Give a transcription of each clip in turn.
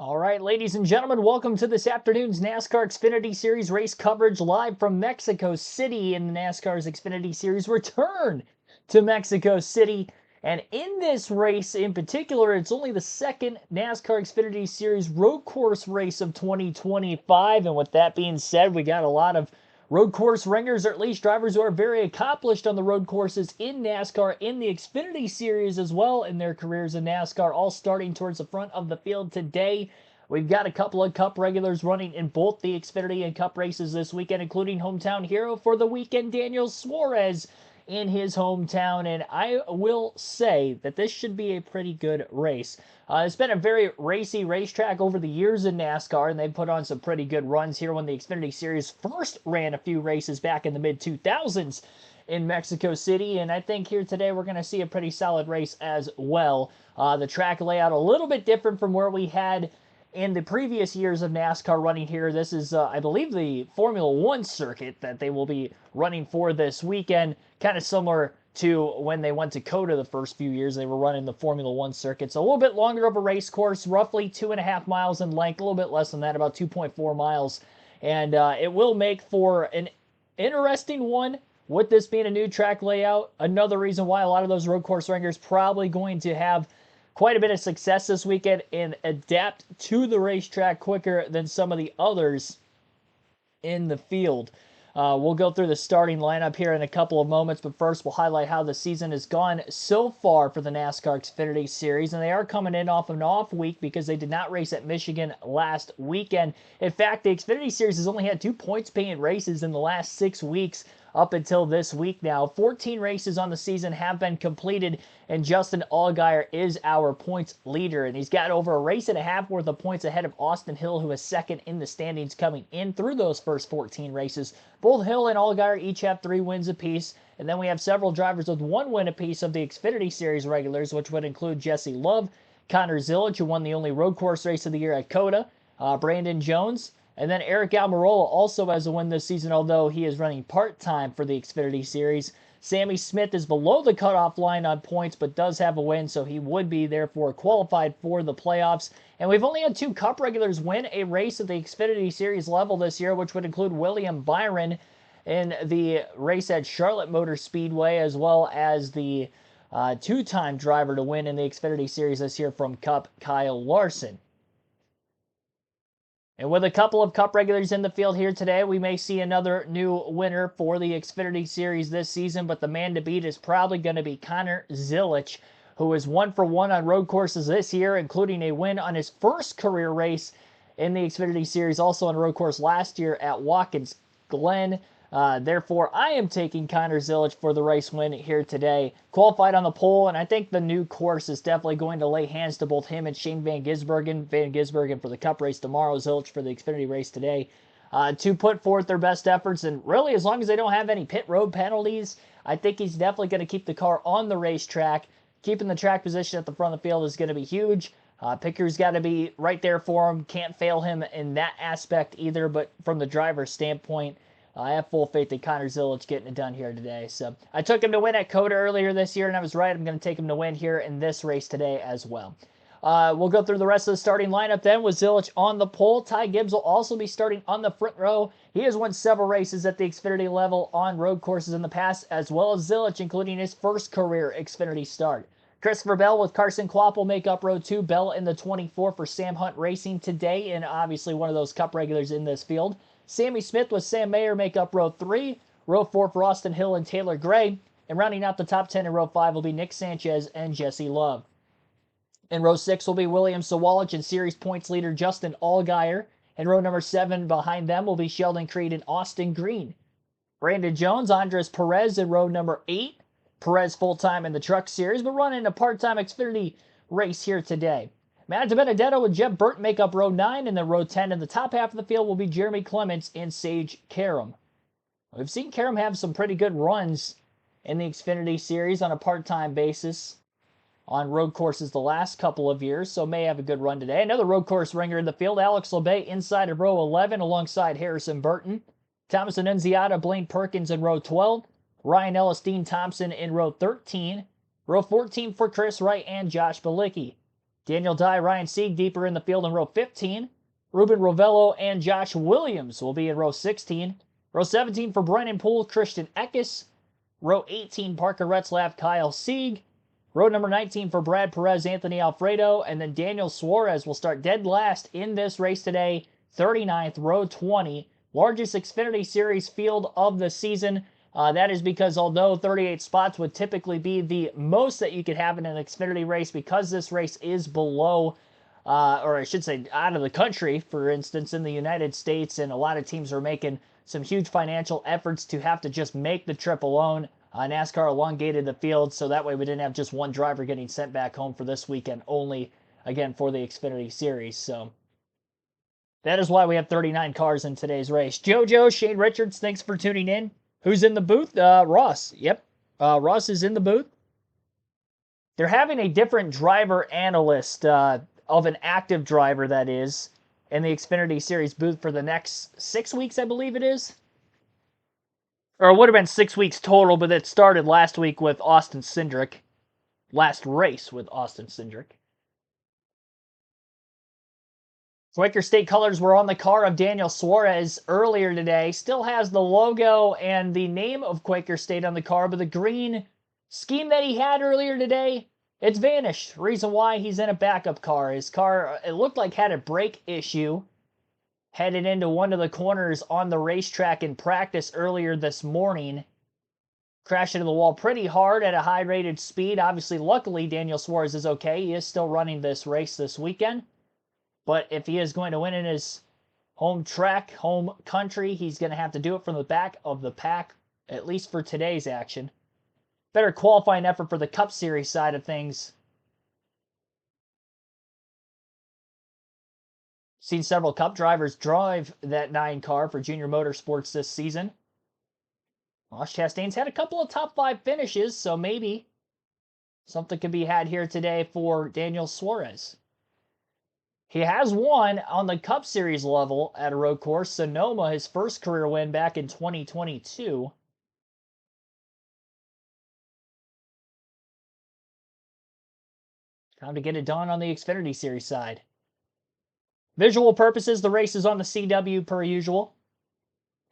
All right, ladies and gentlemen, welcome to this afternoon's NASCAR Xfinity Series race coverage live from Mexico City in the NASCAR's Xfinity Series return to Mexico City. And in this race in particular, it's only the second NASCAR Xfinity Series road course race of 2025. And with that being said, we got a lot of road course ringers, or at least drivers who are very accomplished on the road courses in NASCAR, in the Xfinity Series as well in their careers in NASCAR, all starting towards the front of the field today. We've got a couple of Cup regulars running in both the Xfinity and Cup races this weekend, including hometown hero for the weekend, Daniel Suarez, in his hometown. And I will say that this should be a pretty good race. It's been a very racy racetrack over the years in NASCAR, and they've put on some pretty good runs here when the Xfinity Series first ran a few races back in the mid-2000s in Mexico City. And I think here today we're going to see a pretty solid race as well. The track layout a little bit different from where we had in the previous years of NASCAR running here. This is, I believe, the Formula One circuit that they will be running for this weekend. Kind of similar to when they went to COTA the first few years. They were running the Formula One circuit. So a little bit longer of a race course, roughly 2.5 miles in length, a little bit less than that, about 2.4 miles. And it will make for an interesting one with this being a new track layout. Another reason why a lot of those road course ringers probably going to have quite a bit of success this weekend and adapt to the racetrack quicker than some of the others in the field. We'll go through the starting lineup here in a couple of moments, but first we'll highlight how the season has gone so far for the NASCAR Xfinity Series, and they are coming in off an off week because they did not race at Michigan last weekend. In fact, the Xfinity Series has only had 2 points-paying races in the last 6 weeks up until this week now. 14 races on the season have been completed, and Justin Allgaier is our points leader, and he's got over a race and a half worth of points ahead of Austin Hill, who is second in the standings coming in through those first 14 races. Both Hill and Allgaier each have 3 wins apiece, and then we have several drivers with 1 win apiece of the Xfinity Series regulars, which would include Jesse Love, Connor Zilisch, who won the only road course race of the year at COTA, Brandon Jones, and then Eric Almirola also has a win this season, although he is running part-time for the Xfinity Series. Sammy Smith is below the cutoff line on points, but does have a win, so he would be therefore qualified for the playoffs. And we've only had 2 Cup regulars win a race at the Xfinity Series level this year, which would include William Byron in the race at Charlotte Motor Speedway, as well as the 2-time driver to win in the Xfinity Series this year from Cup, Kyle Larson. And with a couple of Cup regulars in the field here today, we may see another new winner for the Xfinity Series this season, but the man to beat is probably going to be Connor Zilisch, who is 1 for 1 on road courses this year, including a win on his first career race in the Xfinity Series, also on a road course last year at Watkins Glen. Therefore, I am taking Connor Zilisch for the race win here today. Qualified on the pole, and I think the new course is definitely going to lay hands to both him and Shane Van Gisbergen. Van Gisbergen for the Cup race tomorrow, Zilisch for the Xfinity race today. To put forth their best efforts, and really, as long as they don't have any pit road penalties, I think he's definitely going to keep the car on the racetrack. Keeping the track position at the front of the field is going to be huge. Picker's got to be right there for him. Can't fail him in that aspect either, but from the driver's standpoint, I have full faith in Connor Zilisch getting it done here today. So I took him to win at COTA earlier this year, and I was right. I'm going to take him to win here in this race today as well. We'll go through the rest of the starting lineup then with Zilisch on the pole. Ty Gibbs will also be starting on the front row. He has won several races at the Xfinity level on road courses in the past, as well as Zilisch, including his first career Xfinity start. Christopher Bell with Carson Klopp will make up row 2. Bell in the 24 for Sam Hunt Racing today, and obviously one of those Cup regulars in this field. Sammy Smith with Sam Mayer make up row 3. Row 4 for Austin Hill and Taylor Gray. And rounding out the top 10 in row 5 will be Nick Sanchez and Jesse Love. In row 6 will be William Sawalich and series points leader Justin Allgaier. In row number 7 behind them will be Sheldon Creed and Austin Green. Brandon Jones, Andres Perez in row number 8. Perez full-time in the Truck Series, but running a part-time Xfinity race here today. Matt DiBenedetto and Jeb Burton make up row 9, and then row 10 in the top half of the field will be Jeremy Clements and Sage Karam. We've seen Karam have some pretty good runs in the Xfinity Series on a part-time basis on road courses the last couple of years, so may have a good run today. Another road course ringer in the field, Alex LeBay inside of row 11 alongside Harrison Burton. Thomas Annunziata, Blaine Perkins in row 12. Ryan Ellis, Dean Thompson in row 13. Row 14 for Chris Wright and Josh Bilicki. Daniel Dye, Ryan Sieg deeper in the field in row 15. Ruben Rovello and Josh Williams will be in row 16. Row 17 for Brennan Poole, Christian Eckes. Row 18, Parker Retzlaff, Kyle Sieg. Row number 19 for Brad Perez, Anthony Alfredo. And then Daniel Suarez will start dead last in this race today, 39th, row 20. Largest Xfinity Series field of the season. That is because although 38 spots would typically be the most that you could have in an Xfinity race, because this race is below, or I should say out of the country, for instance, in the United States, and a lot of teams are making some huge financial efforts to have to just make the trip alone. NASCAR elongated the field so that way we didn't have just one driver getting sent back home for this weekend only, again, for the Xfinity Series. So that is why we have 39 cars in today's race. JoJo, Shane Richards, thanks for tuning in. Who's in the booth? Ross. Yep. Ross is in the booth. They're having a different driver analyst of an active driver, that is, in the Xfinity Series booth for the next 6 weeks, I believe it is. Or it would have been 6 weeks total, but it started last week with Austin Cindric. Last race with Austin Cindric. Quaker State colors were on the car of Daniel Suarez earlier today. Still has the logo and the name of Quaker State on the car, but the green scheme that he had earlier today, it's vanished. Reason why, he's in a backup car. His car, it looked like, had a brake issue. Headed into one of the corners on the racetrack in practice earlier this morning. Crashed into the wall pretty hard at a high rated speed. Obviously, luckily, Daniel Suarez is okay. He is still running this race this weekend. But if he is going to win in his home track, home country, he's going to have to do it from the back of the pack, at least for today's action. Better qualifying effort for the Cup Series side of things. Seen several Cup drivers drive that 9 car for Junior Motorsports this season. Ross Chastain's had a couple of top 5 finishes, so maybe something could be had here today for Daniel Suarez. He has won on the Cup Series level at a road course, Sonoma, his first career win back in 2022. Time to get it done on the Xfinity Series side. Visual purposes, the race is on the CW per usual.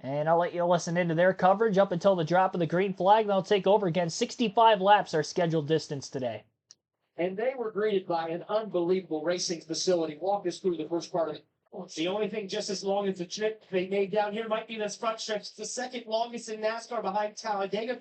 And I'll let you listen into their coverage up until the drop of the green flag. Then I'll take over again. 65 laps our scheduled distance today. And they were greeted by an unbelievable racing facility. Walk us through the first part of it. The only thing just as long as the trip they made down here might be this front stretch. It's the second longest in NASCAR behind Talladega.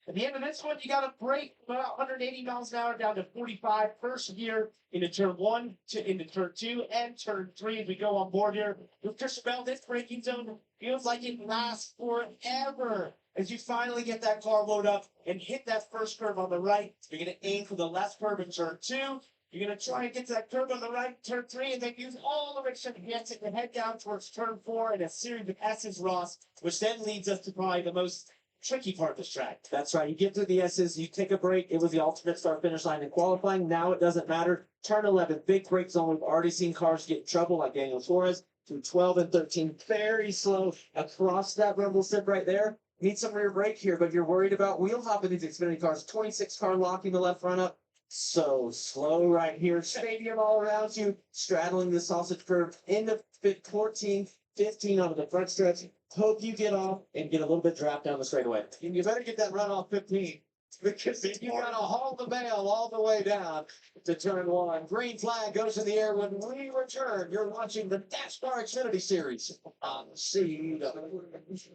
At the end of this one, you got to brake about 180 miles an hour down to 45. First gear into turn 1, into turn 2, and turn 3 as we go on board here. With Christian Bell, this braking zone feels like it lasts forever. As you finally get that car load up and hit that first curve on the right, you're going to aim for the left curve in turn 2. You're going to try and get to that curve on the right, turn 3, and then use all the friction to get it and head down towards turn 4 in a series of S's, Ross, which then leads us to probably the most tricky part of this track. That's right. You get through the S's, you take a break. It was the alternate start finish line in qualifying. Now it doesn't matter. Turn 11, big break zone. We've already seen cars get in trouble like Daniel Suarez. Through 12 and 13, very slow across that rumble strip right there. Need some rear brake here, but you're worried about wheel hopping these Xfinity cars. 26 car locking the left front up. So slow right here. Stadium all around you, straddling the sausage curve into 14, 15 onto the front stretch. Hope you get off and get a little bit draft down the straightaway. And you better get that run off 15. Because you got to haul the bale all the way down to turn 1. Green flag goes in the air when we return. You're watching the NASCAR Xfinity Series on CW.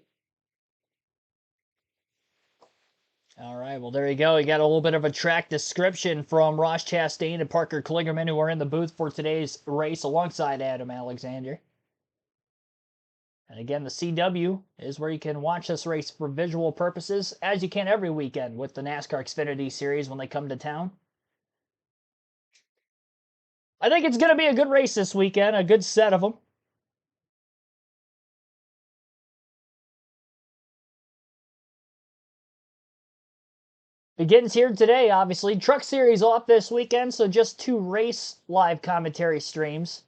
All right, well, there you go. You got a little bit of a track description from Ross Chastain and Parker Kligerman, who are in the booth for today's race alongside Adam Alexander. And again, the CW is where you can watch this race for visual purposes, as you can every weekend with the NASCAR Xfinity Series when they come to town. I think it's going to be a good race this weekend, a good set of them. Begins here today, obviously. Truck Series off this weekend, so just 2 race live commentary streams.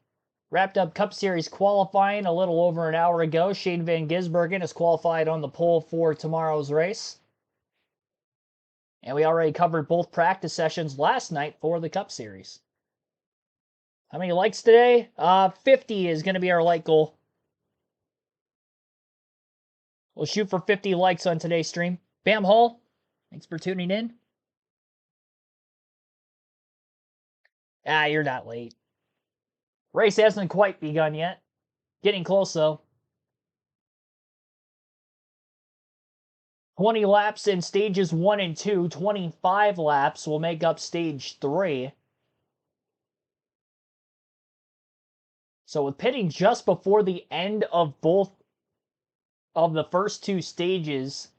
Wrapped up Cup Series qualifying a little over an hour ago. Shane Van Gisbergen is qualified on the pole for tomorrow's race. And we already covered both practice sessions last night for the Cup Series. How many likes today? 50 is going to be our like goal. We'll shoot for 50 likes on today's stream. Bam Hall, thanks for tuning in. You're not late. Race hasn't quite begun yet. Getting close, though. 20 laps in stages 1 and 2. 25 laps will make up stage 3. So with pitting just before the end of both of the first 2 stages,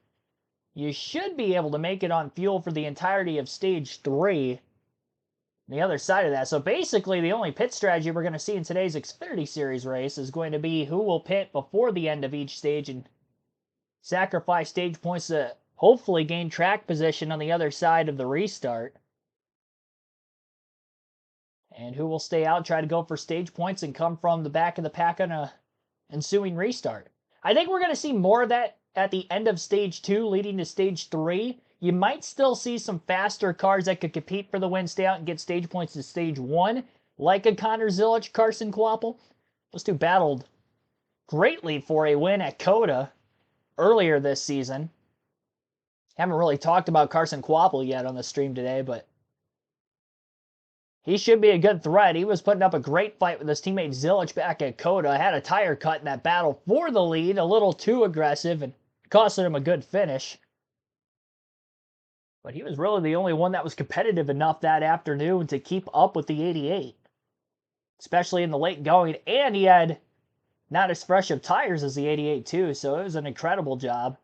you should be able to make it on fuel for the entirety of stage 3. The other side of that. So basically, the only pit strategy we're going to see in today's Xfinity Series race is going to be who will pit before the end of each stage and sacrifice stage points to hopefully gain track position on the other side of the restart. And who will stay out, try to go for stage points, and come from the back of the pack on a ensuing restart. I think we're going to see more of that at the end of stage 2 leading to stage 3. You might still see some faster cars that could compete for the win, stay out, and get stage points to stage 1, like a Connor Zilisch, Carson Kvapil. Those two battled greatly for a win at COTA earlier this season. Haven't really talked about Carson Kvapil yet on the stream today, but he should be a good threat. He was putting up a great fight with his teammate Zilisch back at COTA. Had a tire cut in that battle for the lead, a little too aggressive, and costed him a good finish. But he was really the only one that was competitive enough that afternoon to keep up with the 88, especially in the late going. And he had not as fresh of tires as the 88 too, so it was an incredible job.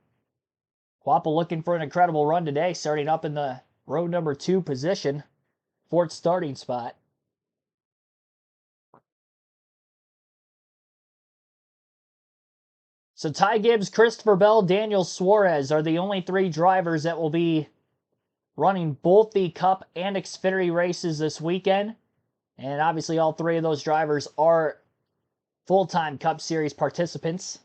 Kvapil looking for an incredible run today, starting up in the row number 2 position, 4th starting spot. So Ty Gibbs, Christopher Bell, Daniel Suarez are the only 3 drivers that will be running both the Cup and Xfinity races this weekend. And obviously all 3 of those drivers are full-time Cup Series participants.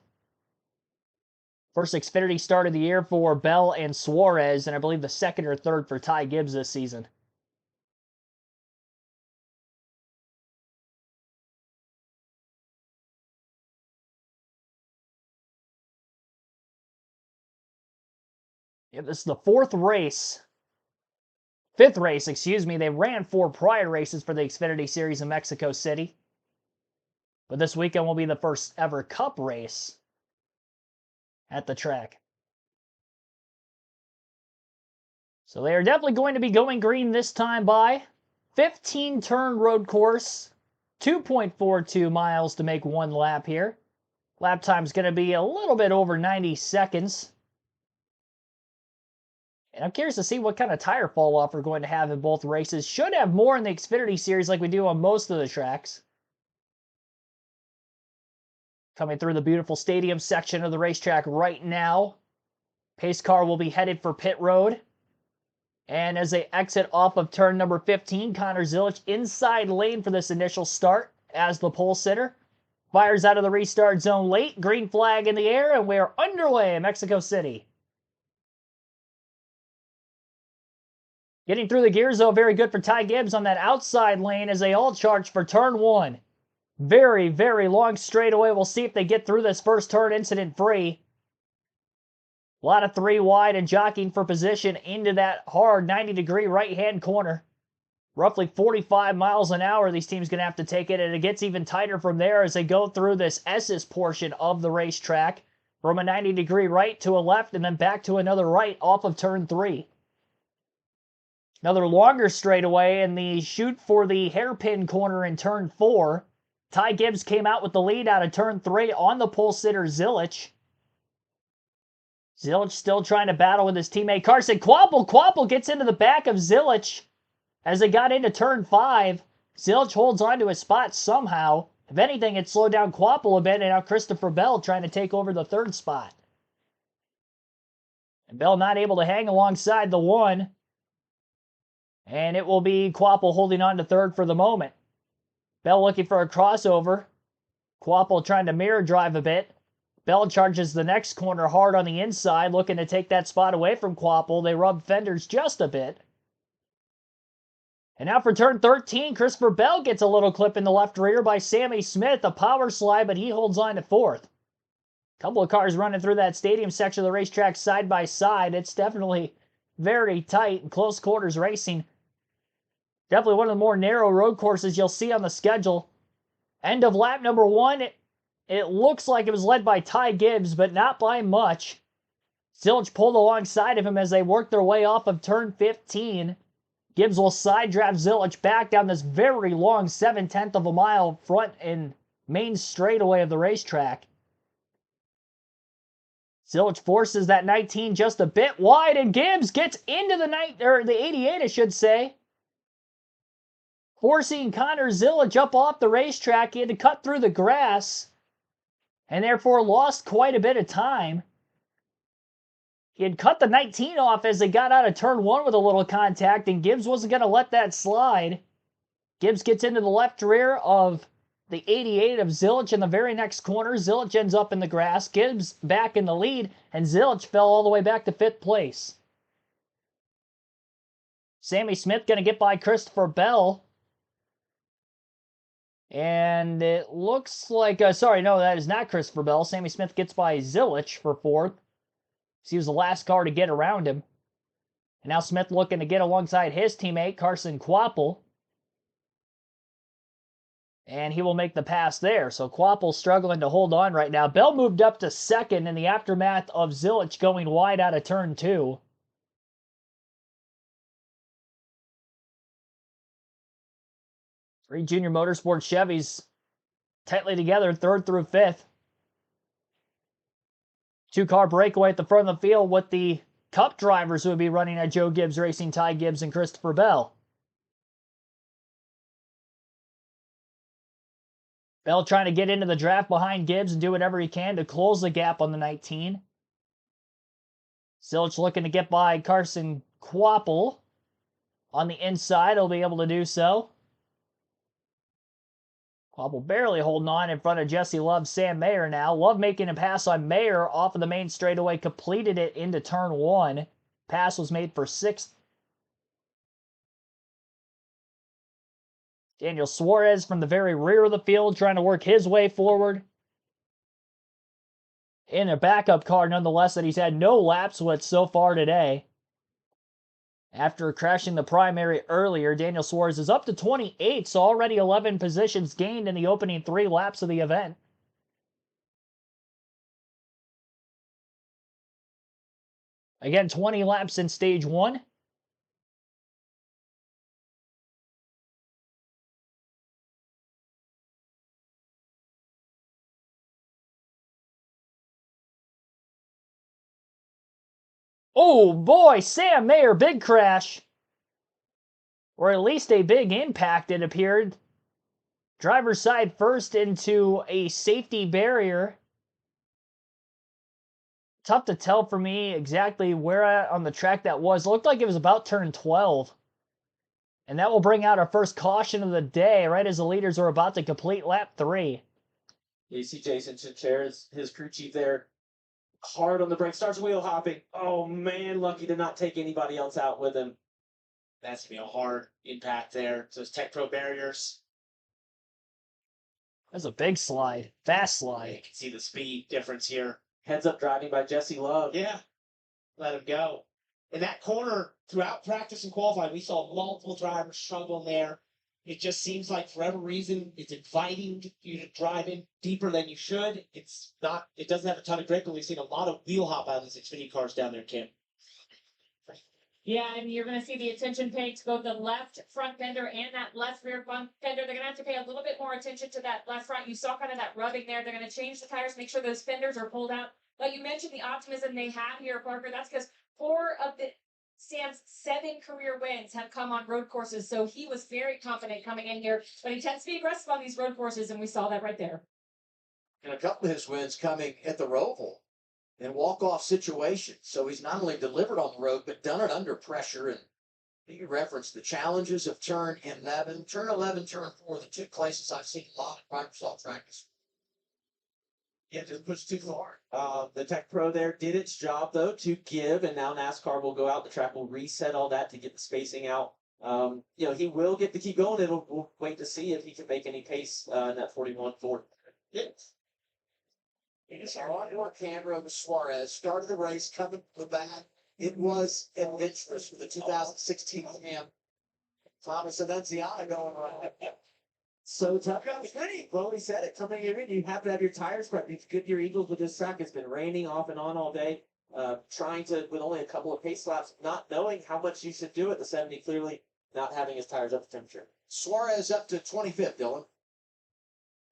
First Xfinity start of the year for Bell and Suarez, and I believe the 2nd or 3rd for Ty Gibbs this season. Yep, this is the 5th race, excuse me. They ran 4 prior races for the Xfinity Series in Mexico City. But this weekend will be the first ever Cup race at the track. So they are definitely going to be going green this time by. 15-turn road course, 2.42 miles to make 1 lap here. Lap time is going to be a little bit over 90 seconds. And I'm curious to see what kind of tire fall off we're going to have in both races. Should have more in the Xfinity Series like we do on most of the tracks. Coming through the beautiful stadium section of the racetrack right now. Pace car will be headed for pit road. And as they exit off of turn number 15, Connor Zilisch inside lane for this initial start as the pole sitter. Fires out of the restart zone late. Green flag in the air, and we're underway in Mexico City. Getting through the gears, though, very good for Ty Gibbs on that outside lane as they all charge for turn 1. Very, very long straightaway. We'll see if they get through this first turn incident-free. A lot of 3 wide and jockeying for position into that hard 90-degree right-hand corner. Roughly 45 miles an hour these teams going to have to take it, and it gets even tighter from there as they go through this S's portion of the racetrack from a 90-degree right to a left and then back to another right off of turn 3. Another longer straightaway in the shoot for the hairpin corner in turn 4. Ty Gibbs came out with the lead out of turn 3 on the pole sitter Zilisch. Zilisch still trying to battle with his teammate Carson Kvapil. Kvapil gets into the back of Zilisch as they got into turn 5. Zilisch holds on to his spot somehow. If anything, it slowed down Kvapil a bit, and now Christopher Bell trying to take over the 3rd spot. And Bell not able to hang alongside the 1. And it will be Kvapil holding on to 3rd for the moment. Bell looking for a crossover. Kvapil trying to mirror drive a bit. Bell charges the next corner hard on the inside, looking to take that spot away from Kvapil. They rub fenders just a bit. And now for turn 13, Christopher Bell gets a little clip in the left rear by Sammy Smith, a power slide, but he holds on to fourth. Couple of cars running through that stadium section of the racetrack side by side. It's definitely very tight and close quarters racing. Definitely one of the more narrow road courses you'll see on the schedule. End of lap number 1, it looks like it was led by Ty Gibbs, but not by much. Zilic pulled alongside of him as they worked their way off of turn 15. Gibbs will side draft Zilic back down this very long 7/10 of a mile front and main straightaway of the racetrack. Zilic forces that 19 just a bit wide, and Gibbs gets into the 88, I should say. Forcing Connor Zilic up off the racetrack. He had to cut through the grass and therefore lost quite a bit of time. He had cut the 19 off as they got out of turn 1 with a little contact, and Gibbs wasn't going to let that slide. Gibbs gets into the left rear of the 88 of Zilic in the very next corner. Zilic ends up in the grass. Gibbs back in the lead, and Zilic fell all the way back to 5th place. Sammy Smith going to get by Christopher Bell. And it looks like, sorry, no, that is not Christopher Bell. Sammy Smith gets by Zilic for 4th. He was the last car to get around him. And now Smith looking to get alongside his teammate, Carson Kvapil. And he will make the pass there. So Kvapil struggling to hold on right now. Bell moved up to 2nd in the aftermath of Zilic going wide out of turn 2. Three Junior Motorsports Chevys tightly together, 3rd through 5th. 2-car breakaway at the front of the field with the Cup drivers who would be running at Joe Gibbs Racing, Ty Gibbs and Christopher Bell. Bell trying to get into the draft behind Gibbs and do whatever he can to close the gap on the 19. Zilic looking to get by Carson Kvapil on the inside. He'll be able to do so. Kvapil barely holding on in front of Jesse Love's Sam Mayer now. Love making a pass on Mayer off of the main straightaway, completed it into turn 1. Pass was made for 6th. Daniel Suarez from the very rear of the field trying to work his way forward. In a backup car, nonetheless, that he's had no laps with so far today. After crashing the primary earlier, Daniel Suarez is up to 28, so already 11 positions gained in the opening 3 laps of the event. Again, 20 laps in stage 1. Oh boy, Sam Mayer, big crash. Or at least a big impact, it appeared. Driver's side first into a safety barrier. Tough to tell for me exactly where on the track that was. It looked like it was about turn 12. And that will bring out our first caution of the day, right as the leaders are about to complete lap 3. You see Jason Chincher, his crew chief there, hard on the brake, starts wheel hopping. Oh man, lucky to not take anybody else out with him. That's going to be a hard impact there. So those Tech Pro barriers. That's a big slide. Fast slide. You can see the speed difference here. Heads up driving by Jesse Love. Yeah. Let him go. In that corner, throughout practice and qualifying, we saw multiple drivers struggle there. It just seems like for whatever reason, it's inviting you to drive in deeper than you should. It's not, it doesn't have a ton of grip, but we've seen a lot of wheel hop out of these Xfinity cars down there, Kim. Yeah, and you're going to see the attention paid to both the left front fender and that left rear front fender. They're going to have to pay a little bit more attention to that left front. You saw kind of that rubbing there. They're going to change the tires, make sure those fenders are pulled out. But you mentioned the optimism they have here, Parker. That's because 4 of Sam's 7 career wins have come on road courses, so he was very confident coming in here. But he tends to be aggressive on these road courses, and we saw that right there. And a couple of his wins coming at the Roval in walk-off situations. So he's not only delivered on the road, but done it under pressure. And you referenced the challenges of turn 11. Turn 11, turn 4, the 2 places I've seen a lot of Microsoft practice. Yeah, just pushed too far. The Tech Pro there did its job, though, to give, and now NASCAR will go out. The track will reset all that to get the spacing out He will get to keep going. We'll wait to see if he can make any pace in that 41 Ford. Yes. It's our onboard camera of Suarez started the race coming from the back. It was adventurous with the 2016 Cam. Thomas Annunziata going around. So tough. Well, he said it. Coming in, you have to have your tires prepped. It's Goodyear Eagles with this track. It's been raining off and on all day. Trying to, with only a couple of pace laps, not knowing how much you should do at the 70, clearly not having his tires up to temperature. Suarez up to 25th, Dylan.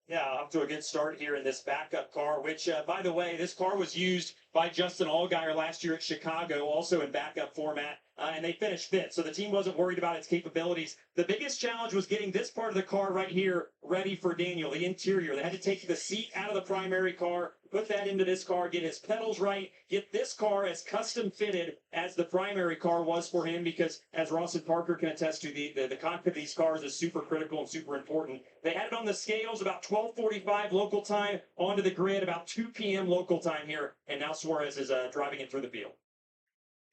Yeah, off to a good start here in this backup car, which, by the way, this car was used by Justin Allgaier last year at Chicago, also in backup format, and they finished fifth, so the team wasn't worried about its capabilities. The biggest challenge was getting this part of the car right here ready for Daniel, the interior. They had to take the seat out of the primary car, put that into this car, get his pedals right, get this car as custom fitted as the primary car was for him, because as Ross and Parker can attest to, the cockpit of these cars is super critical and super important. They had it on the scales about 12:45 local time, onto the grid about 2 p.m. local time here, and now Suarez is driving it through the field.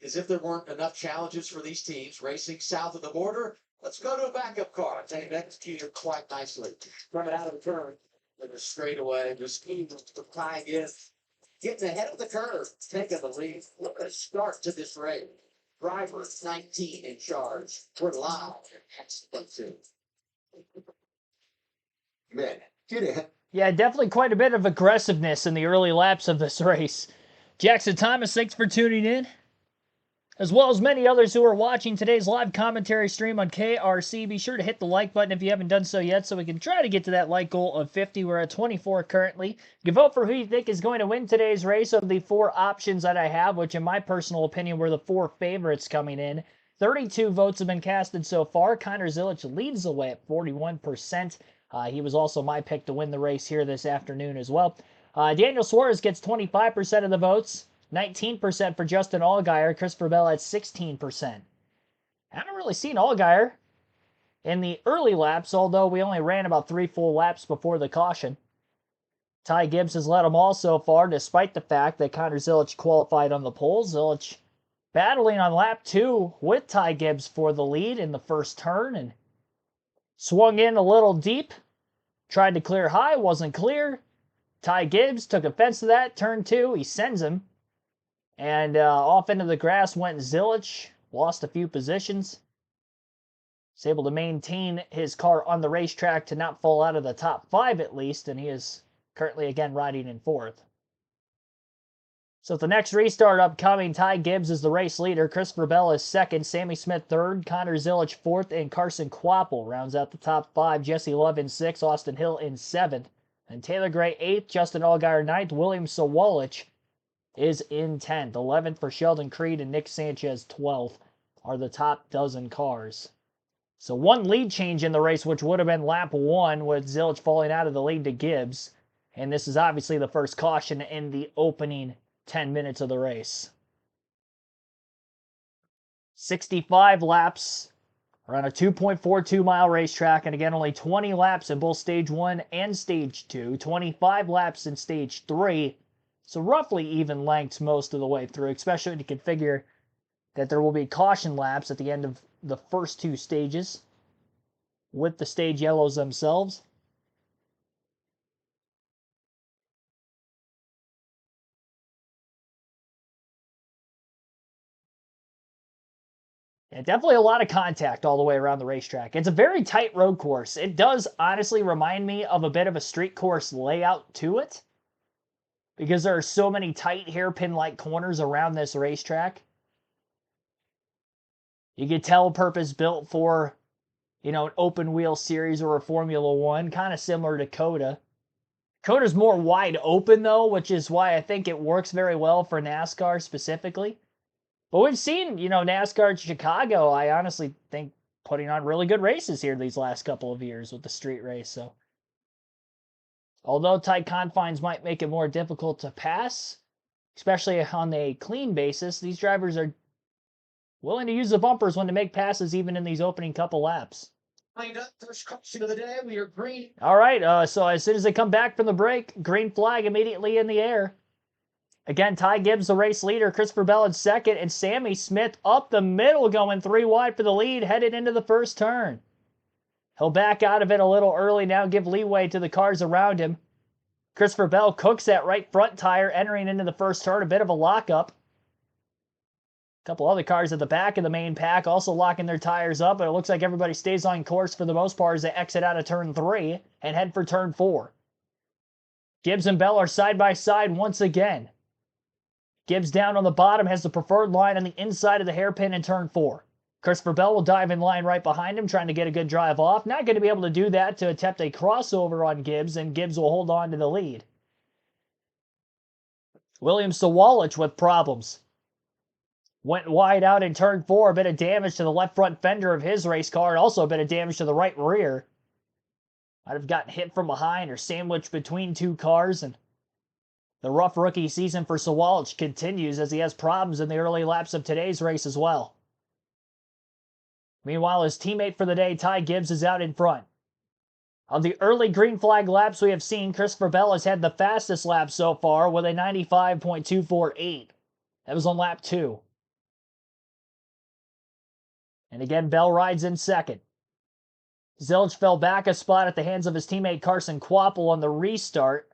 As if there weren't enough challenges for these teams racing south of the border, let's go to a backup car. They've executed quite nicely. Coming out of the turn with a straightaway, the speed of tying in, getting ahead of the curve, taking the lead. What a start to this race. Driver 19 in charge. We're live. Excellent too. Man, get ahead. Yeah, definitely quite a bit of aggressiveness in the early laps of this race. Jackson Thomas, thanks for tuning in, as well as many others who are watching today's live commentary stream on KRC. Be sure to hit the like button if you haven't done so yet, so we can try to get to that like goal of 50. We're at 24 currently. You can vote for who you think is going to win today's race of the 4 options that I have, which in my personal opinion were the 4 favorites coming in. 32 votes have been casted so far. Connor Zilic leads the way at 41%. He was also my pick to win the race here this afternoon as well. Daniel Suarez gets 25% of the votes. 19% for Justin Allgaier. Christopher Bell at 16%. I haven't really seen Allgaier in the early laps, although we only ran about 3 full laps before the caution. Ty Gibbs has led them all so far, despite the fact that Connor Zilic qualified on the pole. Zilic battling on lap 2 with Ty Gibbs for the lead in the first turn, and swung in a little deep. Tried to clear high, wasn't clear. Ty Gibbs took offense to that. Turn 2, he sends him. And off into the grass went Zilic. Lost a few positions. Was able to maintain his car on the racetrack to not fall out of the top 5 at least. And he is currently again riding in 4th. So at the next restart upcoming, Ty Gibbs is the race leader. Christopher Bell is 2nd. Sammy Smith 3rd. Connor Zilic 4th. And Carson Kvapil rounds out the top 5. Jesse Love in 6th. Austin Hill in 7th. And Taylor Gray 8th. Justin Allgaier 9th. William Sawalich is in 10th. 11th for Sheldon Creed and Nick Sanchez 12th are the top dozen cars. So 1 lead change in the race, which would have been lap 1 with Zilic falling out of the lead to Gibbs. And this is obviously the first caution in the opening 10 minutes of the race. 65 laps around a 2.42 mile racetrack, and again only 20 laps in both stage 1 and stage 2, 25 laps in stage 3, so roughly even lengths most of the way through, especially when you can figure that there will be caution laps at the end of the first 2 stages with the stage yellows themselves. Yeah, definitely a lot of contact all the way around the racetrack. It's a very tight road course. It does honestly remind me of a bit of a street course layout to it, because there are so many tight hairpin-like corners around this racetrack. You could tell purpose built for, an open wheel series or a Formula One, kind of similar to COTA. COTA's more wide open though, which is why I think it works very well for NASCAR specifically. But we've seen, NASCAR at Chicago, I honestly think, putting on really good races here these last couple of years with the street race. So, although tight confines might make it more difficult to pass, especially on a clean basis, these drivers are willing to use the bumpers when to make passes even in these opening couple laps. Lined up, first caution of the day. We are green. All right, so as soon as they come back from the break, green flag immediately in the air. Again, Ty Gibbs, the race leader, Christopher Bell in second, and Sammy Smith up the middle going 3 wide for the lead, headed into the first turn. He'll back out of it a little early now, give leeway to the cars around him. Christopher Bell cooks that right front tire entering into the first turn, a bit of a lockup. A couple other cars at the back of the main pack also locking their tires up, but it looks like everybody stays on course for the most part as they exit out of turn 3 and head for turn 4. Gibbs and Bell are side by side once again. Gibbs down on the bottom has the preferred line on the inside of the hairpin in turn 4. Christopher Bell will dive in line right behind him, trying to get a good drive off. Not going to be able to do that to attempt a crossover on Gibbs, and Gibbs will hold on to the lead. William Sawalich with problems. Went wide out in turn 4, a bit of damage to the left front fender of his race car, and also a bit of damage to the right rear. Might have gotten hit from behind or sandwiched between two cars, and the rough rookie season for Sawalich continues as he has problems in the early laps of today's race as well. Meanwhile, his teammate for the day, Ty Gibbs, is out in front. Of the early green flag laps we have seen, Christopher Bell has had the fastest lap so far with a 95.248. That was on lap 2. And again, Bell rides in second. Zilch fell back a spot at the hands of his teammate Carson Kvapil on the restart.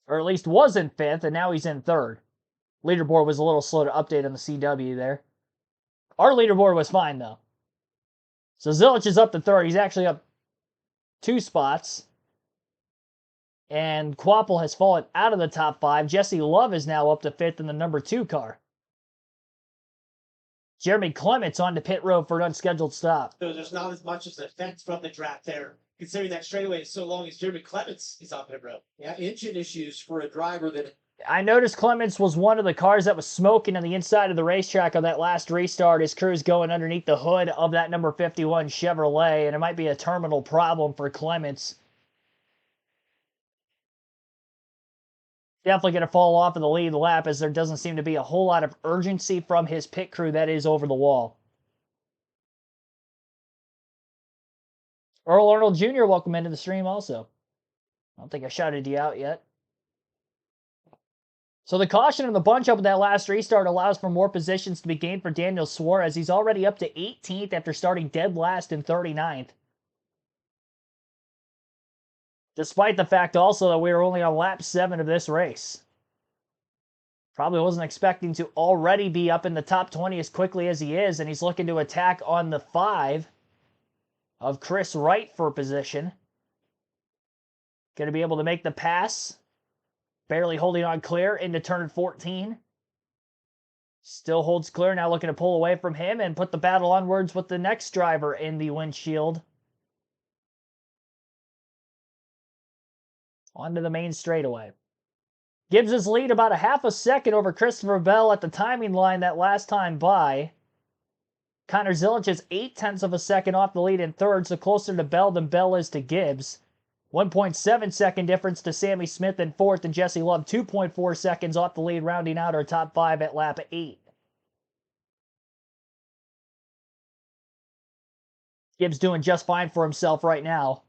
Or at least was in 5th, and now he's in 3rd. Leaderboard was a little slow to update on the CW there. Our leaderboard was fine, though. So Zilch is up to 3rd. He's actually up 2 spots. And Kvapil has fallen out of the top 5. Jesse Love is now up to 5th in the number 2 car. Jeremy Clements on to pit road for an unscheduled stop. So there's not as much as an effect from the draft there, considering that straightaway is so long as Jeremy Clements is on pit road. Yeah, engine issues for a driver that. I noticed Clements was one of the cars that was smoking on the inside of the racetrack on that last restart. His crew's going underneath the hood of that number 51 Chevrolet, and it might be a terminal problem for Clements. Definitely going to fall off of the lead lap as there doesn't seem to be a whole lot of urgency from his pit crew that is over the wall. Earl Arnold Jr., welcome into the stream also. I don't think I shouted you out yet. So the caution and the bunch up with that last restart allows for more positions to be gained for Daniel Suarez. He's already up to 18th after starting dead last in 39th. Despite the fact also that we were only on lap 7 of this race. Probably wasn't expecting to already be up in the top 20 as quickly as he is, and he's looking to attack on the 5 of Chris Wright for position. Going to be able to make the pass. Barely holding on clear into turn 14. Still holds clear, now looking to pull away from him and put the battle onwards with the next driver in the windshield. Onto the main straightaway. Gibbs' lead about a half a second over Christopher Bell at the timing line that last time by. Connor Zilic is 0.8 of a second off the lead in 3rd, so closer to Bell than Bell is to Gibbs. 1.7 second difference to Sammy Smith in 4th, and Jesse Love 2.4 seconds off the lead, rounding out our top 5 at lap 8. Gibbs doing just fine for himself right now.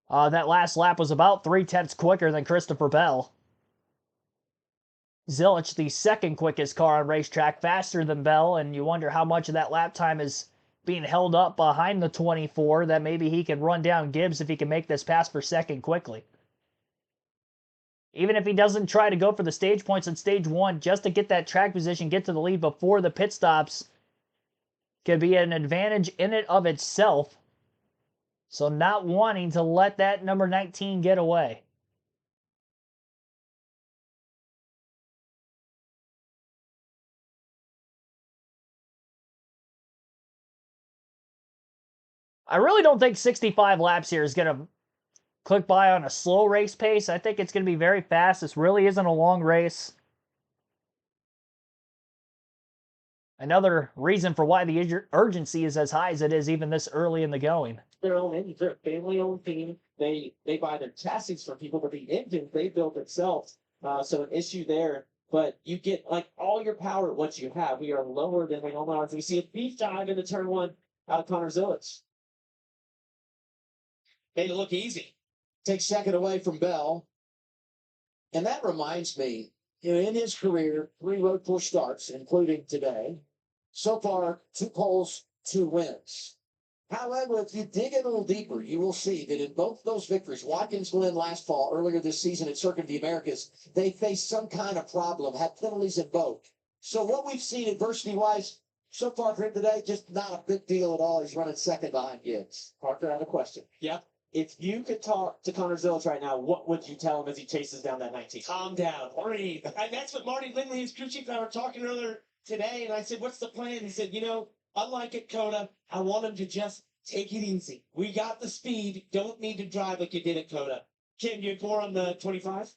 That last lap was about 0.3 quicker than Christopher Bell. Zilic, the second quickest car on racetrack, faster than Bell, and you wonder how much of that lap time is being held up behind the 24, that maybe he can run down Gibbs if he can make this pass for second quickly. Even if he doesn't try to go for the stage points in stage 1, just to get that track position, get to the lead before the pit stops, could be an advantage in it of itself. So not wanting to let that number 19 get away. I really don't think 65 laps here is going to click by on a slow race pace. I think it's going to be very fast. This really isn't a long race. Another reason for why the urgency is as high as it is even this early in the going. Their own engines, they're a family-owned team. They buy their chassis from people, but the engine they build themselves. So an issue there. But you get like all your power at what you have. We are lower than we normally are. We see a deep dive into turn 1 out of Connor Zilic. Made it look easy. takes second away from Bell. And that reminds me, in his career, 3 road course starts, including today. So far, 2 poles, 2 wins. However, if you dig in a little deeper, you will see that in both those victories, Watkins Glen last fall, earlier this season at Circuit of the Americas, they faced some kind of problem, had penalties in both. So what we've seen adversity-wise so far for him today, just not a big deal at all. He's running second behind Gibbs. Parker, I have a question. Yeah. If you could talk to Connor Zillich right now, what would you tell him as he chases down that 19? Calm down, breathe. And that's what Marty Lindley, his crew chief, and I were talking earlier today. And I said, what's the plan? He said, unlike at Coda, I want him to just take it easy. We got the speed. Don't need to drive like you did at Coda. Kim, you have more on the 25?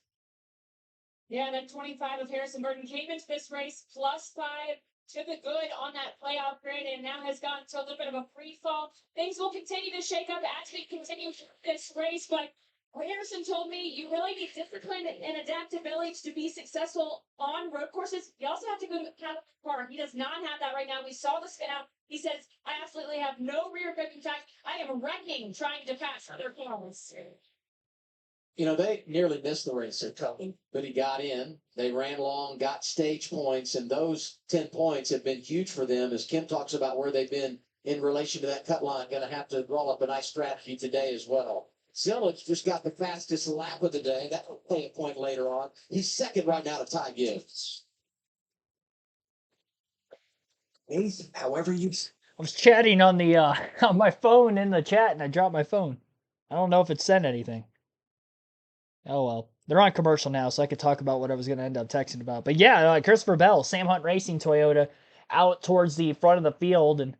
Yeah, that 25 of Harrison Burton came into this race +5 to the good on that playoff grid and now has gotten to a little bit of a free fall. Things will continue to shake up as we continue this race, but Harrison told me you really need discipline and adaptability to be successful on road courses. You also have to go to the car. He does not have that right now. We saw the spin out. He says, I absolutely have no rear grip. In fact, I am wrecking trying to pass other cars. They nearly missed the race at Coda, but he got in. They ran long, got stage points, and those 10 points have been huge for them as Kim talks about where they've been in relation to that cut line. Going to have to roll up a nice strategy today as well. Zillich just got the fastest lap of the day. That will play a point later on. He's second right now to Ty Gibbs. However you... I was chatting on the on my phone in the chat, and I dropped my phone. I don't know if it sent anything. Oh well, they're on commercial now, so I could talk about what I was going to end up texting about. But yeah, Christopher Bell, Sam Hunt Racing Toyota, out towards the front of the field, and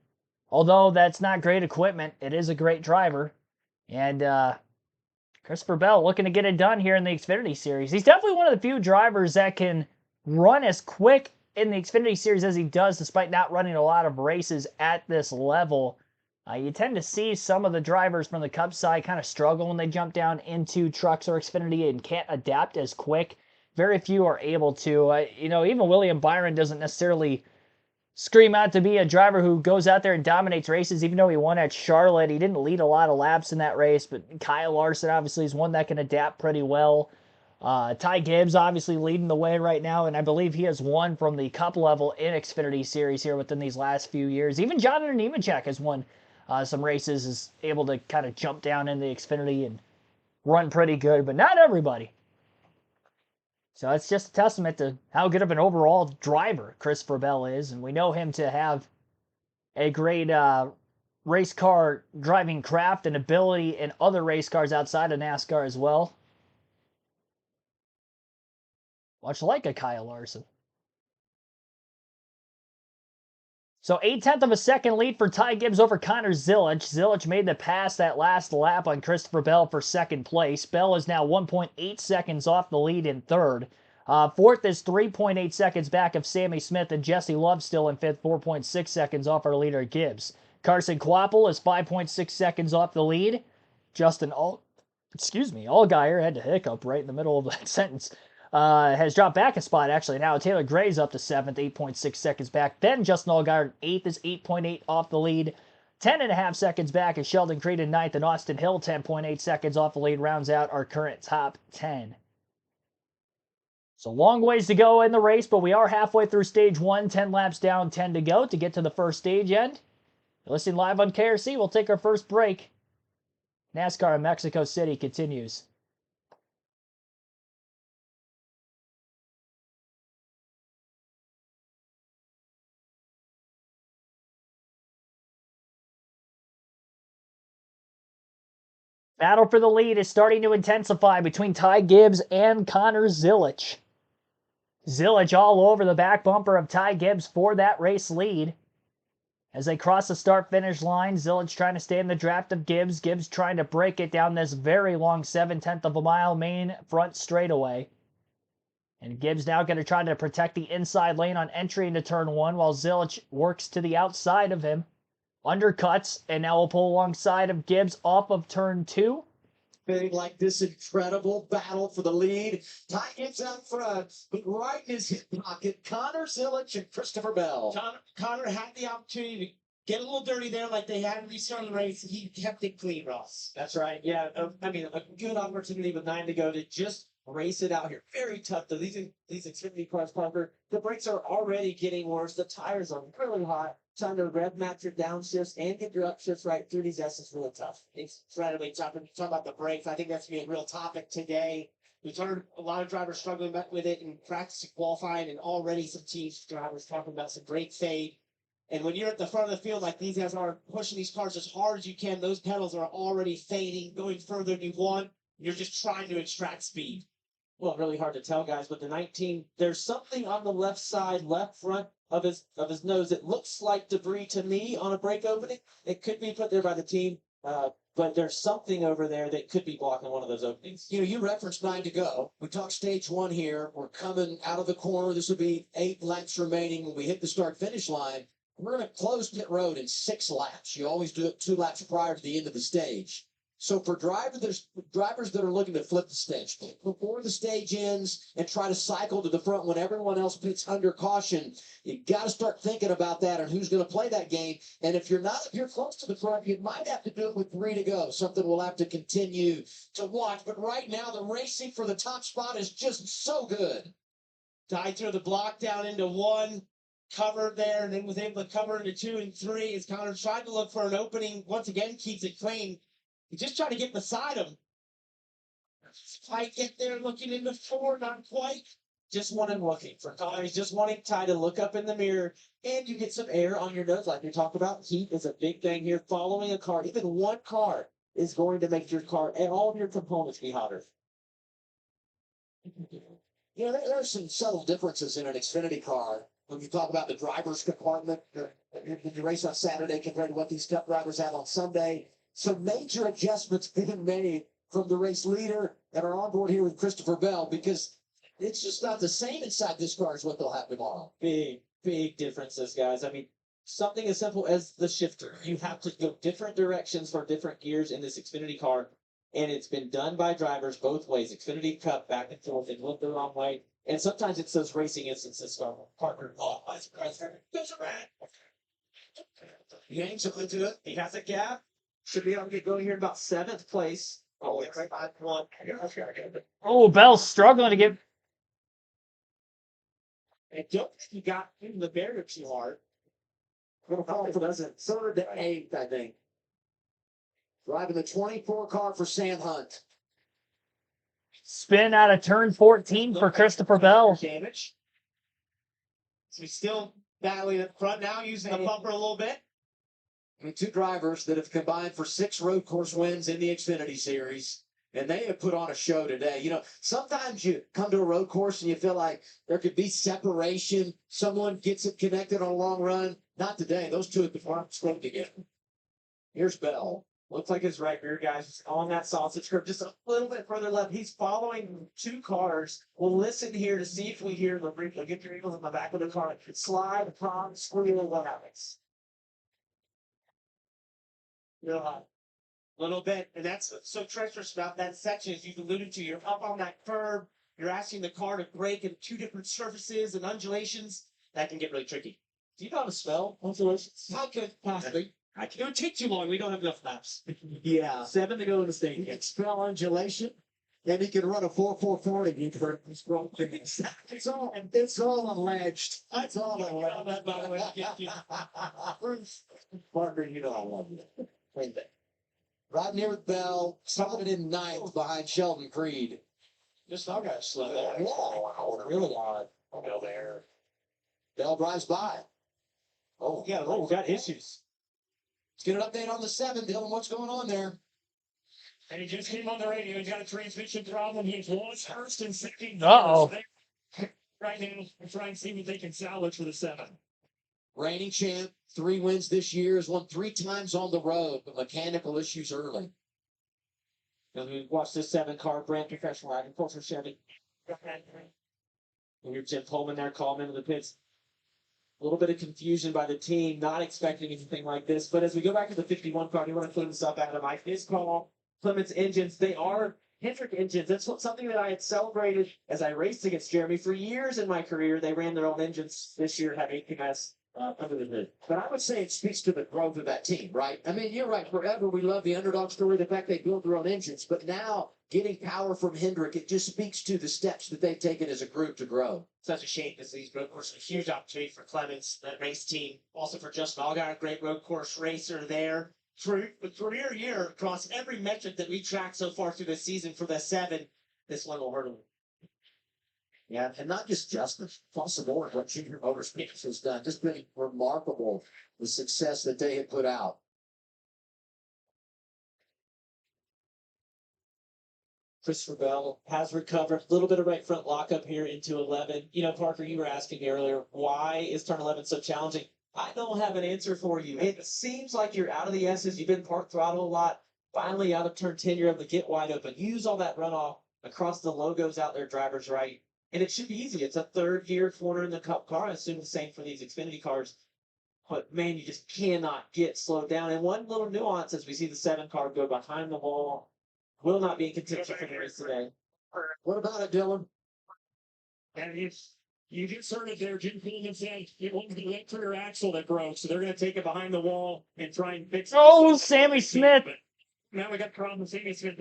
although that's not great equipment, it is a great driver, and Christopher Bell looking to get it done here in the Xfinity Series. He's definitely one of the few drivers that can run as quick in the Xfinity Series as he does, despite not running a lot of races at this level. You tend to see some of the drivers from the Cup side kind of struggle when they jump down into trucks or Xfinity and can't adapt as quick. Very few are able to. Even William Byron doesn't necessarily scream out to be a driver who goes out there and dominates races, even though he won at Charlotte. He didn't lead a lot of laps in that race, but Kyle Larson obviously is one that can adapt pretty well. Ty Gibbs obviously leading the way right now, and I believe he has won from the Cup level in Xfinity Series here within these last few years. Even Jonathan Nemechek has won some races, is able to kind of jump down in the Xfinity and run pretty good, but not everybody. So it's just a testament to how good of an overall driver Christopher Bell is, and we know him to have a great race car driving craft and ability in other race cars outside of NASCAR as well. Much like a Kyle Larson. So 0.8 of a second lead for Ty Gibbs over Connor Zillich. Zillich made the pass that last lap on Christopher Bell for second place. Bell is now 1.8 seconds off the lead in third. Fourth is 3.8 seconds back of Sammy Smith, and Jesse Love still in fifth, 4.6 seconds off our leader Gibbs. Carson Kvapil is 5.6 seconds off the lead. Justin Allgaier, had to hiccup right in the middle of that sentence. Has dropped back a spot, actually. Now Taylor Gray's up to 7th, 8.6 seconds back. Then Justin Allgaier 8th is 8.8 off the lead. 10.5 seconds back is Sheldon Creed in 9th, and Austin Hill 10.8 seconds off the lead rounds out our current top 10. So long ways to go in the race, but we are halfway through stage 1, 10 laps down, 10 to go to get to the first stage end. You're listening live on KRC. We'll take our first break. NASCAR in Mexico City continues. Battle for the lead is starting to intensify between Ty Gibbs and Connor Zillich. Zillich all over the back bumper of Ty Gibbs for that race lead. As they cross the start-finish line, Zillich trying to stay in the draft of Gibbs. Gibbs trying to break it down this very long 7/10 of a mile main front straightaway. And Gibbs now going to try to protect the inside lane on entry into turn 1 while Zillich works to the outside of him. Undercuts, and now will pull alongside of Gibbs off of turn 2. Feeling like this incredible battle for the lead. Ty Gibbs out front, but right in his hip pocket, Connor Zillich and Christopher Bell. Connor had the opportunity get a little dirty there like they had in restart of the race. He kept it clean, Ross. That's right. Yeah. I mean, a good opportunity with 9 to go to just race it out here. Very tough though. These Xfinity cars, Parker, the brakes are already getting worse. The tires are really hot. Trying to rev match your downshifts and get your upshifts right through these S is really tough. It's incredibly tough. And you talk about the brakes. I think that's going to be a real topic today. We've heard a lot of drivers struggling with it in practice and qualifying, and already some teams drivers talking about some brake fade. And when you're at the front of the field like these guys are, pushing these cars as hard as you can, those pedals are already fading, going further than you want. You're just trying to extract speed. Well, really hard to tell, guys, but the 19, there's something on the left side, left front of his nose. It looks like debris to me on a brake opening. It could be put there by the team, but there's something over there that could be blocking one of those openings. You know, you referenced 9 to go. We talked stage 1 here. We're coming out of the corner. This will be 8 laps remaining when we hit the start-finish line. We're going to close pit road in 6 laps. You always do it 2 laps prior to the end of the stage. So for drivers that are looking to flip the stage before the stage ends and try to cycle to the front when everyone else pits under caution, you got to start thinking about that and who's going to play that game. And if you're close to the front, you might have to do it with 3 to go. Something we'll have to continue to watch. But right now, the racing for the top spot is just so good. Died through the block down into 1, covered there, and then was able to cover into 2 and 3. As Connor tried to look for an opening, once again keeps it clean. He just tried to get beside him. Might get there looking into 4, not quite. Just wanting looking for Connor. He's just wanting Ty to look up in the mirror, and you get some air on your nose, like we talked about. Heat is a big thing here. Following a car, even one car, is going to make your car and all of your components be hotter. You know, there are some subtle differences in an Xfinity car. When you talk about the driver's compartment, when you race on Saturday compared to what these Cup drivers have on Sunday, some major adjustments being made from the race leader that are on board here with Christopher Bell, because it's just not the same inside this car as what they'll have tomorrow. Big differences, guys. I mean, something as simple as the shifter. You have to go different directions for different gears in this Xfinity car, and it's been done by drivers both ways. Xfinity Cup back and forth, and look the wrong way. And sometimes it's those racing instances. Partner, there's a rat. Yanks up into it. He has a gap. Should be able to get going here in about 7th place. Oh, it's right by 1. Oh, Bell's struggling to get. I don't think he got in the barrier too hard. Doesn't. Third to 8th, I think. Driving the 24 car for Sam Hunt. Spin out of turn 14 for Christopher Bell. Damage. So he's still battling up front now, using the bumper a little bit. I mean, 2 drivers that have combined for 6 road course wins in the Xfinity Series, and they have put on a show today. You know, sometimes you come to a road course and you feel like there could be separation. Someone gets it connected on a long run. Not today. Those 2 at the front spoke together. Here's Bell. Looks like his right rear guy's on that sausage curve, just a little bit further left. He's following 2 cars. We'll listen here to see if we hear the get your eagles in the back of the car. Slide, prong, squeal, what happens? Real hot. A little bit. And that's what's so treacherous about that section, as you've alluded to. You're up on that curb. You're asking the car to brake in 2 different surfaces and undulations. That can get really tricky. Do you know how to spell undulations? I could possibly. It would take too long. We don't have enough laps. Yeah. 7 to go in the state. He can spell undulation, and he can run a 4.440 for it's all alleged. It's all alleged. By the way, Partner, you know I love you. Riding here with Bell, started in 9th behind Sheldon Creed. just all got slow there. Wow, really odd. Go there. Bell drives by. Oh, Yeah, Oh, got issues. let's get an update on the 7, Dylan. What's going on there? And he just came on the radio. He's got a transmission problem. He's lost first and second. Uh-oh. Right now, we're trying to see what they can salvage for the 7. Reigning champ, 3 wins this year, has won 3 times on the road, but mechanical issues early. And we watched this 7 car, brand professional agriculture Chevy. And your Jim Pullman there calling into the pits. A little bit of confusion by the team, not expecting anything like this. But as we go back to the 51 car, you want to clean this up, Adam. His call, Clement's engines, they are Hendrick engines. That's something that I had celebrated as I raced against Jeremy for years in my career. They ran their own engines this year, had APS. under the hood. But I would say it speaks to the growth of that team, right? I mean, you're right. Forever we love the underdog story, the fact they build their own engines. But now getting power from Hendrick, it just speaks to the steps that they've taken as a group to grow. Such a shame because these road courses are a huge opportunity for Clements, that race team. Also for Justin Allgaier, a great road course racer there. For a career year across every metric that we tracked so far through the season for the 7, this one will hurt him. Yeah, and not just Justin, across the board, what Junior Motorsports has done. Just been remarkable, the success that they have put out. Christopher Bell has recovered. A little bit of right front lockup here into 11. You know, Parker, you were asking me earlier, why is turn 11 so challenging? I don't have an answer for you. It seems like you're out of the S's. You've been park throttle a lot. Finally, out of turn 10, you're able to get wide open. Use all that runoff across the logos out there, driver's right. And it should be easy. It's a third gear corner in the Cup car. I assume the same for these Xfinity cars. But man, you just cannot get slowed down. And one little nuance as we see the 7 car go behind the wall, will not be in contention for the race today. What about it, Dylan? And you get started there, Jim Coleman said it wasn't the left rear axle that broke, so they're going to take it behind the wall and try and fix it. Oh, Sammy Smith. But now we got the problem with Sammy Smith.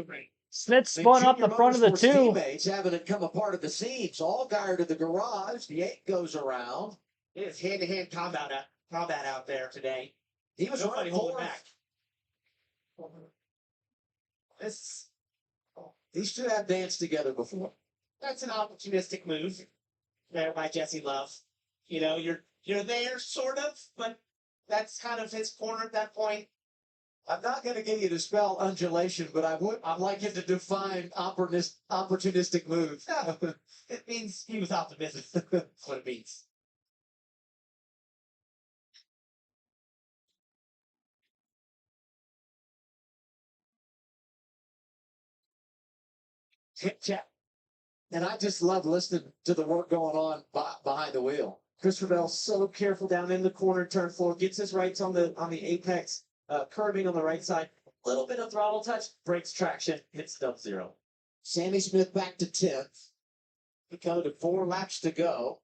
Smith spun up the front of the 2. Teammates having it come apart at the seams. Allgaier to the garage. The 8 goes around. It's hand-to-hand combat out there today. He was Nobody running holding forward. back. These two have danced together before. That's an opportunistic move there by Jesse Love. You know, you're there sort of, but that's kind of his corner at that point. I'm not going to get you to spell undulation, but I'd like you to define opportunistic move. It means he was optimistic. That's what it means. Chit chat. And I just love listening to the work going on behind the wheel. Christopher Bell so careful down in the corner, turn 4, gets his rights on the apex, curving on the right side. Little bit of throttle touch, brakes traction, hits double zero. Sammy Smith back to 10th. We come to 4 laps to go.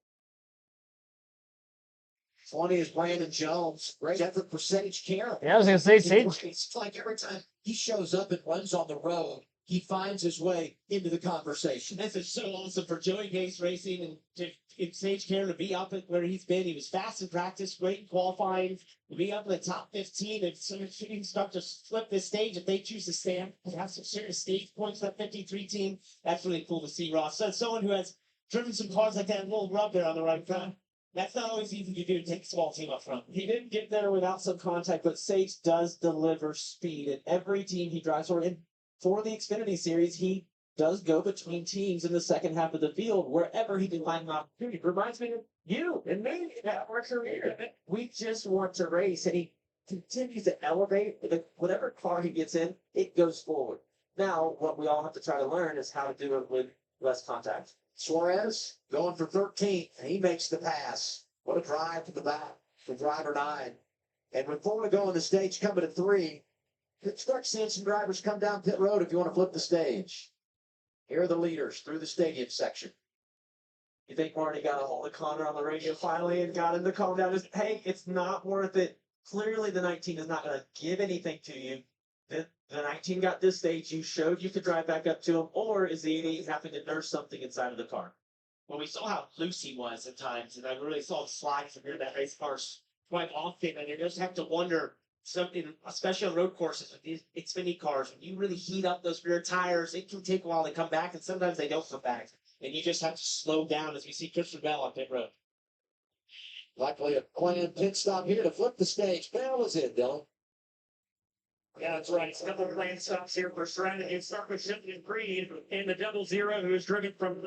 20 is Brandon Jones. Great effort for Sage Carroll. Yeah, I was going to say, Sage. It's like every time he shows up and runs on the road, he finds his way into the conversation. This is so awesome for Joey Gase Racing and Sage Cairn to be up at where he's been. He was fast in practice, great in qualifying, to be up in the top 15, and so he can start to flip this stage if they choose to stand and have some serious stage points for that 53 team. That's really cool to see, Ross. So someone who has driven some cars like that, a little rub there on the right front. That's not always easy to do, to take a small team up front. He didn't get there without some contact, but Sage does deliver speed in every team he drives for. And for the Xfinity Series, he does go between teams in the second half of the field wherever he can find an opportunity. Reminds me of you and me in our career. We just want to race, and he continues to elevate. Whatever car he gets in, it goes forward. Now, what we all have to try to learn is how to do it with less contact. Suarez going for 13th, and he makes the pass. What a drive to the back for driver 9. And with 4 to go in the stage, coming to 3, start seeing some drivers come down pit road if you want to flip the stage. Here are the leaders through the stadium section. You think Marty got a hold of Connor on the radio finally and got him to calm down? Just, hey, it's not worth it. Clearly, the 19 is not going to give anything to you. The 19 got this stage. You showed you could drive back up to him, or is the 88 having to nurse something inside of the car? Well, we saw how loose he was at times, and I really saw the slides from here that race cars quite often, and you just have to wonder something, especially on road courses with these Xfinity cars, when you really heat up those rear tires, it can take a while to come back, and sometimes they don't come back, and you just have to slow down as we see Christopher Bell on pit road. Likely a planned pit stop here to flip the stage. Bell is in, Dylan. Yeah, that's right. A couple of planned stops here for Suarez and start with Shipton Green in the 00, who is driven from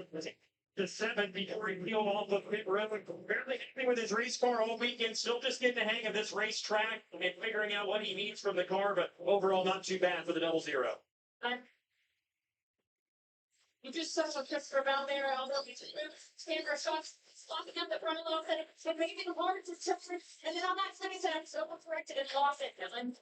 the 7 before he peeled off of pit road. Barely happy with his race car all weekend. Still just getting the hang of this racetrack and figuring out what he needs from the car, but overall not too bad for the 00. You just saw Christopher Bell there, although camera shots stopping at the front of those, and it made it hard to touch it. And then on that 77, so corrected and lost it, Dylan.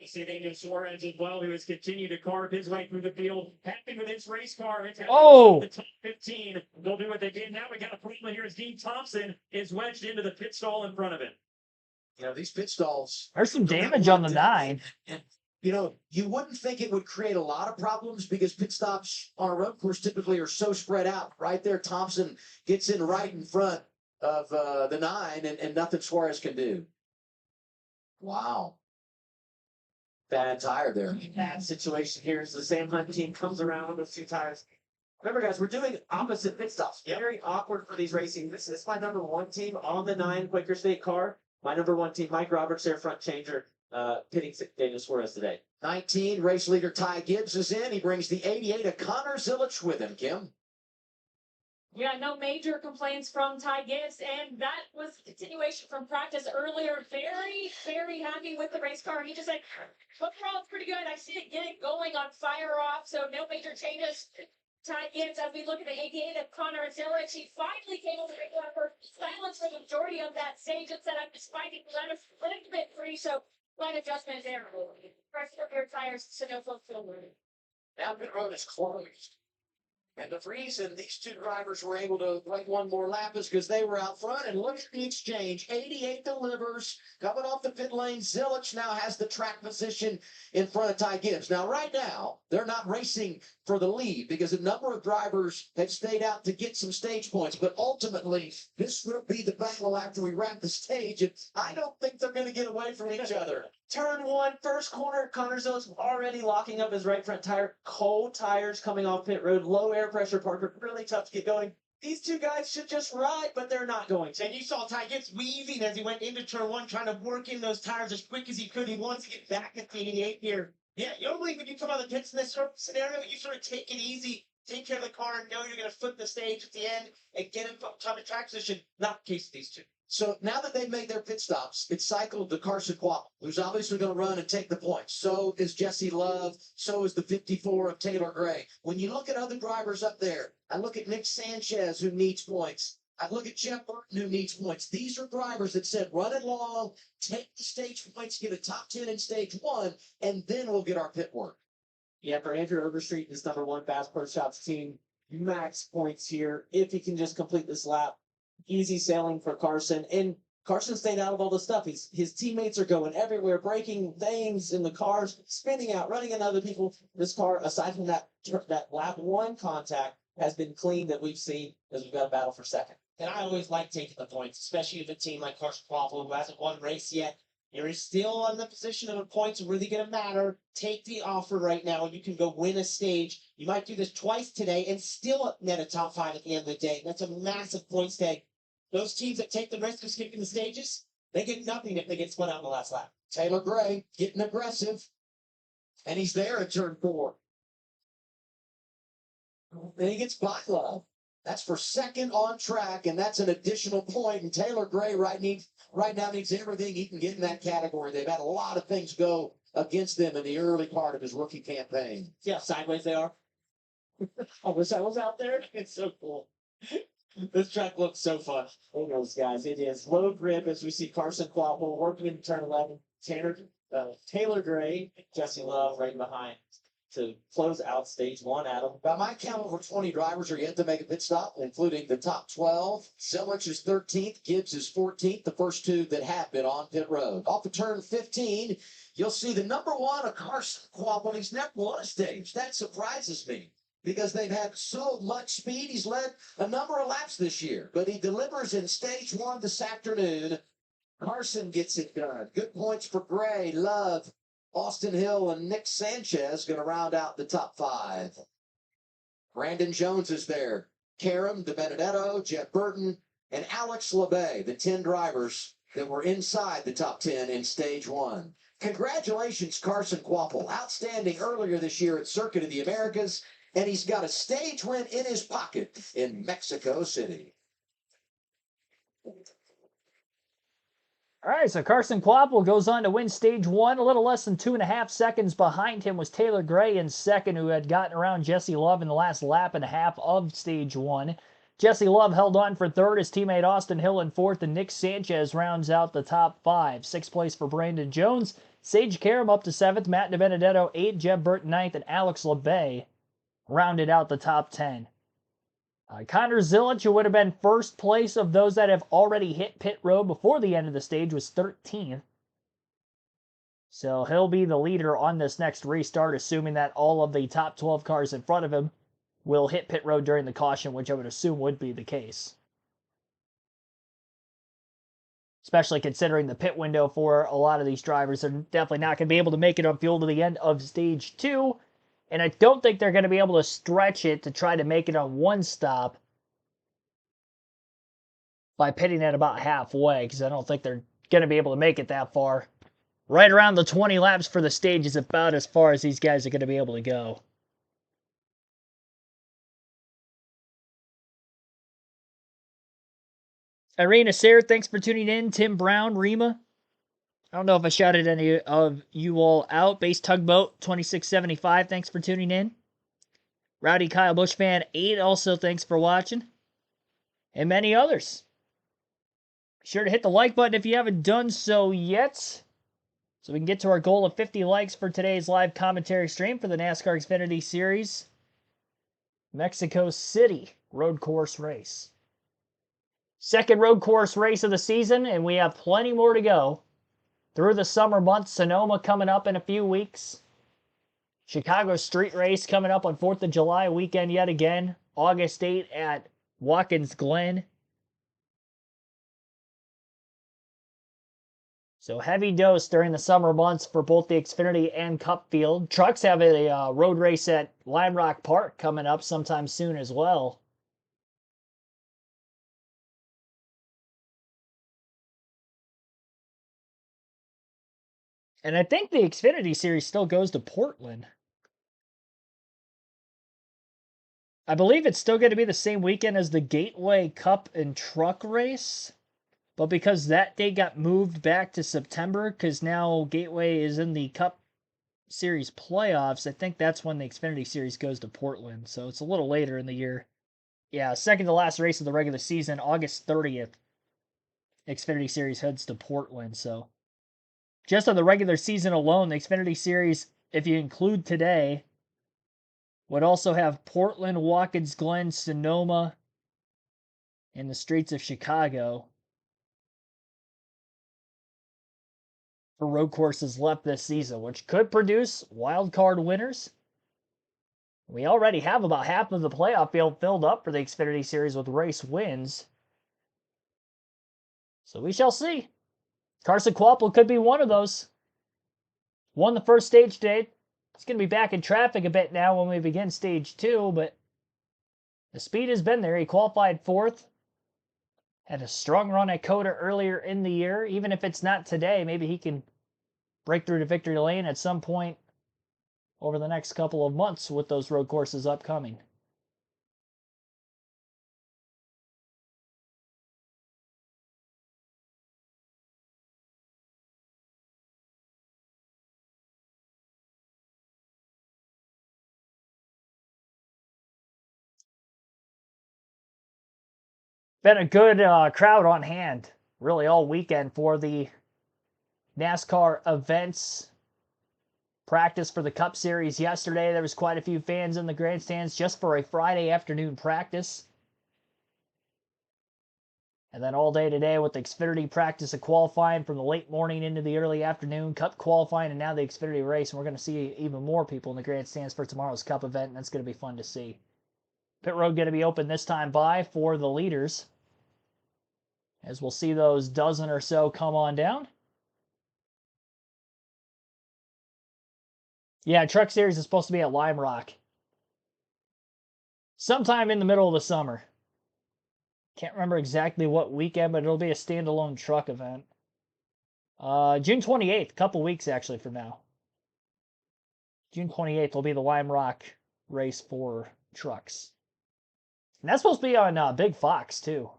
You see Daniel Suarez as well, who has continued to carve his way through the field. Happy with this race car. It's Oh! the top 15. They'll do what they did. Now we got a problem here as Dean Thompson is wedged into the pit stall in front of him. You know, these pit stalls. There's some damage on the 9. And, you know, you wouldn't think it would create a lot of problems because pit stops on a road course typically are so spread out. Right there, Thompson gets in right in front of the 9, and nothing Suarez can do. Wow. Bad tire there. Bad situation here is the Sam Hunt team comes around with those 2 tires. Remember, guys, we're doing opposite pit stops. Very awkward for these racing. This is my number 1 team on the 9 Quaker State car. My number 1 team, Mike Roberts, their front changer, pitting Daniel Suarez today. 19, race leader Ty Gibbs is in. He brings the 88 of Connor Zilich with him, Kim. Yeah, no major complaints from Ty Gibbs, and that was a continuation from practice earlier. Very, very happy with the race car. He just said, overall, it's pretty good. I see it getting going on fire off, so no major changes. Ty Gibbs, as we look at the 88 of Connor Zilich, he finally came over for silence for the majority of that stage and said, I'm just fighting a little bit free, so slight adjustment there. Fresh rear tires, so no folks feel worried. Now pit road is closed. And the reason these 2 drivers were able to make one more lap is because they were out front. And look at the exchange. 88 delivers. Coming off the pit lane, Zilich now has the track position in front of Ty Gibbs. Now, right now, they're not racing for the lead because a number of drivers had stayed out to get some stage points. But ultimately, this will be the battle after we wrap the stage. And I don't think they're going to get away from each other. Turn 1, first corner. Connor Zilich already locking up his right front tire. Cold tires coming off pit road. Low air pressure, Parker. Really tough to get going. These 2 guys should just ride, but they're not going to. And you saw Ty Gibbs weaving as he went into turn 1, trying to work in those tires as quick as he could. He wants to get back at the 88 here. Yeah, normally when you come out of the pits in this sort of scenario, you sort of take it easy, take care of the car, and know you're going to flip the stage at the end and get in top of track position. Not the case of these 2. So now that they've made their pit stops, it's cycled to Carson Quapple, who's obviously going to run and take the points. So is Jesse Love. So is the 54 of Taylor Gray. When you look at other drivers up there, I look at Nick Sanchez, who needs points. I look at Jeff Burton, who needs points. These are drivers that said, run it long, take the stage points, get a top 10 in stage 1, and then we'll get our pit work. Yeah, for Andrew Overstreet, his number 1 Bass Pro Shops team, max points here if he can just complete this lap. Easy sailing for Carson. And Carson stayed out of all the stuff. His teammates are going everywhere, breaking things in the cars, spinning out, running into other people. This car, aside from that lap 1 contact, has been clean that we've seen as we've got a battle for second. And I always like taking the points, especially if a team like Carson Quapple, who hasn't won a race yet, you're still on the position of a points really going to matter. Take the offer right now, and you can go win a stage. You might do this twice today and still net a top 5 at the end of the day. That's a massive points tag. Those teams that take the risk of skipping the stages, they get nothing if they get spun out in the last lap. Taylor Gray getting aggressive, and he's there at turn 4. Then he gets by Love. That's for second on track, and that's an additional point. And Taylor Gray right now needs everything he can get in that category. They've had a lot of things go against them in the early part of his rookie campaign. See how sideways they are? I wish I was out there. It's so cool. This track looks so fun. Hey, those guys. It is low grip as we see Carson Quapple working in turn 11. Taylor Gray, Jesse Love right behind to close out stage 1, Adam. By my count, over 20 drivers are yet to make a pit stop, including the top 12. Zilich is 13th, Gibbs is 14th, the first 2 that have been on pit road. Off of turn 15, you'll see the number 1 of Carson Quapple. He's never won a stage. That surprises me because they've had so much speed. He's led a number of laps this year, but he delivers in stage 1 this afternoon. Carson gets it done. Good points for Gray, Love, Austin Hill, and Nick Sanchez going to round out the top 5. Brandon Jones is there. Karam DiBenedetto, Jeff Burton, and Alex LeBay, the 10 drivers that were inside the top 10 in stage 1. Congratulations, Carson Quapple. Outstanding earlier this year at Circuit of the Americas, and he's got a stage win in his pocket in Mexico City. All right, so Carson Quapple goes on to win stage 1. A little less than 2.5 seconds behind him was Taylor Gray in second, who had gotten around Jesse Love in the last lap and a half of stage 1. Jesse Love held on for third. His teammate Austin Hill in fourth, and Nick Sanchez rounds out the top 5. Sixth place for Brandon Jones. Sage Karam up to 7th. Matt DiBenedetto 8th. Jeb Burton 9th, and Alex LeBay rounded out the top 10. Connor Zilic, who would have been first place of those that have already hit pit road before the end of the stage, was 13th. So he'll be the leader on this next restart, assuming that all of the top 12 cars in front of him will hit pit road during the caution, which I would assume would be the case. Especially considering the pit window for a lot of these drivers. They're definitely not going to be able to make it on fuel to the end of stage 2. And I don't think they're going to be able to stretch it to try to make it on one stop by pitting at about halfway, because I don't think they're going to be able to make it that far. Right around the 20 laps for the stage is about as far as these guys are going to be able to go. Irina Sayre, thanks for tuning in. Tim Brown, Rima. I don't know if I shouted any of you all out. Base Tugboat 2675, thanks for tuning in. Rowdy Kyle Bush Fan 8, also thanks for watching. And many others. Be sure to hit the like button if you haven't done so yet, so we can get to our goal of 50 likes for today's live commentary stream for the NASCAR Xfinity Series Mexico City road course race. Second road course race of the season, and we have plenty more to go. Through the summer months, Sonoma coming up in a few weeks. Chicago Street Race coming up on 4th of July weekend yet again. August 8 at Watkins Glen. So heavy dose during the summer months for both the Xfinity and Cup field. Trucks have a road race at Lime Rock Park coming up sometime soon as well. And I think the Xfinity Series still goes to Portland. I believe it's still going to be the same weekend as the Gateway Cup and Truck Race. But because that date got moved back to September, because now Gateway is in the Cup Series playoffs, I think that's when the Xfinity Series goes to Portland. So it's a little later in the year. Yeah, second to last race of the regular season, August 30th. Xfinity Series heads to Portland. So just on the regular season alone, the Xfinity Series, if you include today, would also have Portland, Watkins Glen, Sonoma, and the streets of Chicago for road courses left this season, which could produce wild card winners. We already have about half of the playoff field filled up for the Xfinity Series with race wins. So we shall see. Carson Kvapil could be one of those. Won the first stage today. He's going to be back in traffic a bit now when we begin stage 2, but the speed has been there. He qualified 4th. Had a strong run at COTA earlier in the year. Even if it's not today, maybe he can break through to victory lane at some point over the next couple of months with those road courses upcoming. Been a good crowd on hand, really all weekend for the NASCAR events. Practice for the Cup Series yesterday. There was quite a few fans in the grandstands just for a Friday afternoon practice. And then all day today with the Xfinity practice of qualifying from the late morning into the early afternoon, Cup qualifying, and now the Xfinity race. And we're going to see even more people in the grandstands for tomorrow's Cup event, and that's going to be fun to see. Pit road going to be open this time by for the leaders, as we'll see those dozen or so come on down. Yeah, Truck Series is supposed to be at Lime Rock sometime in the middle of the summer. Can't remember exactly what weekend, but it'll be a standalone truck event. June 28th, a couple weeks actually from now. June 28th will be the Lime Rock race for trucks. And that's supposed to be on Big Fox, too.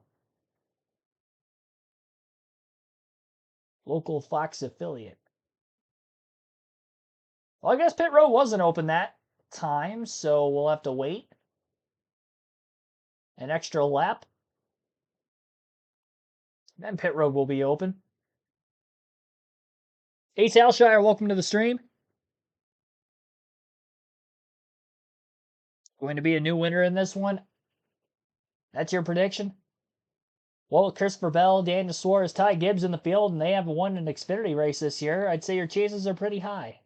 Local Fox affiliate. Well, I guess pit road wasn't open that time, so we'll have to wait. an extra lap. Then pit road will be open. Ace Alshire, welcome to the stream. Going to be a new winner in this one. That's your prediction? Well, Christopher Bell, Daniel Suarez, Ty Gibbs in the field, and they haven't won an Xfinity race this year. I'd say your chances are pretty high.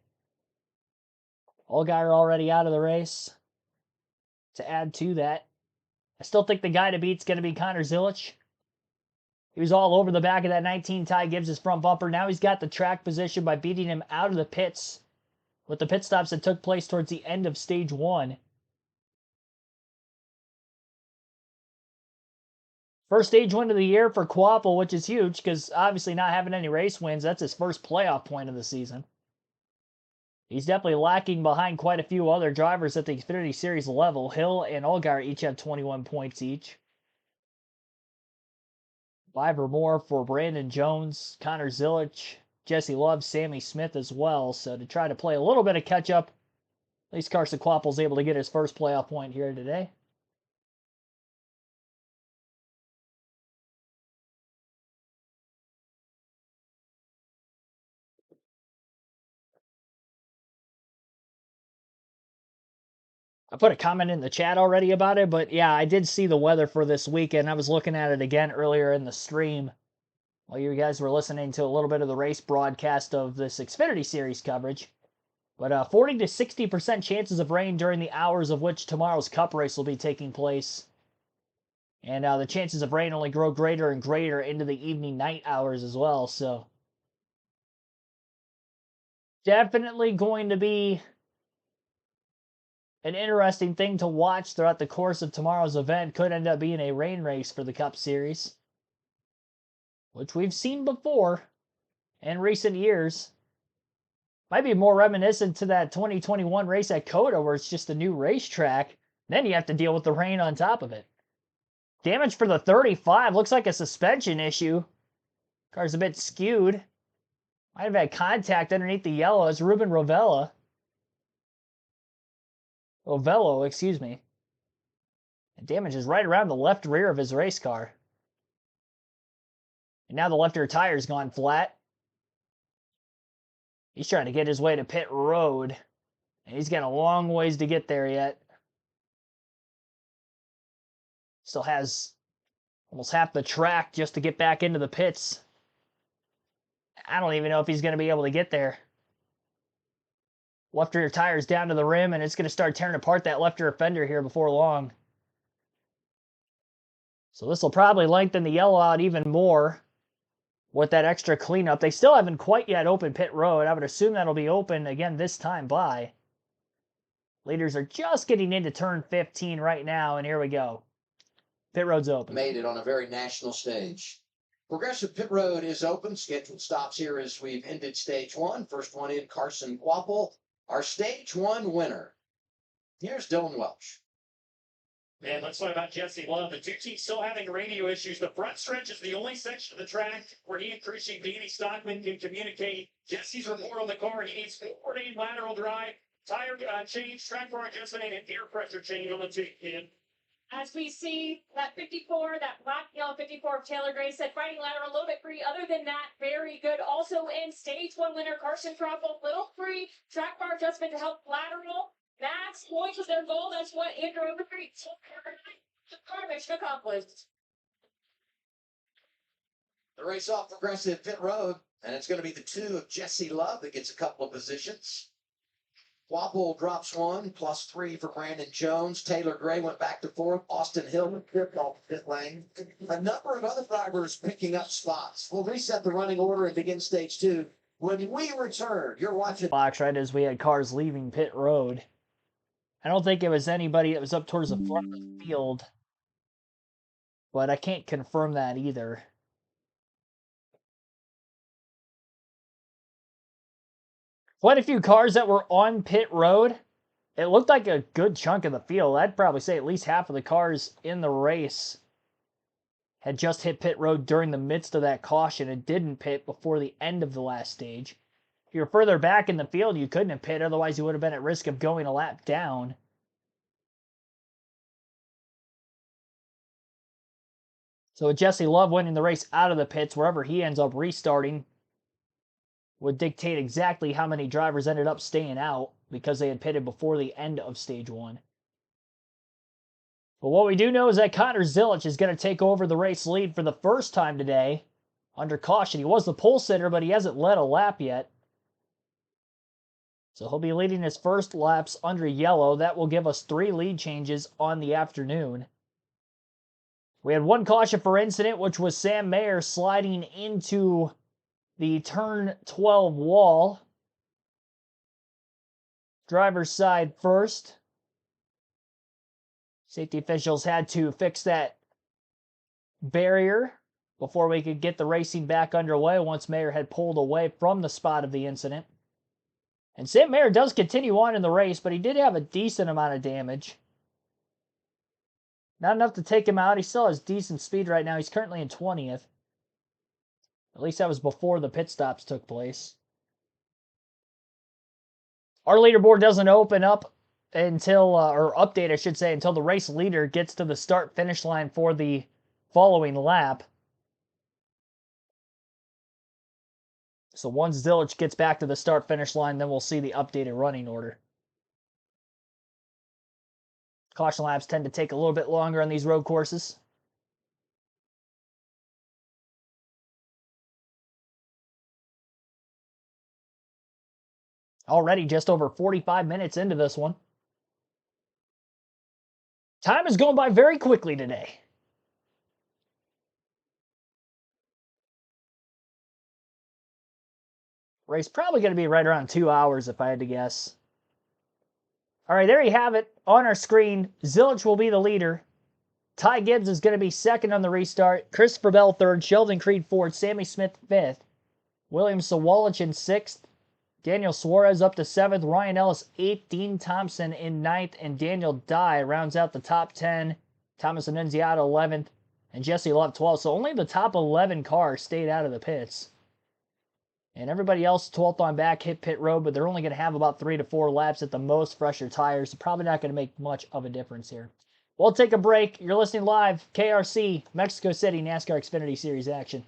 Allgaier already out of the race. To add to that, I still think the guy to beat's going to be Connor Zilisch. He was all over the back of that 19 Ty Gibbs' front bumper. Now he's got the track position by beating him out of the pits with the pit stops that took place towards the end of stage 1. First stage win of the year for Quapple, which is huge because obviously not having any race wins, that's his first playoff point of the season. He's definitely lacking behind quite a few other drivers at the Xfinity Series level. Hill and Allgaier each have 21 points each. 5 or more for Brandon Jones, Connor Zilisch, Jesse Love, Sammy Smith as well. So to try to play a little bit of catch up, at least Carson Quapple's able to get his first playoff point here today. I put a comment in the chat already about it, but yeah, I did see the weather for this weekend. I was looking at it again earlier in the stream while you guys were listening to a little bit of the race broadcast of this Xfinity Series coverage. But 40 to 60% chances of rain during the hours of which tomorrow's Cup race will be taking place. And the chances of rain only grow greater and greater into the evening night hours as well. So definitely going to be an interesting thing to watch throughout the course of tomorrow's event. Could end up being a rain race for the Cup Series, which we've seen before in recent years. Might be more reminiscent to that 2021 race at COTA where it's just a new racetrack. Then you have to deal with the rain on top of it. Damage for the 35. Looks like a suspension issue. Car's a bit skewed. Might have had contact underneath the yellow. It's Ruben Rovello, excuse me. And damage is right around the left rear of his race car. And now the left rear tire's gone flat. He's trying to get his way to pit road. And he's got a long ways to get there yet. Still has almost half the track just to get back into the pits. I don't even know if he's going to be able to get there. Left rear tire's down to the rim, and it's going to start tearing apart that left rear fender here before long. So this will probably lengthen the yellow out even more with that extra cleanup. They still haven't quite yet opened pit road. I would assume that'll be open again this time by. Leaders are just getting into turn 15 right now, and here we go. Pit road's open. Made it on a very national stage. Progressive Pit Road is open. Scheduled stops here as we've ended stage 1. First one in, Carson Quapple, our stage 1 winner. Here's Dylan Welch. And let's talk about Jesse Love. The two teams still having radio issues. The front stretch is the only section of the track where he and Christian Danny Stockman can communicate. Jesse's report on the car, he needs 4-lane lateral drive, tire change, track bar adjustment, and an air pressure change on the two. As we see that 54, that black yellow 54 of Taylor Gray said riding lateral a little bit free. Other than that, very good. Also in stage 1 winner, Carson Quapple, little free track bar adjustment to help lateral. Max points was their goal. That's what Andrew Overstreet mission accomplished. The race off Progressive Pit Road, and it's going to be the 2 of Jesse Love that gets a couple of positions. Quapple drops 1, +3 for Brandon Jones. Taylor Gray went back to 4th. Austin Hill tripped off the pit lane. A number of other drivers picking up spots. We'll reset the running order and begin stage 2. When we return, you're watching Box right as we had cars leaving pit road. I don't think it was anybody that was up towards the front of the field, but I can't confirm that either. Quite a few cars that were on pit road. It looked like a good chunk of the field. I'd probably say at least half of the cars in the race had just hit pit road during the midst of that caution and didn't pit before the end of the last stage. If you're further back in the field, you couldn't have pit, otherwise you would have been at risk of going a lap down. So with Jesse Love winning the race out of the pits, wherever he ends up restarting would dictate exactly how many drivers ended up staying out because they had pitted before the end of stage 1. But what we do know is that Connor Zilisch is going to take over the race lead for the first time today under caution. He was the pole sitter, but he hasn't led a lap yet. So he'll be leading his first laps under yellow. That will give us 3 lead changes on the afternoon. We had 1 caution for incident, which was Sam Mayer sliding into the turn 12 wall. Driver's side first. Safety officials had to fix that barrier before we could get the racing back underway once Mayer had pulled away from the spot of the incident. And Sam Mayer does continue on in the race, but he did have a decent amount of damage. Not enough to take him out. He still has decent speed right now. He's currently in 20th. At least that was before the pit stops took place. Our leaderboard doesn't open up until, or update I should say, until the race leader gets to the start-finish line for the following lap. So once Zilisch gets back to the start-finish line, then we'll see the updated running order. Caution laps tend to take a little bit longer on these road courses. Already just over 45 minutes into this one. Time is going by very quickly today. Race probably going to be right around 2 hours if I had to guess. All right, there you have it on our screen. Zilisch will be the leader. Ty Gibbs is going to be second on the restart. Christopher Bell third. Sheldon Creed fourth. Sammy Smith fifth. William Sawalich in sixth. Daniel Suarez up to 7th, Ryan Ellis 8th, Dean Thompson in 9th, and Daniel Dye rounds out the top 10. Thomas Annunziata 11th, and Jesse Love 12th. So only the top 11 cars stayed out of the pits. And everybody else 12th on back hit pit road, but they're only going to have about 3 to 4 laps at the most, fresher tires. So probably not going to make much of a difference here. We'll take a break. You're listening live, KRC, Mexico City NASCAR Xfinity Series action.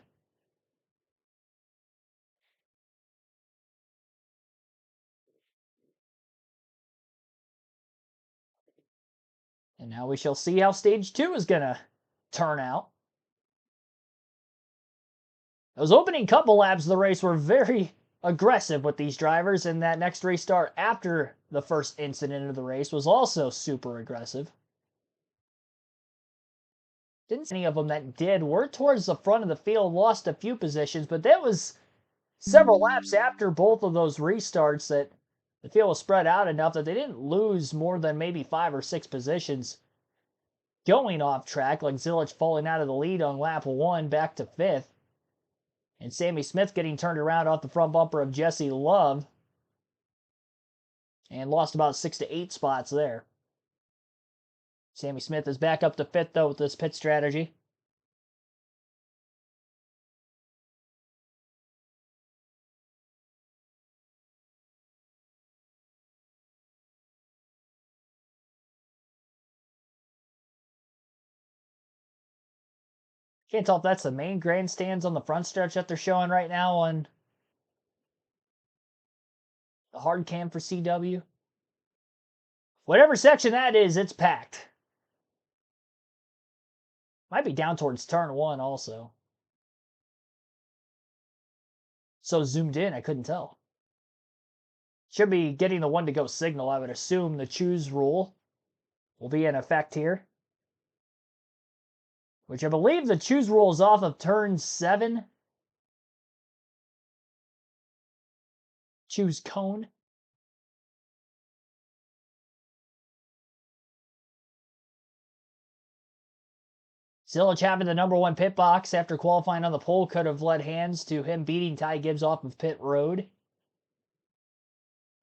And now we shall see how Stage 2 is going to turn out. Those opening couple laps of the race were very aggressive with these drivers, and that next restart after the first incident of the race was also super aggressive. Didn't see any of them that did. We're towards the front of the field, lost a few positions, but that was several laps after both of those restarts that the field was spread out enough that they didn't lose more than maybe 5 or 6 positions going off track, like Zilisch falling out of the lead on lap 1 back to 5th. And Sammy Smith getting turned around off the front bumper of Jesse Love and lost about 6 to 8 spots there. Sammy Smith is back up to 5th, though, with this pit strategy. Can't tell if that's the main grandstands on the front stretch that they're showing right now on the hard cam for CW. Whatever section that is, it's packed. Might be down towards turn 1 also. So zoomed in, I couldn't tell. Should be getting the 1-to-go signal, I would assume. The choose rule will be in effect here. Which I believe the choose rule is off of turn 7. Choose cone. Zilisch having the number 1 pit box after qualifying on the pole could have led hands to him beating Ty Gibbs off of pit road.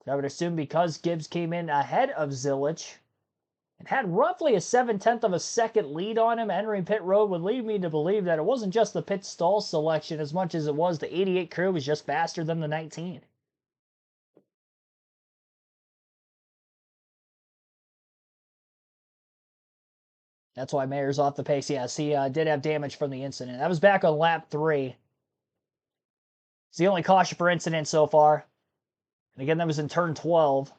I would assume because Gibbs came in ahead of Zilisch and had roughly a 7/10 of a second lead on him entering pit road would lead me to believe that it wasn't just the pit stall selection as much as it was the 88 crew was just faster than the 19. That's why Mayer's off the pace. Yes, he did have damage from the incident. That was back on lap 3. It's the only caution for incident so far. And again, that was in turn 12.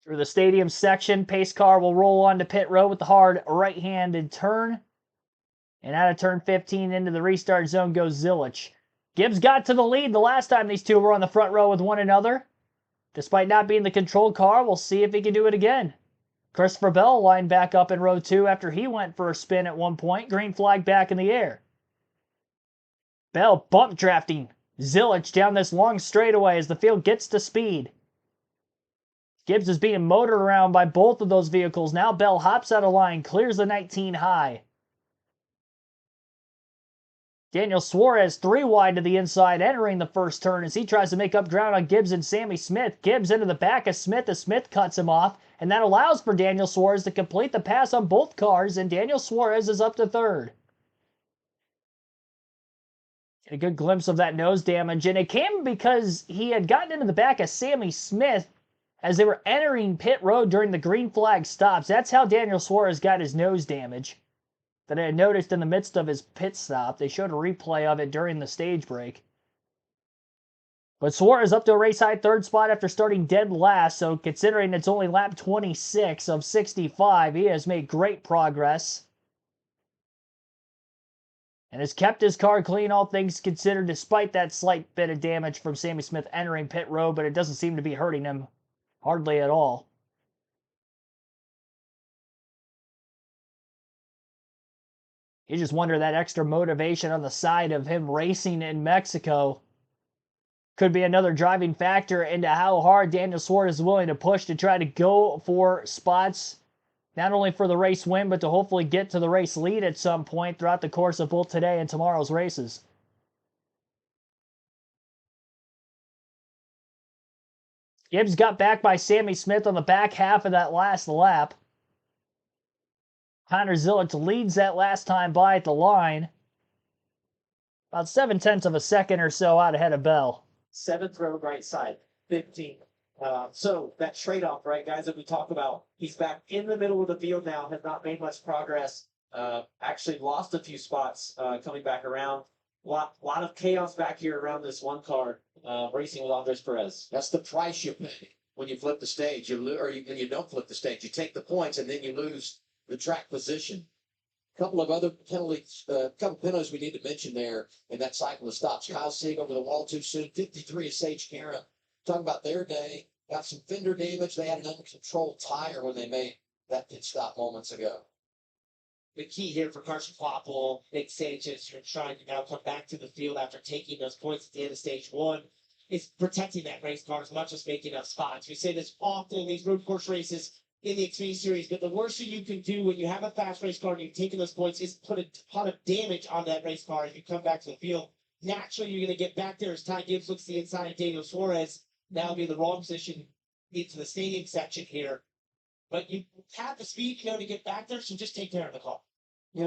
Through the stadium section, pace car will roll onto pit road with the hard right-handed turn. And out of turn 15 into the restart zone goes Zilich. Gibbs got to the lead the last time these two were on the front row with one another. Despite not being the controlled car, we'll see if he can do it again. Christopher Bell lined back up in row 2 after he went for a spin at one point. Green flag back in the air. Bell bump drafting Zilich down this long straightaway as the field gets to speed. Gibbs is being motored around by both of those vehicles. Now Bell hops out of line, clears the 19 high. Daniel Suarez 3 wide to the inside, entering the first turn as he tries to make up ground on Gibbs and Sammy Smith. Gibbs into the back of Smith as Smith cuts him off, and that allows for Daniel Suarez to complete the pass on both cars, and Daniel Suarez is up to third. Get a good glimpse of that nose damage, and it came because he had gotten into the back of Sammy Smith as they were entering pit road during the green flag stops. That's how Daniel Suarez got his nose damage that I had noticed in the midst of his pit stop. They showed a replay of it during the stage break. But Suarez up to a race high third spot after starting dead last, so considering it's only lap 26 of 65, he has made great progress. And has kept his car clean, all things considered, despite that slight bit of damage from Sammy Smith entering pit road, but it doesn't seem to be hurting him hardly at all. You just wonder that extra motivation on the side of him racing in Mexico could be another driving factor into how hard Daniel Suarez is willing to push to try to go for spots, not only for the race win, but to hopefully get to the race lead at some point throughout the course of both today and tomorrow's races. Gibbs got back by Sammy Smith on the back half of that last lap. Connor Zilich leads that last time by at the line. About 7/10 of a second or so out ahead of Bell. 7th row right side, 15. So that trade-off, right, guys, that we talk about, he's back in the middle of the field now, has not made much progress. Actually lost a few spots coming back around. Lot of chaos back here around this one car, racing with Andres Perez. That's the price you pay when you flip the stage. When you don't flip the stage. You take the points and then you lose the track position. A couple of other penalties, couple penalties we need to mention there in that cycle of stops. Kyle Sieg over the wall too soon. 53 is Sage Kara. Talking about their day. Got some fender damage. They had an uncontrolled tire when they made that pit stop moments ago. The key here for Carson Popple, Nick Sanchez, you're trying to now come back to the field after taking those points at the end of stage 1, is protecting that race car as much as making up spots. We say this often in these road course races in the Xfinity Series, but the worst thing you can do when you have a fast race car and you're taking those points is put a ton of damage on that race car as you come back to the field. Naturally, you're going to get back there as Ty Gibbs looks to the inside of Daniel Suarez, now be in the wrong position into the stadium section here. But you have the speed, to get back there, so just take care of the car.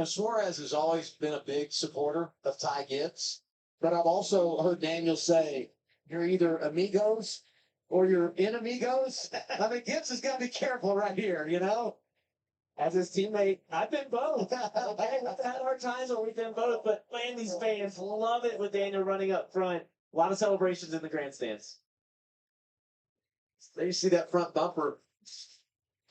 Suarez has always been a big supporter of Ty Gibbs, but I've also heard Daniel say, you're either amigos or you're enemigos. I mean, Gibbs has got to be careful right here, As his teammate, I've been both. We've had our times where we've been both, but man, these fans love it with Daniel running up front. A lot of celebrations in the grandstands. There you see that front bumper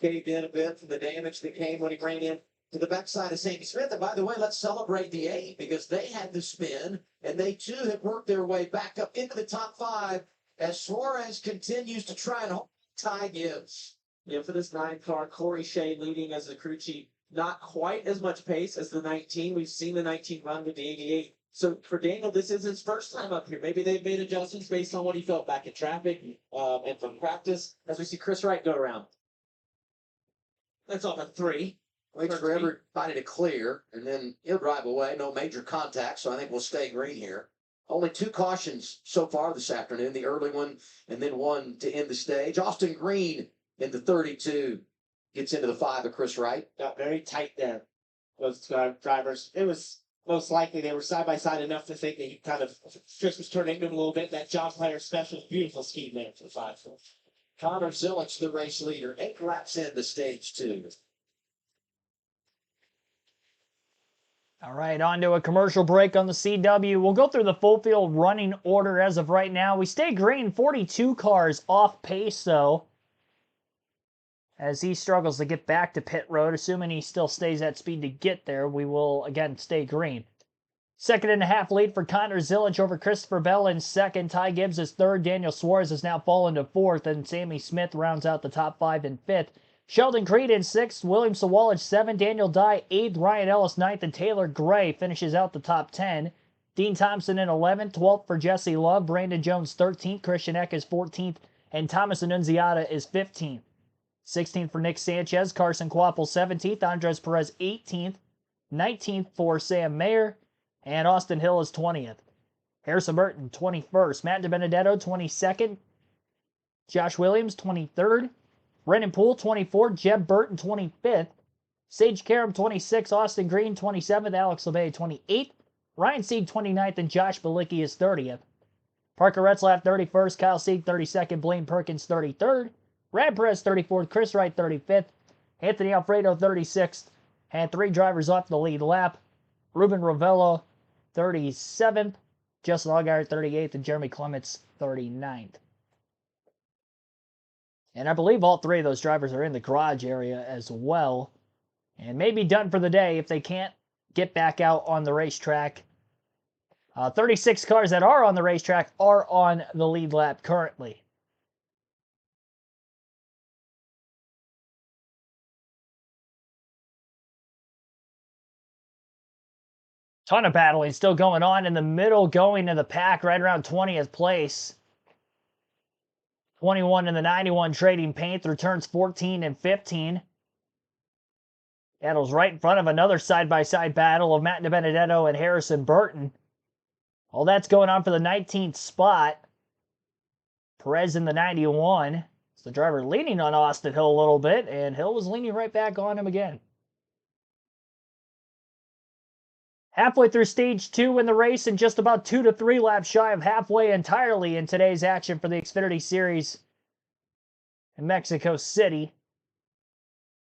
caved in a bit from the damage that came when he ran in to the backside of Sammy Smith. And by the way, let's celebrate the 8 because they had the spin and they too have worked their way back up into the top 5 as Suarez continues to try and hold Ty Gibbs. For this 9 car, Corey Shea leading as the crew chief. Not quite as much pace as the 19. We've seen the 19 run with the 88. So for Daniel, this is his first time up here. Maybe they've made adjustments based on what he felt back in traffic and from practice. As we see Chris Wright go around. That's off at 3. Waits for everybody to clear, and then he'll drive away. No major contact, so I think we'll stay green here. Only 2 cautions so far this afternoon, the early one and then one to end the stage. Austin Green in the 32 gets into the 5 of Chris Wright. Got very tight there, those drivers. It was most likely they were side by side enough to think that he kind of, Chris was turning into him a little bit. That John Player special, beautiful scheme there for the 5. Connor Zilic, the race leader, 8 laps into stage 2. All right, on to a commercial break on the CW. We'll go through the full field running order as of right now. We stay green, 42 cars off pace, though, as he struggles to get back to pit road. Assuming he still stays at speed to get there, we will, again, stay green. 2.5 lead for Connor Zilic over Christopher Bell in second. Ty Gibbs is third. Daniel Suarez has now fallen to fourth, and Sammy Smith rounds out the top 5 in fifth. Sheldon Creed in 6th, William Sawalich 7th, Daniel Dye 8th, Ryan Ellis 9th, and Taylor Gray finishes out the top 10. Dean Thompson in 11th, 12th for Jesse Love, Brandon Jones 13th, Christian Eck is 14th, and Thomas Annunziata is 15th. 16th for Nick Sanchez, Carson Quapple 17th, Andres Perez 18th, 19th for Sam Mayer, and Austin Hill is 20th. Harrison Burton 21st, Matt DiBenedetto 22nd, Josh Williams 23rd, Brendan Poole, 24th. Jeb Burton, 25th. Sage Karam, 26th. Austin Green, 27th. Alex LeBay, 28th. Ryan Sieg, 29th. And Josh Balicki is 30th. Parker Retzlaff, 31st. Kyle Sieg, 32nd. Blaine Perkins, 33rd. Brad Perez, 34th. Chris Wright, 35th. Anthony Alfredo, 36th. And 3 drivers off the lead lap. Ruben Ravello, 37th. Justin Allgaier, 38th. And Jeremy Clements, 39th. And I believe all 3 of those drivers are in the garage area as well. And may be done for the day if they can't get back out on the racetrack. 36 cars that are on the racetrack are on the lead lap currently. Ton of battling still going on in the middle, going to the pack right around 20th place. 21 in the 91 Trading Paint through turns 14 and 15. Battles right in front of another side-by-side battle of Matt DiBenedetto and Harrison Burton. All that's going on for the 19th spot. Perez in the 91. It's the driver leaning on Austin Hill a little bit, and Hill was leaning right back on him again. Halfway through stage 2 in the race, and just about 2 to 3 laps shy of halfway entirely in today's action for the Xfinity Series in Mexico City.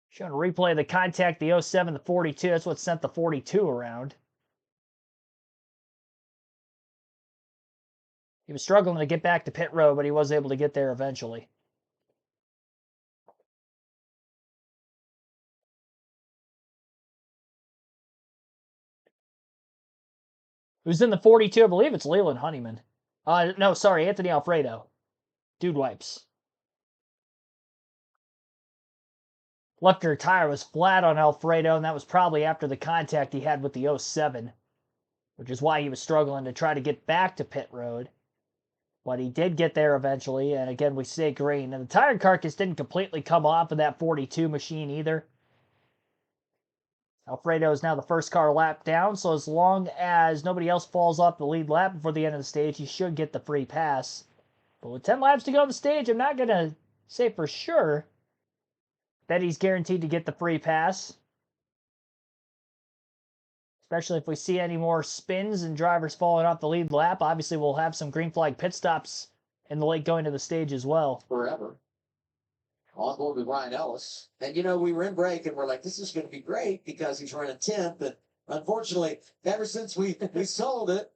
Showing a replay of the contact, the 07, the 42. That's what sent the 42 around. He was struggling to get back to pit road, but he was able to get there eventually. Who's in the 42? I believe it's Leland Honeyman. No, sorry, Anthony Alfredo. Dude wipes. Left rear tire was flat on Alfredo, and that was probably after the contact he had with the 07, which is why he was struggling to try to get back to pit road. But he did get there eventually, and again, we stay green. And the tire carcass didn't completely come off of that 42 machine either. Alfredo is now the first car lap down, so as long as nobody else falls off the lead lap before the end of the stage, he should get the free pass. But with 10 laps to go on the stage, I'm not going to say for sure that he's guaranteed to get the free pass. Especially if we see any more spins and drivers falling off the lead lap. Obviously, we'll have some green flag pit stops in the late going to the stage as well. Forever. On board with Ryan Ellis. And, we were in break and we're like, this is going to be great because he's running 10th. But unfortunately, ever since we sold it,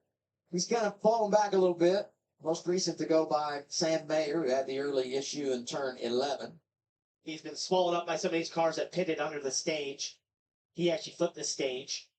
he's kind of fallen back a little bit. Most recent to go by Sam Mayer, who had the early issue in turn 11. He's been swallowed up by some of these cars that pitted under the stage. He actually flipped the stage.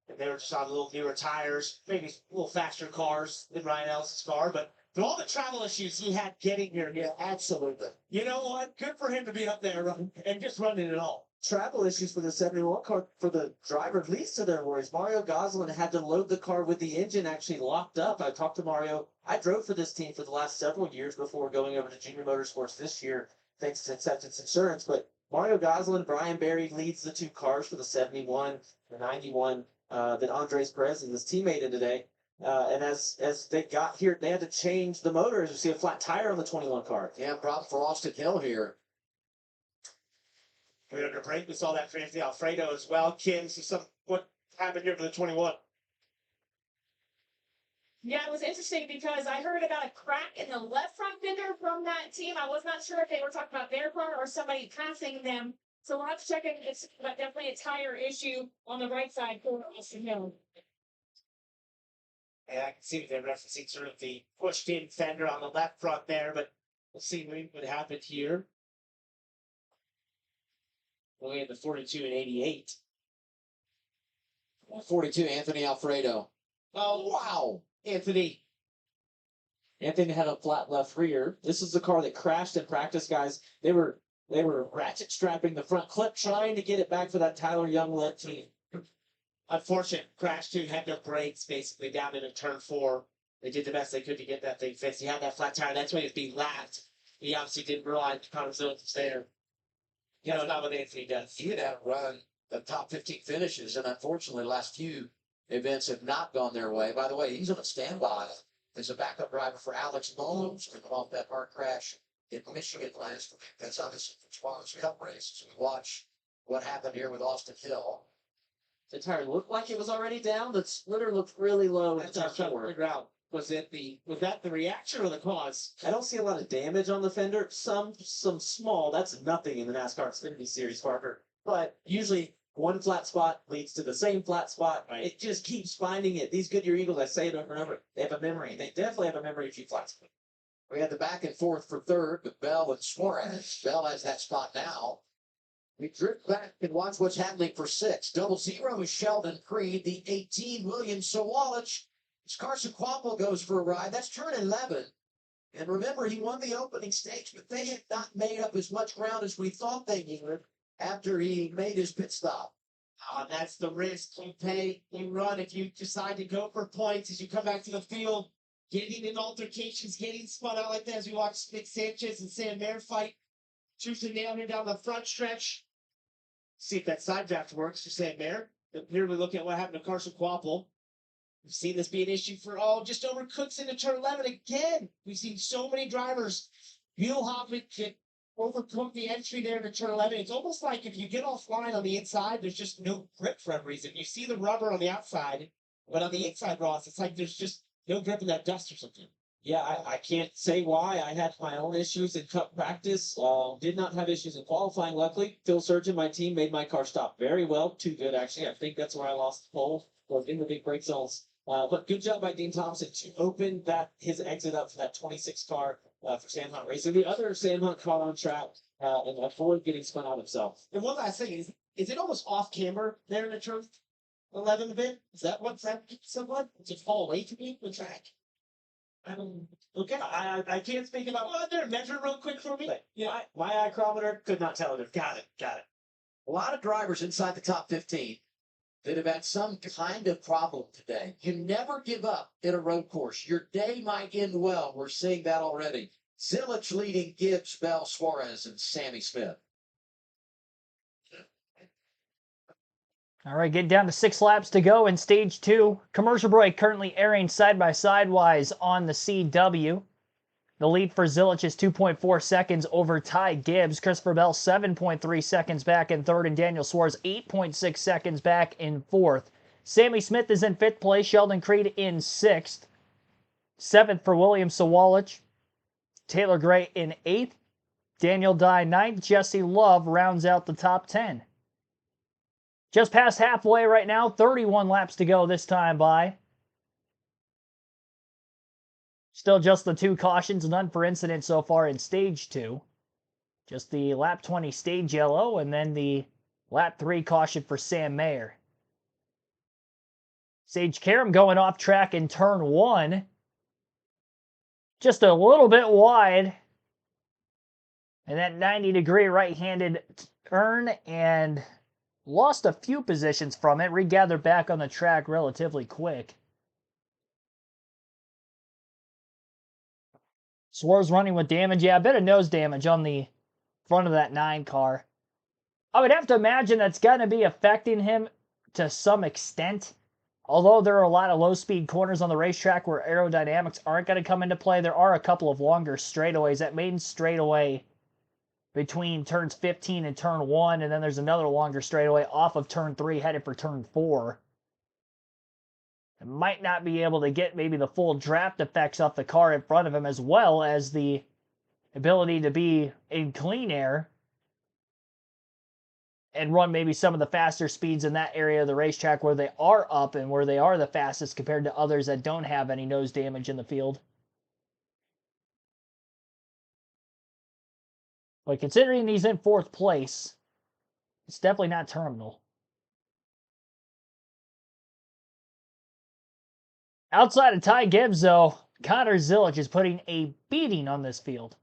And they were just on a little newer tires, maybe a little faster cars than Ryan Ellis' car, but through all the travel issues he had getting here, yeah, absolutely. You know what? Good for him to be up there and just running it all. Travel issues for the 71 car for the driver leads to their worries. Mario Goslin had to load the car with the engine actually locked up. I talked to Mario. I drove for this team for the last several years before going over to Junior Motorsports this year, thanks to Acceptance Insurance. But Mario Goslin, Brian Berry leads the 2 cars for the 71, the 91 that Andres Perez is his teammate in today. And as they got here, they had to change the motors. You see a flat tire on the 21 car. Yeah, problem for Austin Hill here. Right under break, we saw that for Anthony Alfredo as well. Kim, what happened here for the 21? Yeah, it was interesting because I heard about a crack in the left front fender from that team. I was not sure if they were talking about their car or somebody passing them. So we'll have to check in. It's definitely a tire issue on the right side for Austin Hill. Yeah, I can see they're referencing sort of the pushed in fender on the left front there, but we'll see what happened here. We had the 42 and 88. 42, Anthony Alfredo. Oh, Wow. Anthony. Anthony had a flat left rear. This is the car that crashed in practice, guys. They were ratchet strapping the front clip, trying to get it back for that Tyler Young-led team. Unfortunate crash too, had no brakes basically down into turn 4. They did the best they could to get that thing fixed. He had that flat tire. That's why he was being lapped. He obviously didn't realize Connor Zillich was there. That's not what Anthony does. He had outrun the top 15 finishes, and unfortunately, the last few events have not gone their way. By the way, he's on a standby as a backup driver for Alex Mullins coming off that hard crash in Michigan last week. That's obviously for tomorrow's Cup race. So we watch what happened here with Austin Hill. The tire looked like it was already down. The splitter looked really low. That's what I'm trying to figure out. Was that the reaction or the cause? I don't see a lot of damage on the fender. Some small. That's nothing in the NASCAR Xfinity Series, Parker. But usually one flat spot leads to the same flat spot. Right. It just keeps finding it. These Goodyear Eagles, I say it over and over, they have a memory. They definitely have a memory of few flat spots. We had the back and forth for third with Bell and Suarez. Bell has that spot now. We drift back and watch what's happening for 6. 00 is Sheldon Creed. The 18, William Sawalich. Carson Quapple goes for a ride. That's turn 11. And remember, he won the opening stage, but they had not made up as much ground as we thought they would after he made his pit stop. That's the risk you pay, you run if you decide to go for points as you come back to the field, getting in altercations, getting spun out like that as we watch Nick Sanchez and Sam Mayer fight. Tooth and nail here down the front stretch. See if that side draft works for Sam Mayer. Here we look at what happened to Carson Quapple. We've seen this be an issue for just over Cooks into turn 11 again. We've seen so many drivers. Buell Hoffman get overcook the entry there to turn 11. It's almost like if you get offline on the inside, there's just no grip for some reason. You see the rubber on the outside, but on the inside, Ross, it's like there's just no grip in that dust or something. Yeah, I can't say why. I had my own issues in cup practice. Did not have issues in qualifying, luckily. Phil Surgeon, my team, made my car stop very well. Too good, actually. I think that's where I lost the pole, or in the big brake zones. But good job by Dean Thompson to open his exit up for that 26 car for Sam Hunt Racing. The other Sam Hunt car on track and avoid getting spun out himself. And one last thing is it almost off camber there in the turn 11 a bit? Is that what's that somewhat? Does it fall away to me the track? Okay, I can't speak about well, there, measure real quick for me. Yeah, my icrometer could not tell it. Got it. A lot of drivers inside the top 15 that have had some kind of problem today. You never give up in a road course. Your day might end well. We're seeing that already. Zillich leading Gibbs, Bell, Suarez, and Sammy Smith. All right, getting down to 6 laps to go in stage 2. Commercial break currently airing side-by-side-wise on the CW. The lead for Zillich is 2.4 seconds over Ty Gibbs. Christopher Bell 7.3 seconds back in third, and Daniel Suarez 8.6 seconds back in fourth. Sammy Smith is in 5th place, Sheldon Creed in 6th. 7th for William Sawalich. Taylor Gray in 8th. Daniel Dye 9th. Jesse Love rounds out the top 10. Just past halfway right now, 31 laps to go this time by. Still just the 2 cautions, none for incident so far in stage 2. Just the lap 20 stage yellow and then the lap 3 caution for Sam Mayer. Sage Karam going off track in turn 1. Just a little bit wide. And that 90-degree right-handed turn, and lost a few positions from it. Regathered back on the track relatively quick. Suarez running with damage. Yeah, a bit of nose damage on the front of that 9 car. I would have to imagine that's going to be affecting him to some extent. Although there are a lot of low-speed corners on the racetrack where aerodynamics aren't going to come into play, there are a couple of longer straightaways. That main straightaway between turns 15 and turn 1, and then there's another longer straightaway off of turn 3 headed for turn 4. and might not be able to get maybe the full draft effects off the car in front of him, as well as the ability to be in clean air and run maybe some of the faster speeds in that area of the racetrack where they are up and where they are the fastest compared to others that don't have any nose damage in the field. But considering he's in 4th place, it's definitely not terminal. Outside of Ty Gibbs, though, Connor Zilic is putting a beating on this field.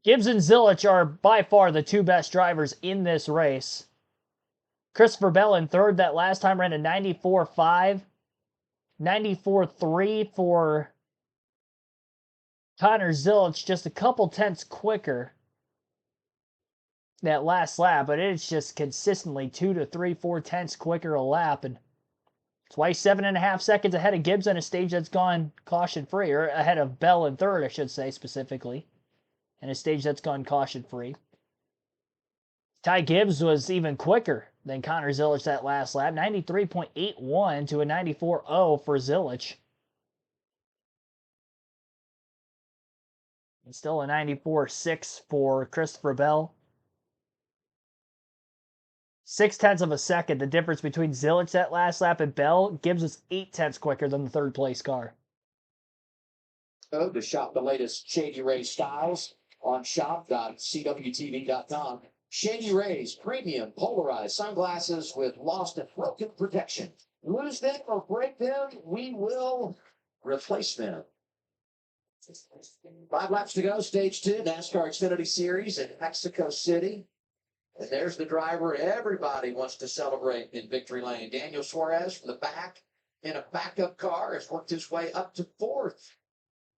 Gibbs and Zilic are by far the 2 best drivers in this race. Christopher Bell in 3rd, that last time ran a 94.5. 94.3 for Connor Zilic, just a couple tenths quicker that last lap, but it's just consistently 2 to 3, 4 tenths quicker a lap, and that's why he's 7.5 seconds ahead of Gibbs on a stage that's gone caution-free, or ahead of Bell in 3rd, I should say, specifically, in a stage that's gone caution-free. Ty Gibbs was even quicker than Connor Zilic that last lap, 93.81 to a 94.0 for Zilic. And still a 94.6 for Christopher Bell. 0.6 of a second, the difference between Zilic that last lap and Bell. Gibbs was 8 tenths quicker than the 3rd place car. To shop the latest Shady Ray styles on shop.cwtv.com. Shady Rays premium polarized sunglasses with lost and broken protection. Lose them or break them, we will replace them. 5 laps to go, stage 2, NASCAR Xfinity Series in Mexico City. And there's the driver everybody wants to celebrate in victory lane. Daniel Suarez from the back in a backup car has worked his way up to 4th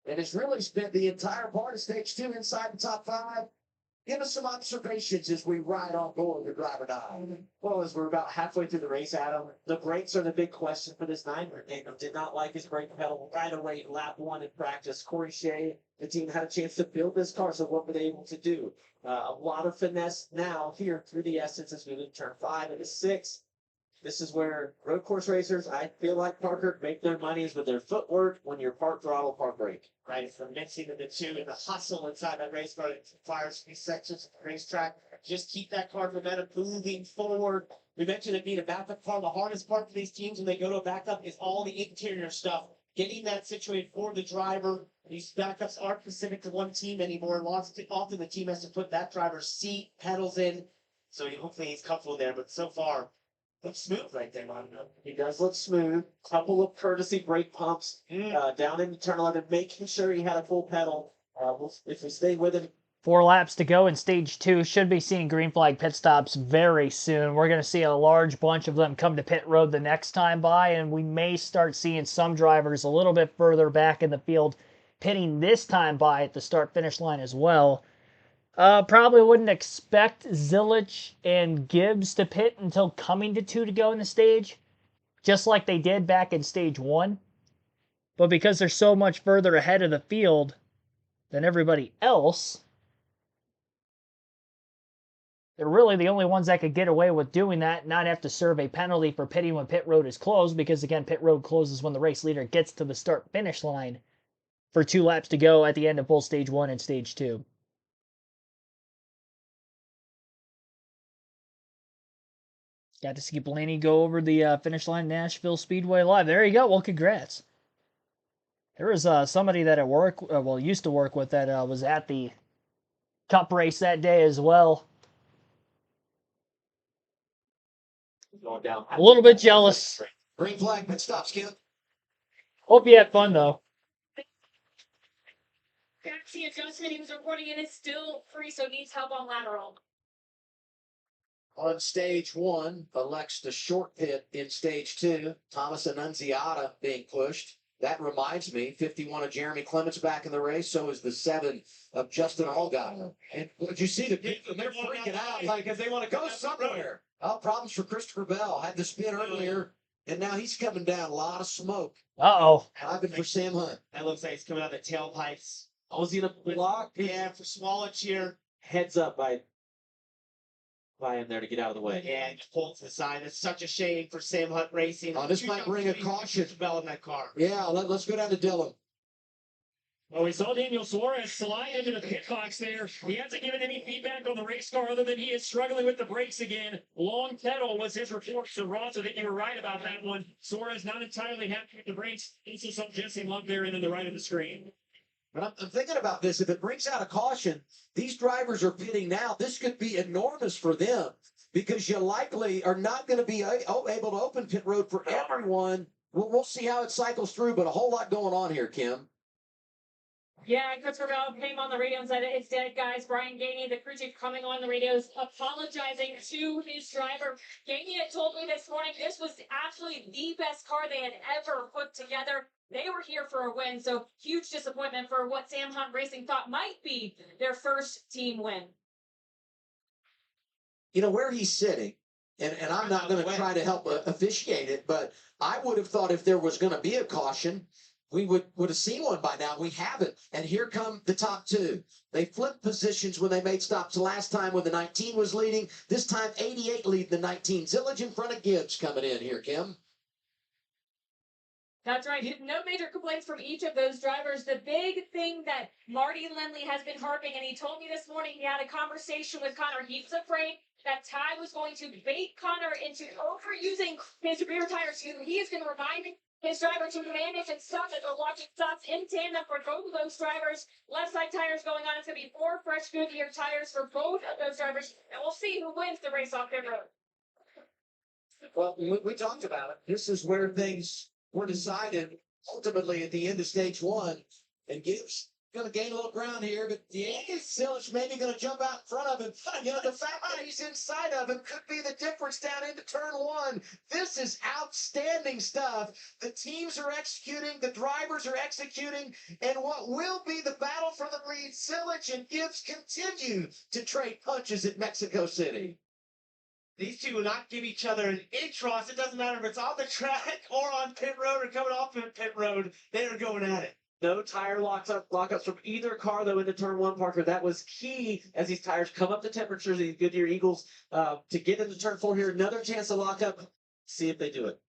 and has really spent the entire part of stage 2 inside the top 5. Give us some observations as we ride on board the driver dive. Well, as we're about halfway through the race, Adam, the brakes are the big question for this niner. Daniel did not like his brake pedal right away, lap 1 in practice. Corey Shea, the team had a chance to build this car, so what were they able to do? A lot of finesse now here through the Essence as we move turn 5 into 6. This is where road course racers, I feel like, Parker, make their monies with their footwork when you're park throttle, park brake. Right, it's the mixing of the two and the hustle inside that race car that fires these sections of the racetrack. Just keep that car momentum moving forward. We mentioned it being a backup car. The hardest part for these teams when they go to a backup is all the interior stuff. Getting that situated for the driver. These backups aren't specific to one team anymore. Often the team has to put that driver's seat, pedals in. So hopefully he's comfortable there. But so far, looks smooth right there, man. He does look smooth. Couple of courtesy brake pumps down into turn 11, making sure he had a full pedal. If we stay with him. 4 laps to go in stage 2. Should be seeing green flag pit stops very soon. We're going to see a large bunch of them come to pit road the next time by, and we may start seeing some drivers a little bit further back in the field pitting this time by at the start-finish line as well. Probably wouldn't expect Zilic and Gibbs to pit until coming to 2 to go in the stage, just like they did back in stage 1. But because they're so much further ahead of the field than everybody else, they're really the only ones that could get away with doing that, not have to serve a penalty for pitting when pit road is closed, because again, pit road closes when the race leader gets to the start-finish line for 2 laps to go at the end of both stage 1 and stage 2. Got to see Blaney go over the finish line Nashville Speedway live. There you go. Well, congrats. There was somebody that at work, used to work with that was at the Cup race that day as well. Going down. A little bit jealous. Green flag, pit stop, Skip. Hope you had fun, though. Taxi adjustment, he was reporting in is still free, so needs help on lateral. On stage 1, elects the short pit in stage 2. Thomas Annunziata being pushed. That reminds me, 51 of Jeremy Clements back in the race. So is the 7 of Justin Allgaier. And did you see the people? They're freaking out like if they want to go somewhere. Oh, problems for Christopher Bell. Had the spin earlier, and now he's coming down. A lot of smoke. Uh-oh. Driving for Sam Hunt. That looks like it's coming out of the tailpipes. Oh, is he in a block? Yeah, for Swallow here. Heads up by by him there to get out of the way. Yeah, and just pulled to the side. It's such a shame for Sam Hunt Racing. Oh, this might bring a caution. Bell in that car. Yeah, let's go down to Dillon. Well, we saw Daniel Suarez slide into the pit box there. He hasn't given any feedback on the race car other than he is struggling with the brakes again. Long pedal was his report. So, Ross, I think you were right about that one. Suarez not entirely happy with the brakes. This is some Jesse Love there and then the right of the screen. But I'm thinking about this. If it brings out a caution, these drivers are pitting now. This could be enormous for them because you likely are not going to be able to open pit road for everyone. We'll see how it cycles through, but a whole lot going on here, Kim. Yeah, Christopher Bell came on the radio and said, it's dead, guys. Brian Gainey, the crew chief, coming on the radios, apologizing to his driver. Gainey had told me this morning this was actually the best car they had ever put together. They were here for a win, so huge disappointment for what Sam Hunt Racing thought might be their first team win. You know, where he's sitting, and I'm not going to try to help officiate it, but I would have thought if there was going to be a caution, we would have seen one by now. We haven't. And here come the top two. They flipped positions when they made stops last time when the 19 was leading. This time, 88 lead the 19. Zillage in front of Gibbs coming in here, Kim. That's right. No major complaints from each of those drivers. The big thing that Marty Lindley has been harping, and he told me this morning he had a conversation with Connor. He was afraid that Ty was going to bait Connor into overusing his rear tires. He is going to remind his driver to manage and stop it. They're watching stops in tandem for both of those drivers. Left side tires going on. It's going to be 4 fresh Goodyear tires for both of those drivers. And we'll see who wins the race off their road. Well, we talked about it. This is where things were decided ultimately at the end of stage one. And Gibbs going to gain a little ground here, but yeah, Zillage maybe going to jump out in front of him. You know, the fact that he's inside of him could be the difference down into turn one. This is outstanding stuff. The teams are executing, the drivers are executing, and what will be the battle for the lead, Zillage and Gibbs continue to trade punches at Mexico City. These two will not give each other an inch, Ross. It doesn't matter if it's on the track or on pit road or coming off of pit road. They are going at it. No tire lockups from either car, though, into turn one, Parker. That was key as these tires come up to temperatures, these Goodyear Eagles, to get into turn four here. Another chance to lock up. See if they do it.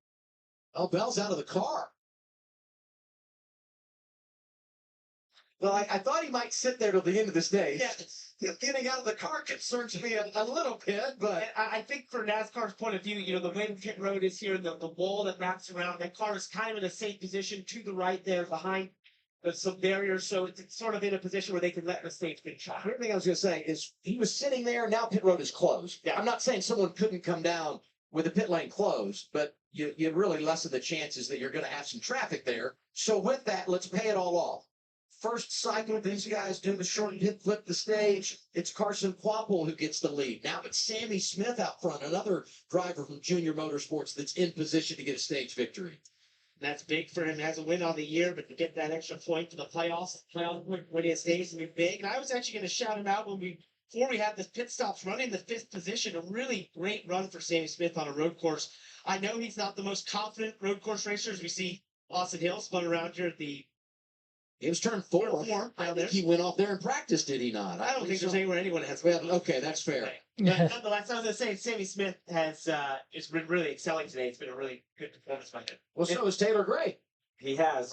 Oh, Bell's out of the car. Well, I thought he might sit there till the end of the stage. Yeah. Getting out of the car concerns me a little bit, but I think for NASCAR's point of view, you know, the way the pit road is here, the wall that wraps around, that car is kind of in a safe position to the right there behind some barriers, so it's sort of in a position where they can let the stage get shot. the other thing I was going to say is he was sitting there, now pit road is closed. Yeah. I'm not saying someone couldn't come down with the pit lane closed, but you really lessen the chances that you're going to have some traffic there. So with that, let's pay it all off. First cycle, these guys do the short hit, flip the stage. It's Carson Quapple who gets the lead. Now it's Sammy Smith out front, another driver from Junior Motorsports that's in position to get a stage victory. That's big for him. He has a win on the year, but to get that extra point for the playoffs winning a stage is big. And I was actually going to shout him out before we had the pit stops running the 5th position. A really great run for Sammy Smith on a road course. I know he's not the most confident road course racer as we see Austin Hill spun around here at the. It was turn four. Down there. He went off there and practiced, did he not? I don't think there's anywhere anyone has. Well, okay, that's fair. But nonetheless, I was going to say, Sammy Smith has been really excelling today. It's been a really good performance by him. Well, so is Taylor Gray. He has.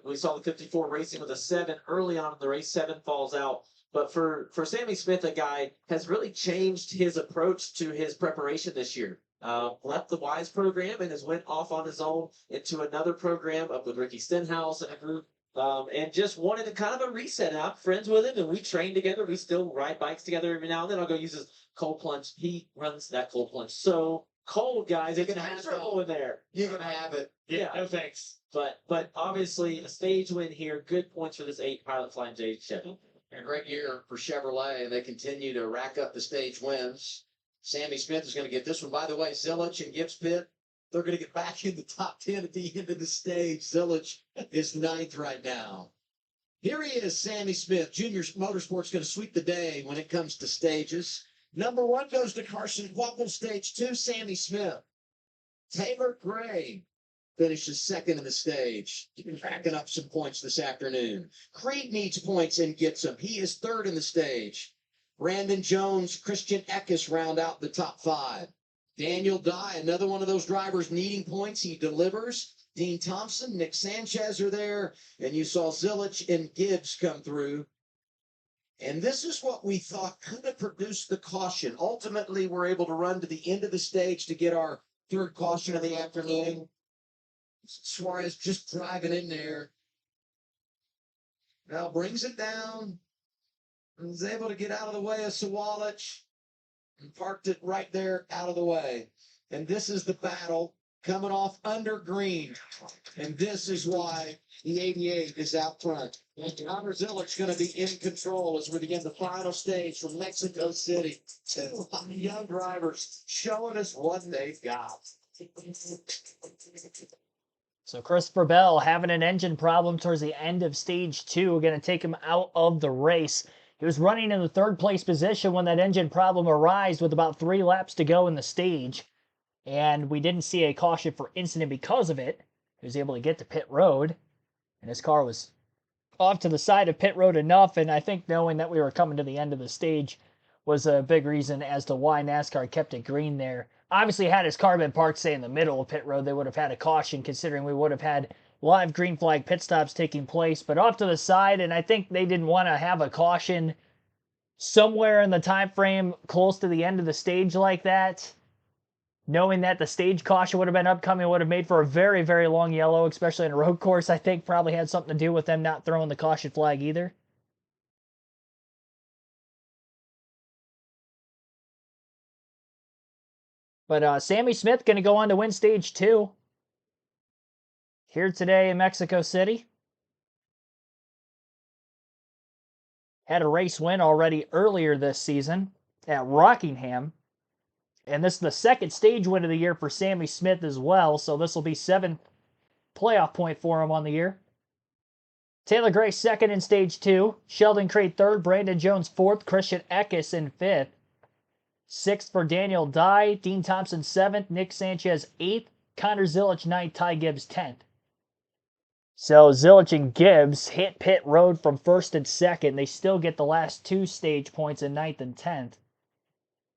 We saw the 54 racing with a 7 early on in the race. 7 falls out. But for Sammy Smith, a guy has really changed his approach to his preparation this year. Left the WISE program and has went off on his own into another program up with Ricky Stenhouse and a group. And just wanted to kind of a reset out. Friends with him, and we train together. We still ride bikes together every now and then. I'll go use his cold plunge. He runs that cold plunge so cold, guys. It's miserable in there. You're gonna have it. Yeah. No thanks. But obviously a stage win here. Good points for this 8 Pilot Flying J Chevy. A great year for Chevrolet, and they continue to rack up the stage wins. Sammy Smith is going to get this one. By the way, Zillage and Gibbs Pit, they're going to get back in the top 10 at the end of the stage. Zillage is 9th right now. Here he is, Sammy Smith. Junior Motorsports going to sweep the day when it comes to stages. Number 1 goes to Carson Quapple, stage 2, Sammy Smith. Taylor Gray finishes 2nd in the stage, racking up some points this afternoon. Creed needs points and gets them. He is 3rd in the stage. Brandon Jones, Christian Eckes round out the top 5. Daniel Dye, another one of those drivers needing points. He delivers. Dean Thompson, Nick Sanchez are there. And you saw Zilich and Gibbs come through. And this is what we thought could have produced the caution. Ultimately, we're able to run to the end of the stage to get our 3rd caution of the afternoon. Suarez just driving in there. Now brings it down. And is able to get out of the way of Sawalich. And parked it right there out of the way. And this is the battle coming off under green. And this is why the 88 is out front. And Connor Zillich's going to be in control as we begin the final stage from Mexico City. 2 young drivers showing us what they've got. So Christopher Bell having an engine problem towards the end of stage 2, going to take him out of the race. He was running in the 3rd place position when that engine problem arose with about 3 laps to go in the stage. And we didn't see a caution for incident because of it. He was able to get to pit road, and his car was off to the side of pit road enough, and I think knowing that we were coming to the end of the stage was a big reason as to why NASCAR kept it green there. Obviously, had his car been parked, say, in the middle of pit road, they would have had a caution, considering we would have had live green flag pit stops taking place, but off to the side, and I think they didn't want to have a caution somewhere in the time frame close to the end of the stage like that. Knowing that the stage caution would have been upcoming would have made for a very, very long yellow, especially in a road course, I think probably had something to do with them not throwing the caution flag either. But Sammy Smith going to go on to win stage 2 here today in Mexico City. Had a race win already earlier this season at Rockingham. And this is the 2nd stage win of the year for Sammy Smith as well. So this will be 7th playoff point for him on the year. Taylor Gray 2nd in stage 2. Sheldon Craig 3rd. Brandon Jones 4th. Christian Eckes in 5th. 6th for Daniel Dye. Dean Thompson 7th. Nick Sanchez 8th. Connor Zilich 9th. Ty Gibbs 10th. So Zilich and Gibbs hit pit road from 1st and 2nd. They still get the last 2 stage points in 9th and 10th.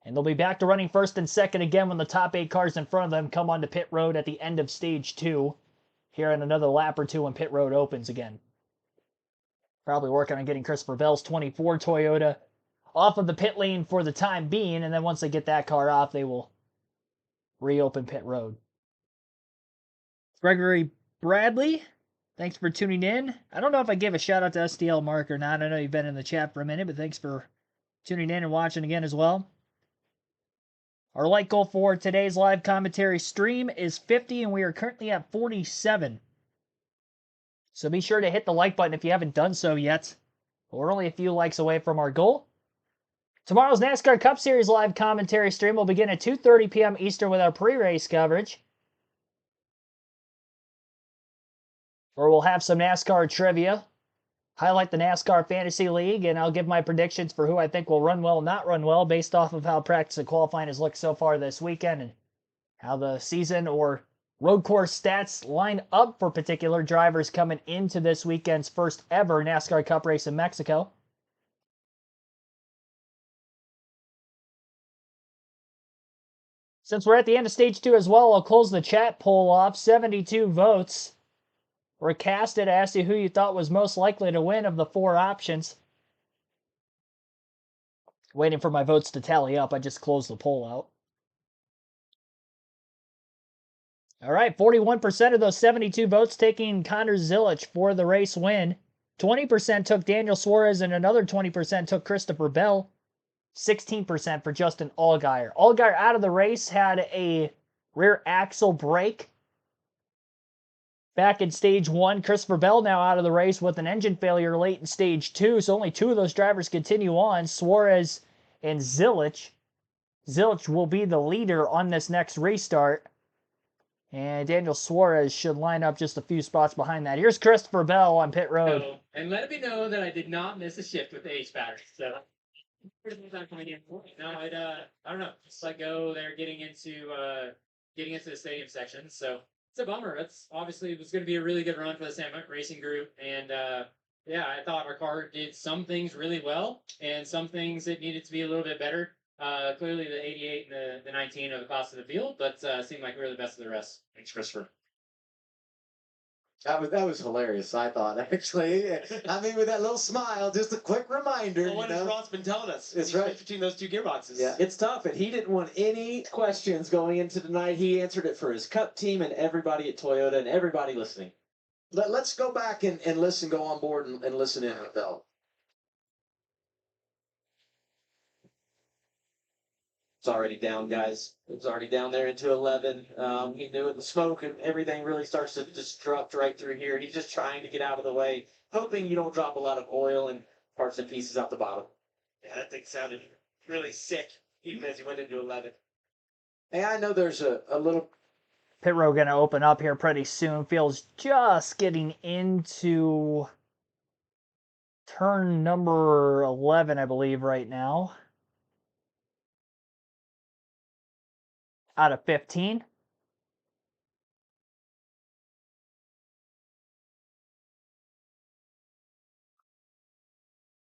And they'll be back to running 1st and 2nd again when the top 8 cars in front of them come onto pit road at the end of stage 2. Here in another lap or 2 when pit road opens again. Probably working on getting Christopher Bell's 24 Toyota off of the pit lane for the time being. And then once they get that car off, they will reopen pit road. Gregory Bradley, thanks for tuning in. I don't know if I gave a shout out to STL Mark or not. I know you've been in the chat for a minute, but thanks for tuning in and watching again as well. Our like goal for today's live commentary stream is 50, and we are currently at 47. So be sure to hit the like button if you haven't done so yet. We're only a few likes away from our goal. Tomorrow's NASCAR Cup Series live commentary stream will begin at 2:30 p.m. Eastern with our pre-race coverage, where we'll have some NASCAR trivia, highlight the NASCAR Fantasy League, and I'll give my predictions for who I think will run well, not run well, based off of how practice and qualifying has looked so far this weekend and how the season or road course stats line up for particular drivers coming into this weekend's first ever NASCAR Cup race in Mexico. Since we're at the end of stage 2 as well, I'll close the chat poll off. 72 votes were casted. I asked you who you thought was most likely to win of the 4 options. Waiting for my votes to tally up. I just closed the poll out. All right, 41% of those 72 votes taking Connor Zilich for the race win. 20% took Daniel Suarez, and another 20% took Christopher Bell. 16% for Justin Allgaier. Allgaier out of the race, had a rear axle break back in stage 1. Christopher Bell now out of the race with an engine failure late in stage 2. So only 2 of those drivers continue on, Suarez and Zilich. Zilich will be the leader on this next restart. And Daniel Suarez should line up just a few spots behind that. Here's Christopher Bell on pit road. So, and let me know that I did not miss a shift with the H battery. So, not coming in. No, I don't know. Just let go. They're getting into the stadium section. So it's a bummer. That's obviously it was going to be a really good run for the Sam Racing Group, and Yeah, I thought our car did some things really well, and some things it needed to be a little bit better. Clearly, the 88 and the 19 are the cost of the field, but seemed like we were the best of the rest. Thanks, Christopher. That was hilarious. I thought actually. I mean, with that little smile, just a quick reminder. Well, what you has know? Ross been telling us? That's He's right. switched between those two gearboxes. Yeah, it's tough, and he didn't want any questions going into tonight. He answered it for his Cup team and everybody at Toyota and everybody listening. Let's go back and listen, go on board and listen in with Bell. It's already down, guys. It was already down there into 11. He knew it. The smoke and everything really starts to disrupt right through here. And he's just trying to get out of the way, hoping you don't drop a lot of oil and parts and pieces out the bottom. Yeah, that thing sounded really sick, even as he went into 11. Hey, I know there's a little. Pit road going to open up here pretty soon. Feels just getting into turn number 11, I believe, right now. Out of 15.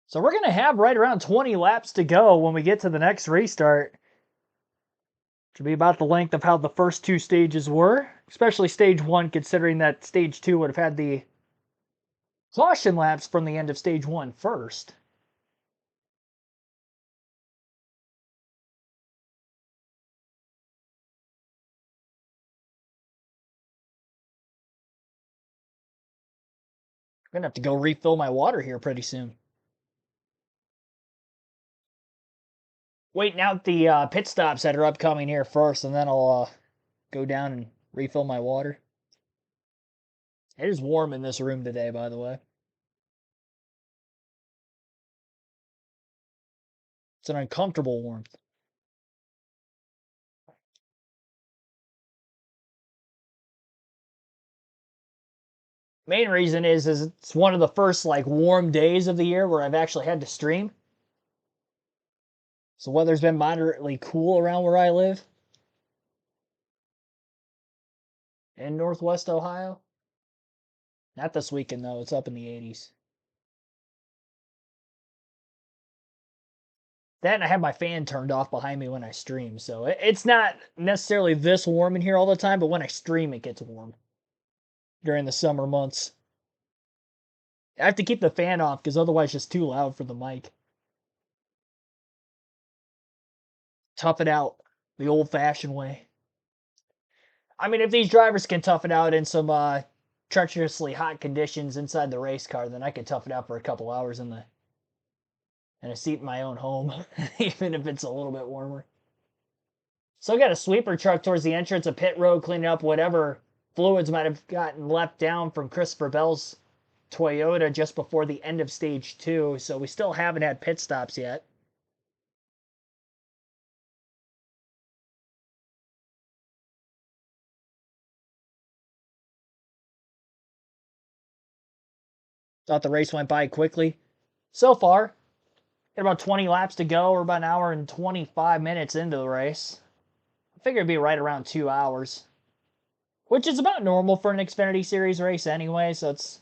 So we're going to have right around 20 laps to go when we get to the next restart. Which will be about the length of how the first two stages were. Especially stage 1, considering that stage 2 would have had the caution laps from the end of stage 1 first. I'm going to have to go refill my water here pretty soon. Waiting out the pit stops that are upcoming here first, and then I'll go down and refill my water. It is warm in this room today, by the way. It's an uncomfortable warmth. Main reason is it's one of the first like warm days of the year where I've actually had to stream. So weather's been moderately cool around where I live. In Northwest Ohio. Not this weekend though, it's up in the 80s. That and I have my fan turned off behind me when I stream, so it's not necessarily this warm in here all the time, but when I stream it gets warm. During the summer months. I have to keep the fan off because otherwise it's just too loud for the mic. Tough it out the old-fashioned way. I mean, if these drivers can tough it out in some treacherously hot conditions inside the race car, then I could tough it out for a couple hours in a seat in my own home, even if it's a little bit warmer. So I got a sweeper truck towards the entrance of pit road, cleaning up whatever fluids might have gotten left down from Christopher Bell's Toyota just before the end of stage 2, so we still haven't had pit stops yet. Thought the race went by quickly. So far, got about 20 laps to go. We're about an hour and 25 minutes into the race. I figure it'd be right around 2 hours, which is about normal for an Xfinity Series race anyway, so it's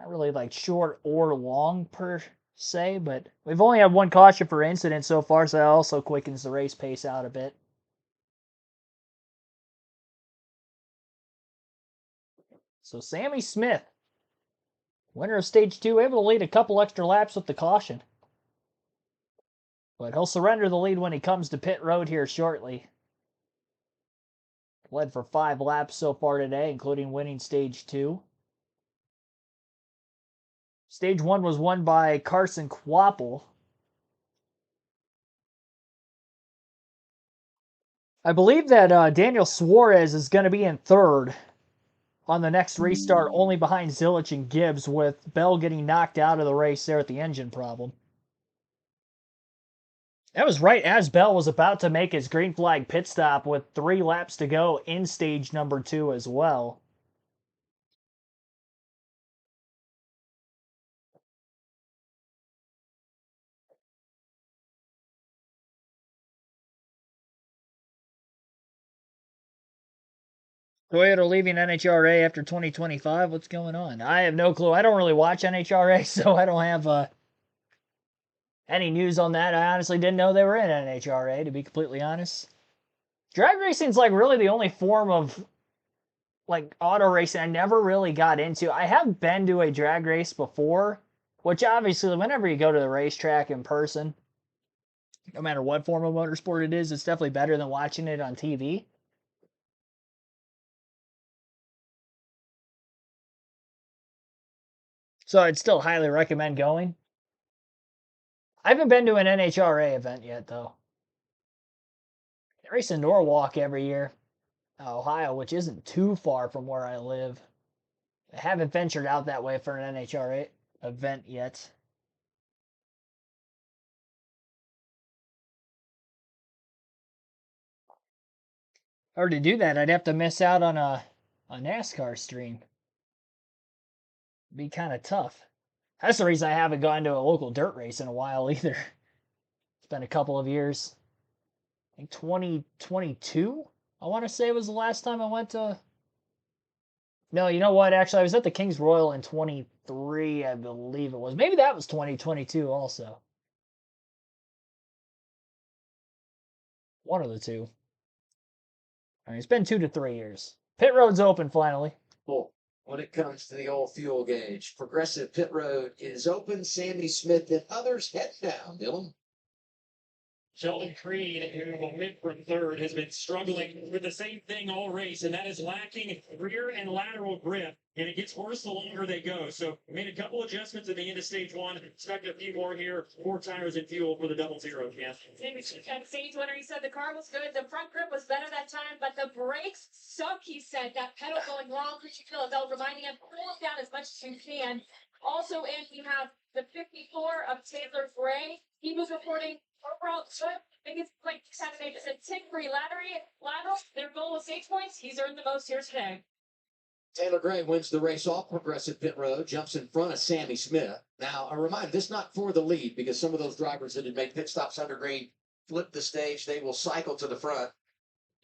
not really like short or long per se, but we've only had one caution for incident so far, so that also quickens the race pace out a bit. So Sammy Smith, winner of stage 2, able to lead a couple extra laps with the caution. But he'll surrender the lead when he comes to pit road here shortly. Led for 5 laps so far today, including winning stage 2. Stage 1 was won by Carson Kvapil. I believe that Daniel Suarez is going to be in third on the next restart, only behind Zilich and Gibbs, with Bell getting knocked out of the race there at the engine problem. That was right as Bell was about to make his green flag pit stop with 3 laps to go in stage number 2 as well. Toyota leaving NHRA after 2025. What's going on? I have no clue. I don't really watch NHRA, so I don't have any news on that. I honestly didn't know they were in NHRA, to be completely honest. Drag racing's like really the only form of like auto racing I never really got into. I have been to a drag race before, which obviously whenever you go to the racetrack in person, no matter what form of motorsport it is, it's definitely better than watching it on TV. So I'd still highly recommend going. I haven't been to an NHRA event yet, though. They race in Norwalk every year, Ohio, which isn't too far from where I live. I haven't ventured out that way for an NHRA event yet. Or to do that, I'd have to miss out on a NASCAR stream. Be kind of tough. That's the reason I haven't gone to a local dirt race in a while either. It's been a couple of years. I think 2022, I want to say was the last time I went to. No, you know what? Actually, I was at the Kings Royal in 23, I believe it was. Maybe that was 2022 also. One of the two. All right, it's been 2 to 3 years. Pit road's open finally. Cool. When it comes to the old fuel gauge, Progressive Pit Road is open. Sammy Smith and others head down, Dylan. Sheldon Creed, who will win from third, has been struggling with the same thing all race, and that is lacking rear and lateral grip, and it gets worse the longer they go. So made a couple adjustments at the end of stage one. Expect a few more here. 4 tires and fuel for the 00, Cam. And stage winner, he said the car was good. The front grip was better that time, but the brakes suck, he said. That pedal going wrong. Christian Philadelphia reminding him, pull it down as much as you can. Also, and we have the 54 of Taylor Gray. He was reporting overall good. Biggest like Saturday just a tick-free lateral. Their goal was 6 points. He's earned the most here today. Taylor Gray wins the race off Progressive Pit Road, jumps in front of Sammy Smith. Now, a reminder, this is not for the lead because some of those drivers that had made pit stops under green flipped the stage. They will cycle to the front.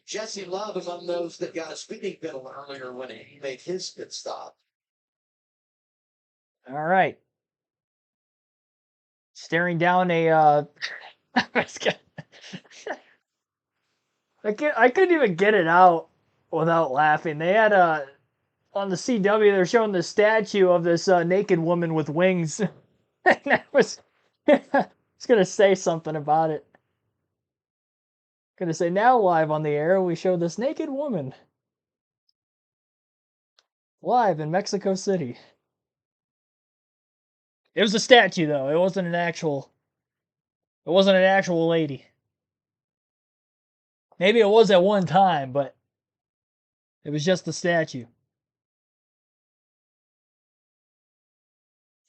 Jesse Love among those that got a speeding penalty earlier when he made his pit stop. All right. Staring down a I couldn't even get it out without laughing. They had on the CW they're showing the statue of this naked woman with wings. And I was gonna say something about it. Gonna say now live on the air we show this naked woman live in Mexico City. It was a statue though. It wasn't an actual lady. Maybe it was at one time, but it was just the statue.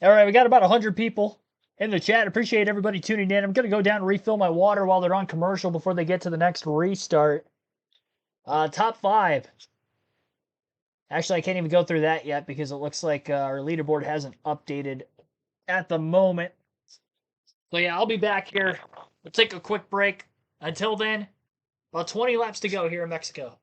All right, we got about 100 people in the chat. Appreciate everybody tuning in. I'm going to go down and refill my water while they're on commercial before they get to the next restart. Top 5. Actually, I can't even go through that yet because it looks like our leaderboard hasn't updated at the moment. So yeah, I'll be back here. We'll take a quick break. Until then, about 20 laps to go here in Mexico.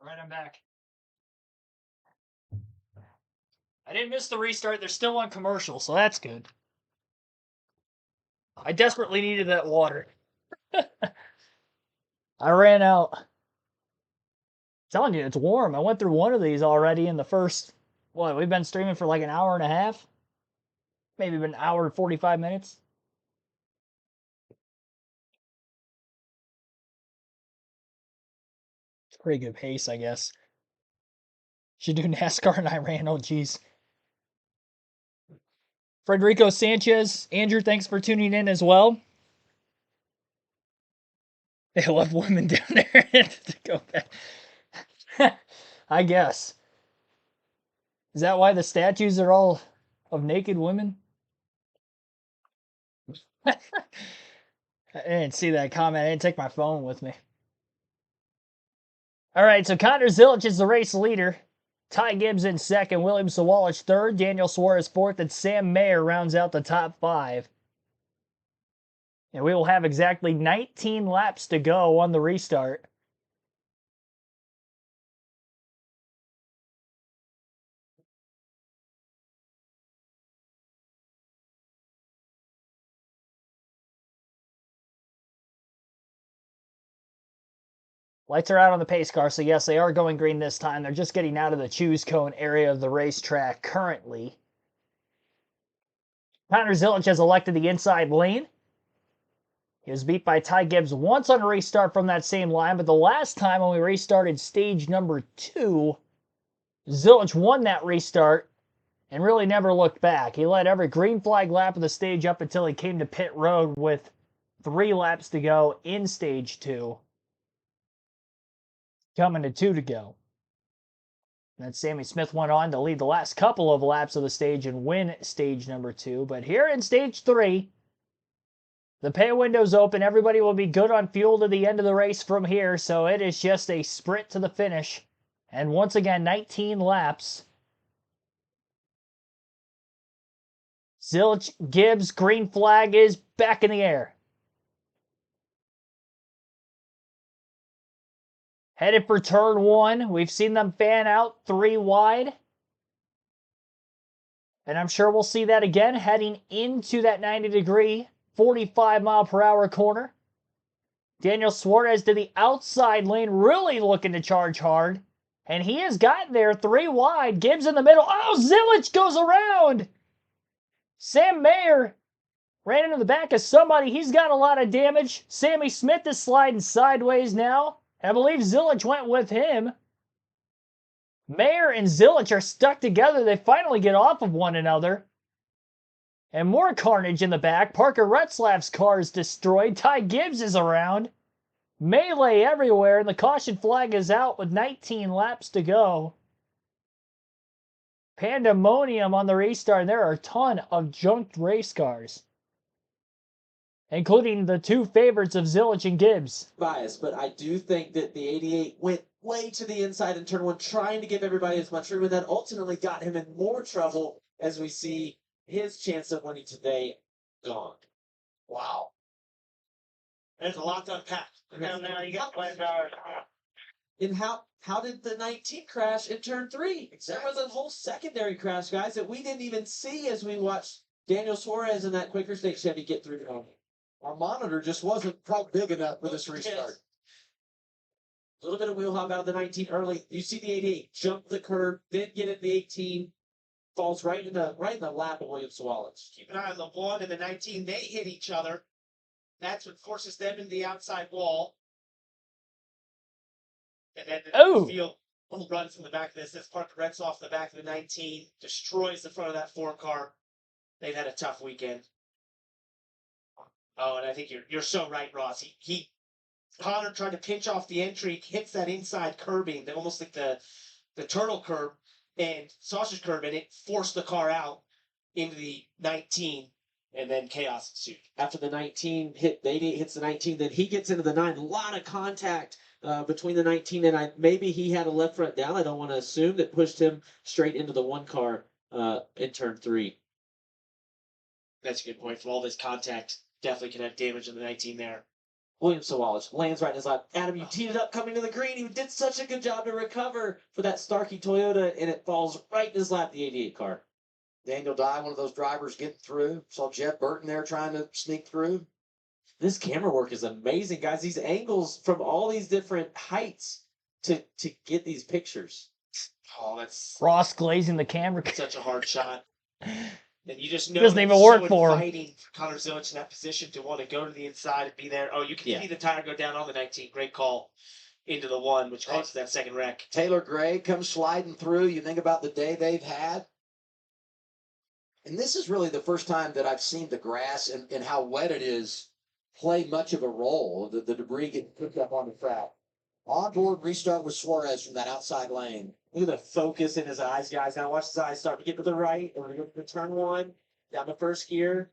All right, I'm back. I didn't miss the restart. They're still on commercial, so that's good. I desperately needed that water. I ran out. I'm telling you, it's warm. I went through one of these already in the first, what, we've been streaming for like an hour and a half? Maybe been an hour and 45 minutes. It's a pretty good pace, I guess. Should do NASCAR and Iran. Oh, geez. Frederico Sanchez. Andrew, thanks for tuning in as well. They love women down there to go back. I guess. Is that why the statues are all of naked women? I didn't see that comment. I didn't take my phone with me. All right, so Connor Zilic is the race leader. Ty Gibbs in second, William Sawalich third, Daniel Suarez fourth, and Sam Mayer rounds out the top five. And we will have exactly 19 laps to go on the restart. Lights are out on the pace car, so yes, they are going green this time. They're just getting out of the choose cone area of the racetrack currently. Connor Zilic has elected the inside lane. He was beat by Ty Gibbs once on a restart from that same line, but the last time when we restarted stage number 2, Zilic won that restart and really never looked back. He led every green flag lap of the stage up until he came to pit road with 3 laps to go in stage 2. Coming to 2 to go. And then Sammy Smith went on to lead the last couple of laps of the stage and win stage number 2. But here in stage 3, the pay window's open. Everybody will be good on fuel to the end of the race from here, so it is just a sprint to the finish. And once again, 19 laps. Zilic, Gibbs, green flag is back in the air. Headed for turn 1. We've seen them fan out 3 wide. And I'm sure we'll see that again heading into that 90-degree, 45-mile-per-hour corner. Daniel Suarez to the outside lane, really looking to charge hard. And he has gotten there 3 wide. Gibbs in the middle. Oh, Zilic goes around. Sam Mayer ran into the back of somebody. He's got a lot of damage. Sammy Smith is sliding sideways now. I believe Zilic went with him. Mayer and Zilic are stuck together. They finally get off of one another. And more carnage in the back. Parker Retzlaff's car is destroyed. Ty Gibbs is around. Melee everywhere, and the caution flag is out with 19 laps to go. Pandemonium on the restart. There are a ton of junked race cars, including the 2 favorites of Zilic and Gibbs. Bias, but I do think that the 88 went way to the inside in turn 1, trying to give everybody as much room, and that ultimately got him in more trouble as we see his chance of winning today gone. Wow. There's a lot to unpack. And Now you got And how did the 19 crash in turn 3? Exactly. There was a whole secondary crash, guys, that we didn't even see as we watched Daniel Suarez in that quicker stage Chevy get through the home. Our monitor just wasn't quite big enough for this restart. A little bit of wheel hop out of the 19 early. You see the 88 jump the curb, then get in the 18, falls right in the lap of William Sawalich. Keep an eye on the 1 and the 19. They hit each other. That's what forces them into the outside wall. And then the field runs from the back of this. This Parker Retz off the back of the 19, destroys the front of that 4 car. They've had a tough weekend. Oh, and I think you're so right, Ross. Connor tried to pinch off the entry, hits that inside curbing, almost like the turtle curb and sausage curb, and it forced the car out into the 19, and then chaos ensued. After the 19 hit, the 88 hits the 19, then he gets into the 9. A lot of contact between the 19 and maybe he had a left front down. I don't want to assume that pushed him straight into the 1 car in turn 3. That's a good point. From all this contact, definitely can have damage in the 19 there. Williams Sawalich lands right in his lap. Adam, you teed it up coming to the green. He did such a good job to recover for that Starkey Toyota, and it falls right in his lap, the 88 car. Daniel Dye, one of those drivers getting through. Saw Jeff Burton there trying to sneak through. This camera work is amazing, guys. These angles from all these different heights to get these pictures. Oh, that's Ross glazing the camera. such a hard shot. And you just know Doesn't it's even work so for him. inviting for Connor Zilic in that position to want to go to the inside and be there. Oh, you can see the tire go down on the 19. Great call into the 1, which caused that second wreck. Taylor Gray comes sliding through. You think about the day they've had. And this is really the first time that I've seen the grass and how wet it is play much of a role. The debris getting picked up on the track. On-board restart with Suarez from that outside lane. Look at the focus in his eyes, guys. Now watch his eyes start to get to the right. And we're going to go to turn 1, down the first gear.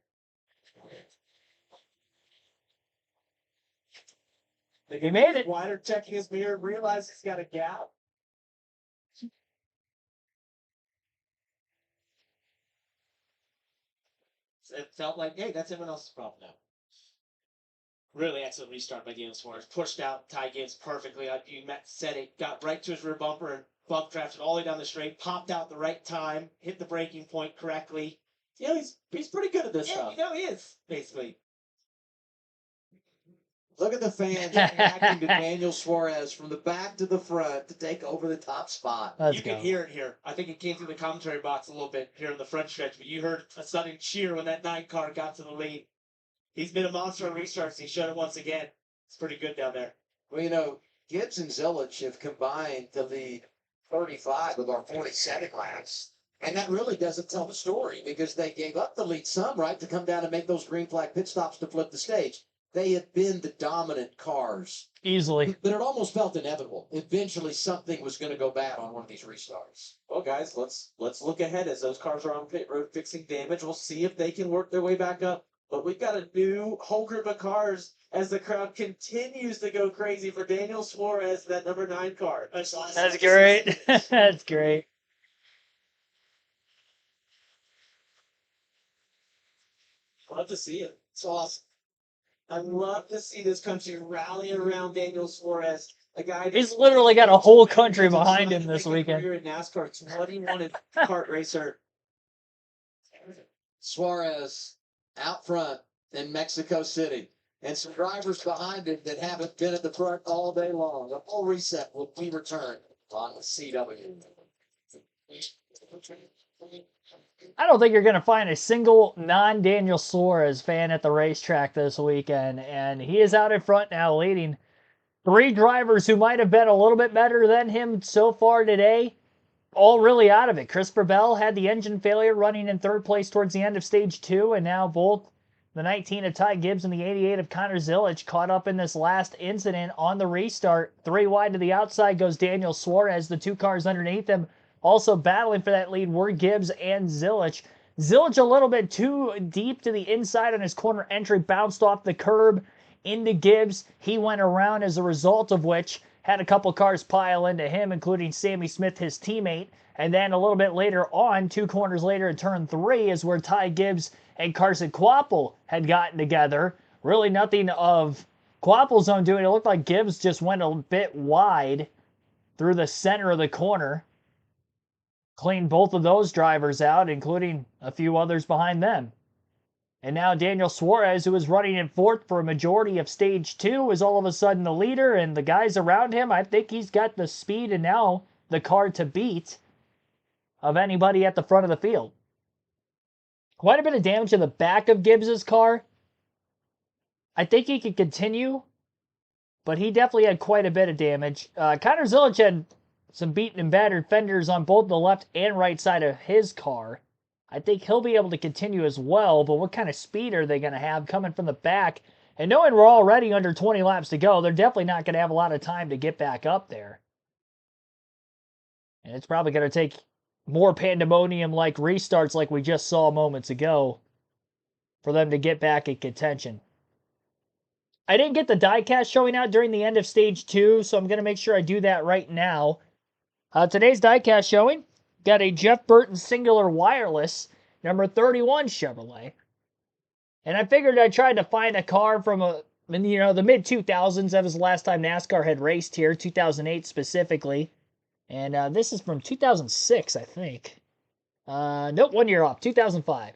He made it. Wider checking his mirror, realizes he's got a gap. It felt like, hey, that's everyone else's problem now. Really excellent restart by Daniel Suarez. Pushed out Ty Gibbs perfectly. Like you said, it got right to his rear bumper and bump drafted all the way down the straight, popped out the right time, hit the braking point correctly. Yeah, he's pretty good at this Yeah, stuff. you know he is, basically. Look at the fans reacting to Daniel Suarez from the back to the front to take over the top spot. Let's You go. can hear it here. I think it came through the commentary box a little bit here in the front stretch, but you heard a sudden cheer when that 9 car got to the lead. He's been a monster on restarts. He showed it once again. It's pretty good down there. Well, you know, Gibbs and Zilic have combined to lead 35 with our 47 laps. And that really doesn't tell the story because they gave up the lead some, right, to come down and make those green flag pit stops to flip the stage. They have been the dominant cars. Easily. But it almost felt inevitable. Eventually, something was going to go bad on one of these restarts. Well, guys, let's look ahead as those cars are on pit road fixing damage. We'll see if they can work their way back up. But we've got a new whole group of cars as the crowd continues to go crazy for Daniel Suarez, that number 9 car. That's great. That's great. Love to see it. It's awesome. I love to see this country rally around Daniel Suarez, a guy. He's literally got a whole country behind him this weekend. Career in NASCAR, it's what he wanted. Kart racer. Suarez out front in Mexico City. And some drivers behind him that haven't been at the front all day long. A full reset will be returned on the CW. I don't think you're going to find a single non-Daniel Suarez fan at the racetrack this weekend, and he is out in front now leading 3 drivers who might have been a little bit better than him so far today, all really out of it. Christopher Bell had the engine failure running in 3rd place towards the end of stage 2, and now both the 19 of Ty Gibbs and the 88 of Connor Zilic caught up in this last incident on the restart. 3 wide to the outside goes Daniel Suarez. The 2 cars underneath him also battling for that lead were Gibbs and Zilic. Zilic a little bit too deep to the inside on his corner entry, bounced off the curb into Gibbs. He went around, as a result of which had a couple cars pile into him, including Sammy Smith, his teammate. And then a little bit later on, 2 corners later at turn 3, is where Ty Gibbs and Carson Kvapil had gotten together. Really nothing of Kvapil's own doing. It looked like Gibbs just went a bit wide through the center of the corner. Cleaned both of those drivers out, including a few others behind them. And now Daniel Suarez, who was running in 4th for a majority of stage 2, is all of a sudden the leader, and the guys around him, I think he's got the speed and now the car to beat of anybody at the front of the field. Quite a bit of damage to the back of Gibbs's car. I think he could continue, but he definitely had quite a bit of damage. Connor Zilic had some beaten and battered fenders on both the left and right side of his car. I think he'll be able to continue as well, but what kind of speed are they going to have coming from the back? And knowing we're already under 20 laps to go, they're definitely not going to have a lot of time to get back up there. And it's probably going to take more pandemonium-like restarts like we just saw moments ago for them to get back in contention. I didn't get the diecast showing out during the end of stage 2, so I'm going to make sure I do that right now. Today's diecast showing got a Jeff Burton Singular Wireless, number 31 Chevrolet. And I figured I'd try to find a car from in the mid 2000s. That was the last time NASCAR had raced here, 2008 specifically. And this is from 2006, I think. Nope, 1 year off, 2005.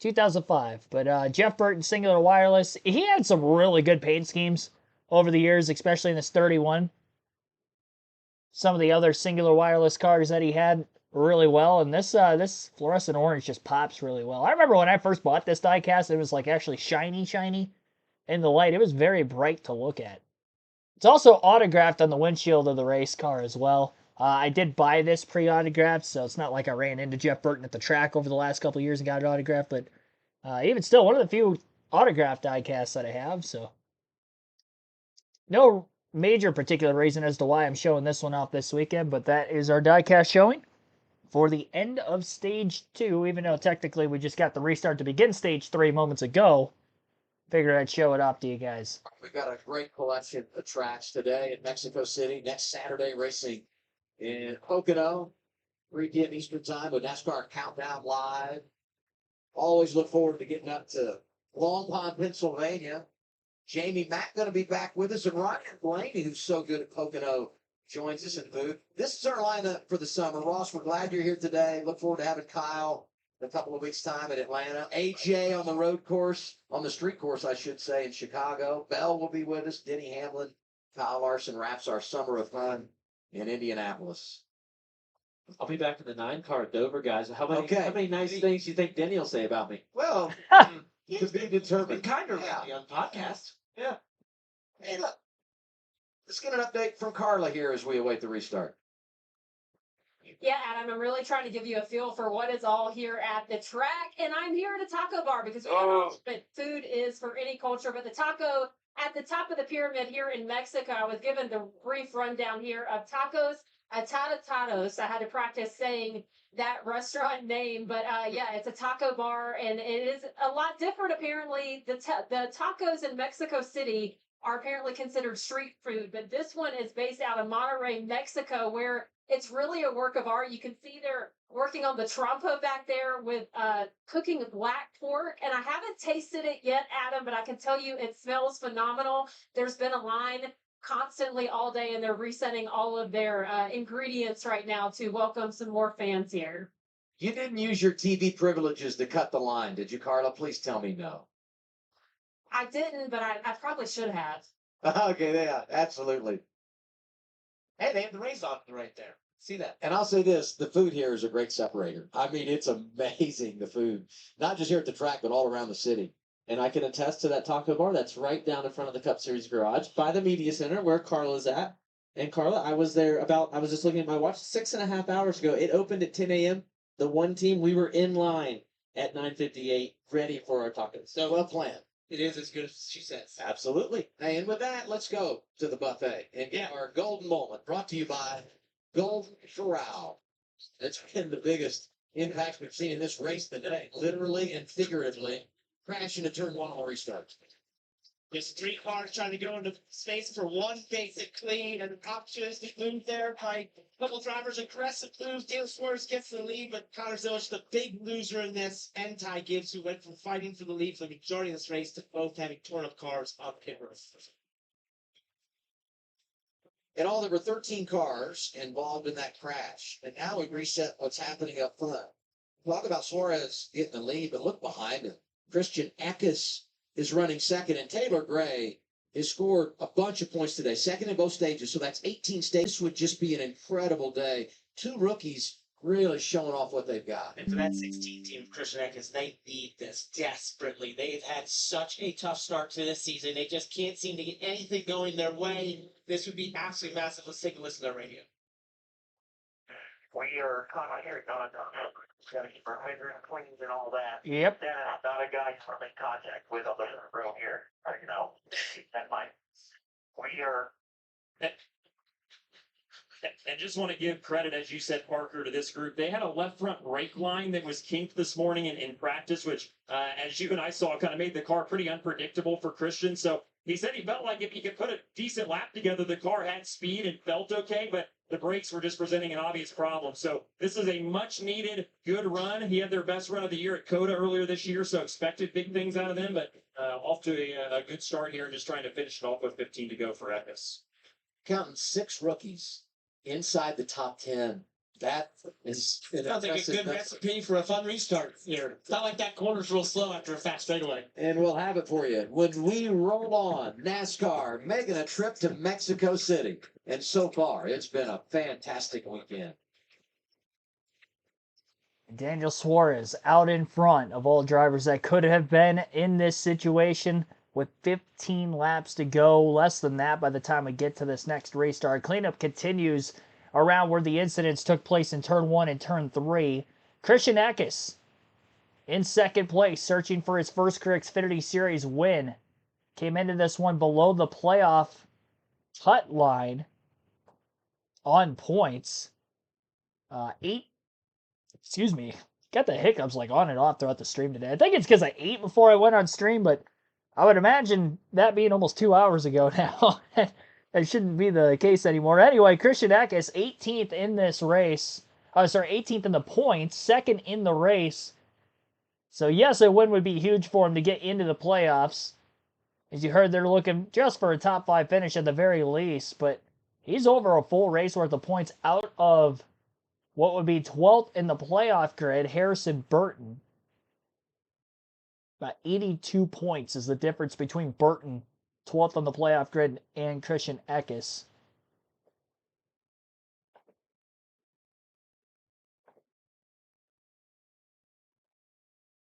2005. But Jeff Burton, Singular Wireless, he had some really good paint schemes over the years, especially in this 31. Some of the other Singular Wireless cars that he had really well, and this fluorescent orange just pops really well. I remember when I first bought this diecast, it was like actually shiny in the light. It was very bright to look at. It's also autographed on the windshield of the race car as well. I did buy this pre-autographed, so it's not like I ran into Jeff Burton at the track over the last couple of years and got it autographed, but even still, one of the few autographed diecasts that I have, so no major particular reason as to why I'm showing this one off this weekend, but that is our diecast showing for the end of Stage 2, even though technically we just got the restart to begin Stage 3 moments ago. Figured I'd show it off to you guys. We've got a great collection of tracks today in Mexico City. Next Saturday, racing in Pocono, 3 p.m. Eastern Time with NASCAR Countdown Live. Always look forward to getting up to Long Pond, Pennsylvania. Jamie Mack going to be back with us, and Ryan Blaney, who's so good at Pocono, joins us in the booth. This is our lineup for the summer. Ross, we're glad you're here today. Look forward to having Kyle in a couple of weeks' time in Atlanta. AJ on the road course, on the street course, I should say, in Chicago. Bell will be with us. Denny Hamlin. Kyle Larson wraps our summer of fun in Indianapolis. I'll be back in the 9 car at Dover, guys. How many nice things do you think Denny will say about me? Well, to be determined. Kind of rowdy on podcast. Yeah. Hey, look. Let's get an update from Carla here as we await the restart. Yeah, Adam, I'm really trying to give you a feel for what is all here at the track. And I'm here at a taco bar because we know that food is for any culture. But the taco at the top of the pyramid here in Mexico, I was given the brief rundown here of tacos atatados. I had to practice saying that restaurant name. But yeah, it's a taco bar, and it is a lot different, apparently. The tacos in Mexico City are apparently considered street food. But this one is based out of Monterrey, Mexico, where it's really a work of art. You can see they're working on the trompo back there with cooking black pork. And I haven't tasted it yet, Adam, but I can tell you it smells phenomenal. There's been a line constantly all day, and they're resetting all of their ingredients right now to welcome some more fans here. You didn't use your TV privileges to cut the line, did you, Carla? Please tell me no. I didn't, but I probably should have. Okay, yeah, absolutely. Hey, they have the race on right there. See that? And I'll say this, the food here is a great separator. I mean, it's amazing, the food. Not just here at the track, but all around the city. And I can attest to that taco bar that's right down in front of the Cup Series garage by the media center where Carla's at. And Carla, I was there I was just looking at my watch 6.5 hours ago. It opened at 10 a.m. The one team, we were in line at 9:58, ready for our tacos. So well planned. It is as good as she says. Absolutely. Hey, and with that, let's go to the buffet and get our golden moment brought to you by Golden Corral. It's been the biggest impact we've seen in this race today, literally and figuratively. Crash into turn 1 on the restart. Just 3 cars trying to go into space for one basic clean, and opportunistic move there by a couple drivers. Aggressive move. Dale Suarez gets the lead, but Connor Zilish, the big loser in this, and Ty Gibbs, who went from fighting for the lead for the majority of this race to both having torn up cars on pit road. In all, there were 13 cars involved in that crash, and now we reset what's happening up front. Talk about Suarez getting the lead, but look behind him. Christian Eckes is running second, and Taylor Gray has scored a bunch of points today, second in both stages, so that's 18 stages. This would just be an incredible day. 2 rookies really showing off what they've got. And for that 16 team of Christian Eckes, they need this desperately. They've had such a tough start to this season. They just can't seem to get anything going their way. This would be absolutely massive. Let's take a listen to the radio. We are kind of here, got to keep our hydrant clean and all that. Yep. Then not a guy you want to make contact with on the road here. Keep that in mind. We are. And just want to give credit, as you said, Parker, to this group. They had a left front brake line that was kinked this morning in practice, which, as you and I saw, kind of made the car pretty unpredictable for Christian. So he said he felt like if he could put a decent lap together, the car had speed and felt okay. But the brakes were just presenting an obvious problem. So this is a much needed good run. He had their best run of the year at Coda earlier this year, so expected big things out of them, but off to a good start here, just trying to finish it off with 15 to go for Eckes. Counting 6 rookies inside the top 10. That is an Sounds like a impressive good number. recipe for a fun restart here. It's not like that corner's real slow after a fast straightaway. And we'll have it for you when we roll on. NASCAR making a trip to Mexico City. And so far, it's been a fantastic weekend. Daniel Suarez out in front of all drivers that could have been in this situation with 15 laps to go. Less than that by the time we get to this next restart. Cleanup continues around where the incidents took place in Turn 1 and Turn 3. Christian Eckes in second place, searching for his first career Xfinity Series win. Came into this one below the playoff cut line on points. Got the hiccups like on and off throughout the stream today. I think it's because I ate before I went on stream, but I would imagine that being almost 2 hours ago now. That shouldn't be the case anymore. Anyway, Christian Eckes, 18th in this race. 18th in the points, second in the race. So yes, a win would be huge for him to get into the playoffs. As you heard, they're looking just for a top 5 finish at the very least, but he's over a full race worth of points out of what would be 12th in the playoff grid, Harrison Burton. About 82 points is the difference between Burton, 12th on the playoff grid, and Christian Eckes.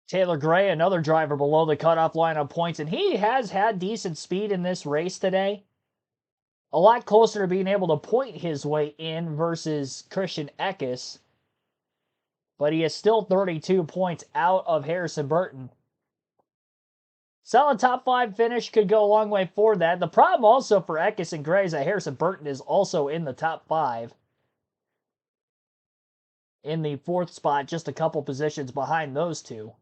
Taylor Gray, another driver below the cutoff line on points, and he has had decent speed in this race today. A lot closer to being able to point his way in versus Christian Eckes. But he is still 32 points out of Harrison Burton. Solid top 5 finish could go a long way for that. The problem also for Eckes and Gray is that Harrison Burton is also in the top 5. In the 4th spot, just a couple positions behind those two.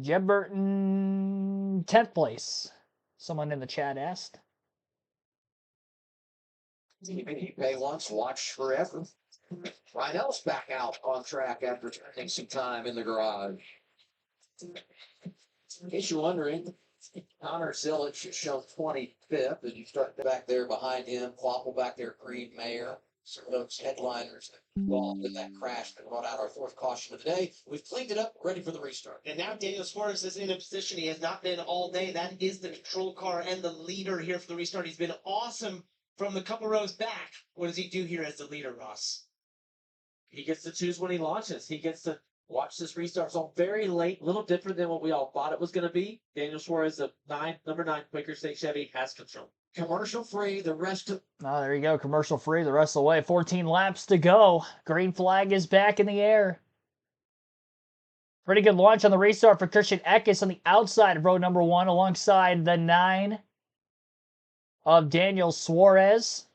Jeb Burton, 10th place. Someone in the chat asked. Pay once, watch forever. Rydell's back out on track after spending some time in the garage. In case you're wondering, Connor Zilic is shown 25th, and you start back there behind him, Quapple back there, Creed, Mayer, some of those headliners that involved in that crash that brought out our 4th caution of the day. We've cleaned it up, ready for the restart. And now Daniel Suarez is in a position he has not been all day. That is the control car and the leader here for the restart. He's been awesome from the couple rows back. What does he do here as the leader, Ross? He gets to choose when he launches. He gets to watch this restart. So very late, a little different than what we all thought it was going to be. Daniel Suarez, number 9 Quaker State Chevy, has control. Commercial free, the rest of... Oh, there you go. Commercial free the rest of the way. 14 laps to go. Green flag is back in the air. Pretty good launch on the restart for Christian Eckes on the outside of row number 1 alongside the 9 of Daniel Suarez.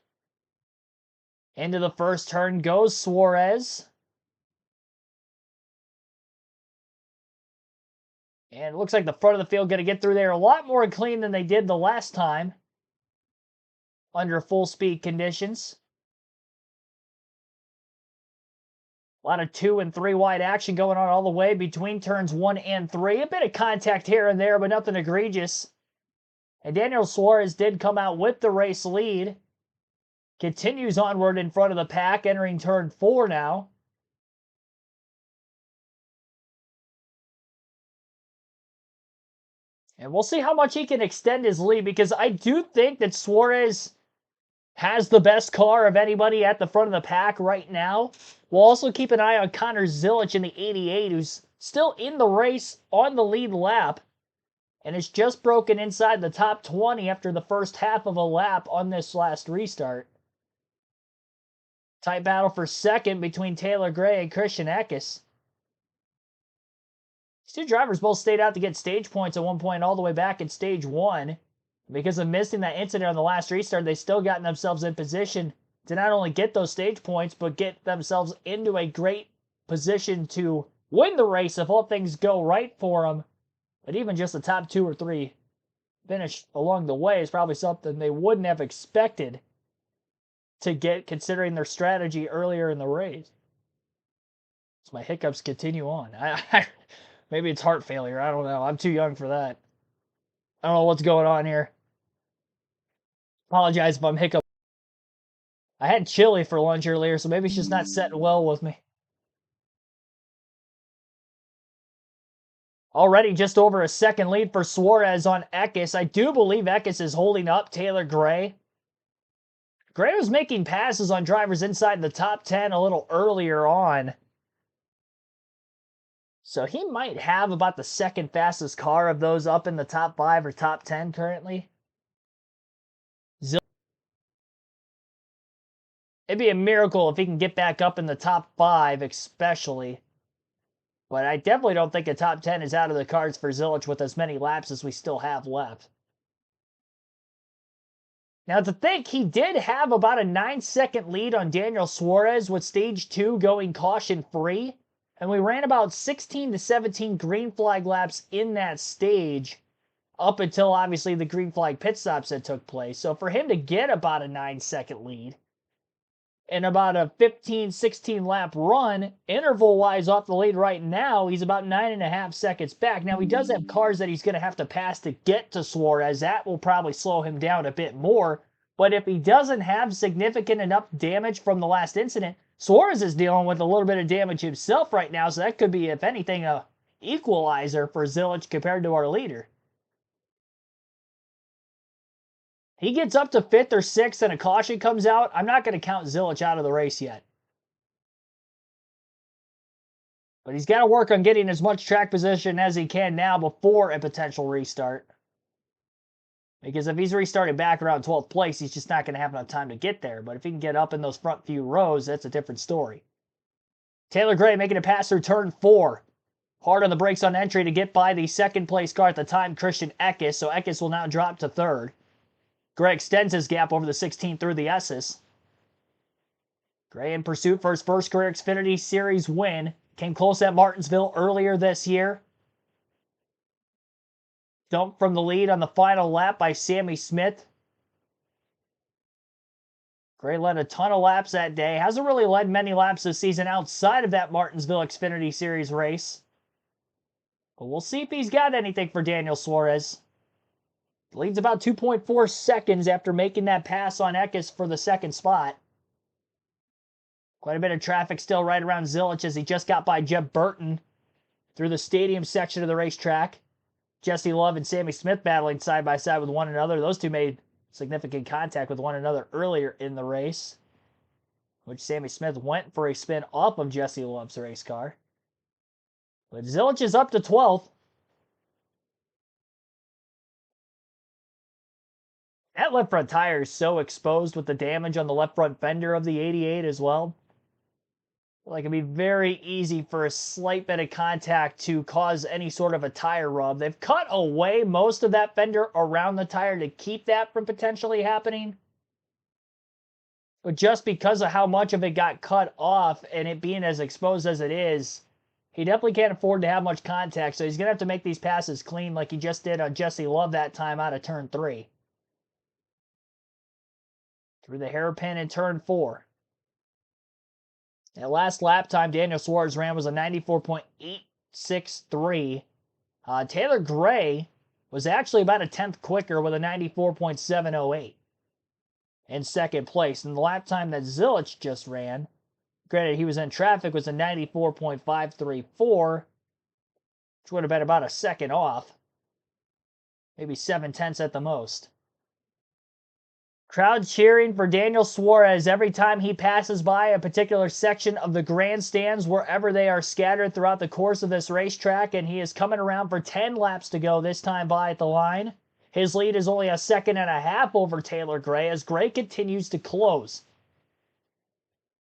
Into the first turn goes Suarez. And it looks like the front of the field going to get through there a lot more clean than they did the last time under full speed conditions. A lot of 2 and 3 wide action going on all the way between turns 1 and 3. A bit of contact here and there, but nothing egregious. And Daniel Suarez did come out with the race lead. Continues onward in front of the pack, entering turn 4 now. And we'll see how much he can extend his lead, because I do think that Suarez has the best car of anybody at the front of the pack right now. We'll also keep an eye on Connor Zilic in the 88, who's still in the race on the lead lap and has just broken inside the top 20 after the first half of a lap on this last restart. Tight battle for second between Taylor Gray and Christian Eckes. These two drivers both stayed out to get stage points at one point all the way back in stage 1. Because of missing that incident on the last restart, they still gotten themselves in position to not only get those stage points, but get themselves into a great position to win the race if all things go right for them But even just the top 2 or 3 finish along the way is probably something they wouldn't have expected to get considering their strategy earlier in the race. So my hiccups continue on. Maybe it's heart failure. I don't know. I'm too young for that. I don't know what's going on here. Apologize if I'm hiccup. I had chili for lunch earlier, so maybe it's just not setting well with me. Already just over a second lead for Suarez on Eckes. I do believe Eckes is holding up Taylor Gray. Gray was making passes on drivers inside the top 10 a little earlier on. So he might have about the second fastest car of those up in the top 5 or top 10 currently. It'd be a miracle if he can get back up in the top 5, especially. But I definitely don't think a top 10 is out of the cards for Zilich with as many laps as we still have left. Now, to think he did have about a 9-second lead on Daniel Suarez with stage 2 going caution-free. And we ran about 16 to 17 green flag laps in that stage up until, obviously, the green flag pit stops that took place. So for him to get about a 9-second lead in about a 15, 16 lap run, interval-wise off the lead right now, he's about 9.5 seconds back. Now, he does have cars that he's going to have to pass to get to Suarez. That will probably slow him down a bit more. But if he doesn't have significant enough damage from the last incident, Suarez is dealing with a little bit of damage himself right now, so that could be, if anything, a equalizer for Zilich compared to our leader. He gets up to 5th or 6th and a caution comes out. I'm not going to count Zilich out of the race yet. But he's got to work on getting as much track position as he can now before a potential restart. Because if he's restarting back around 12th place, he's just not going to have enough time to get there. But if he can get up in those front few rows, that's a different story. Taylor Gray making a pass through turn 4. Hard on the brakes on entry to get by the second place car at the time, Christian Eckes. So Eckes will now drop to 3rd. Gray extends his gap over the 16 through the S's. Gray in pursuit for his first career Xfinity Series win. Came close at Martinsville earlier this year. Dumped from the lead on the final lap by Sammy Smith. Gray led a ton of laps that day. Hasn't really led many laps this season outside of that Martinsville Xfinity Series race. But we'll see if he's got anything for Daniel Suarez. Leads about 2.4 seconds after making that pass on Eckes for the second spot. Quite a bit of traffic still right around Zilich as he just got by Jeb Burton through the stadium section of the racetrack. Jesse Love and Sammy Smith battling side by side with one another. Those two made significant contact with one another earlier in the race, which Sammy Smith went for a spin off of Jesse Love's race car. But Zilich is up to 12th. That left front tire is so exposed with the damage on the left front fender of the 88 as well. Like it'd be very easy for a slight bit of contact to cause any sort of a tire rub. They've cut away most of that fender around the tire to keep that from potentially happening. But just because of how much of it got cut off and it being as exposed as it is, he definitely can't afford to have much contact. So he's going to have to make these passes clean like he just did on Jesse Love that time out of turn 3. Through the hairpin in turn 4. That last lap time Daniel Suarez ran was a 94.863. Taylor Gray was actually about a 10th quicker with a 94.708 in second place. And the lap time that Zilich just ran, granted he was in traffic, was a 94.534, which would have been about a second off. Maybe 7/10 at the most. Crowd cheering for Daniel Suarez every time he passes by a particular section of the grandstands wherever they are scattered throughout the course of this racetrack, and he is coming around for 10 laps to go this time by at the line. His lead is only a 1.5 seconds over Taylor Gray as Gray continues to close.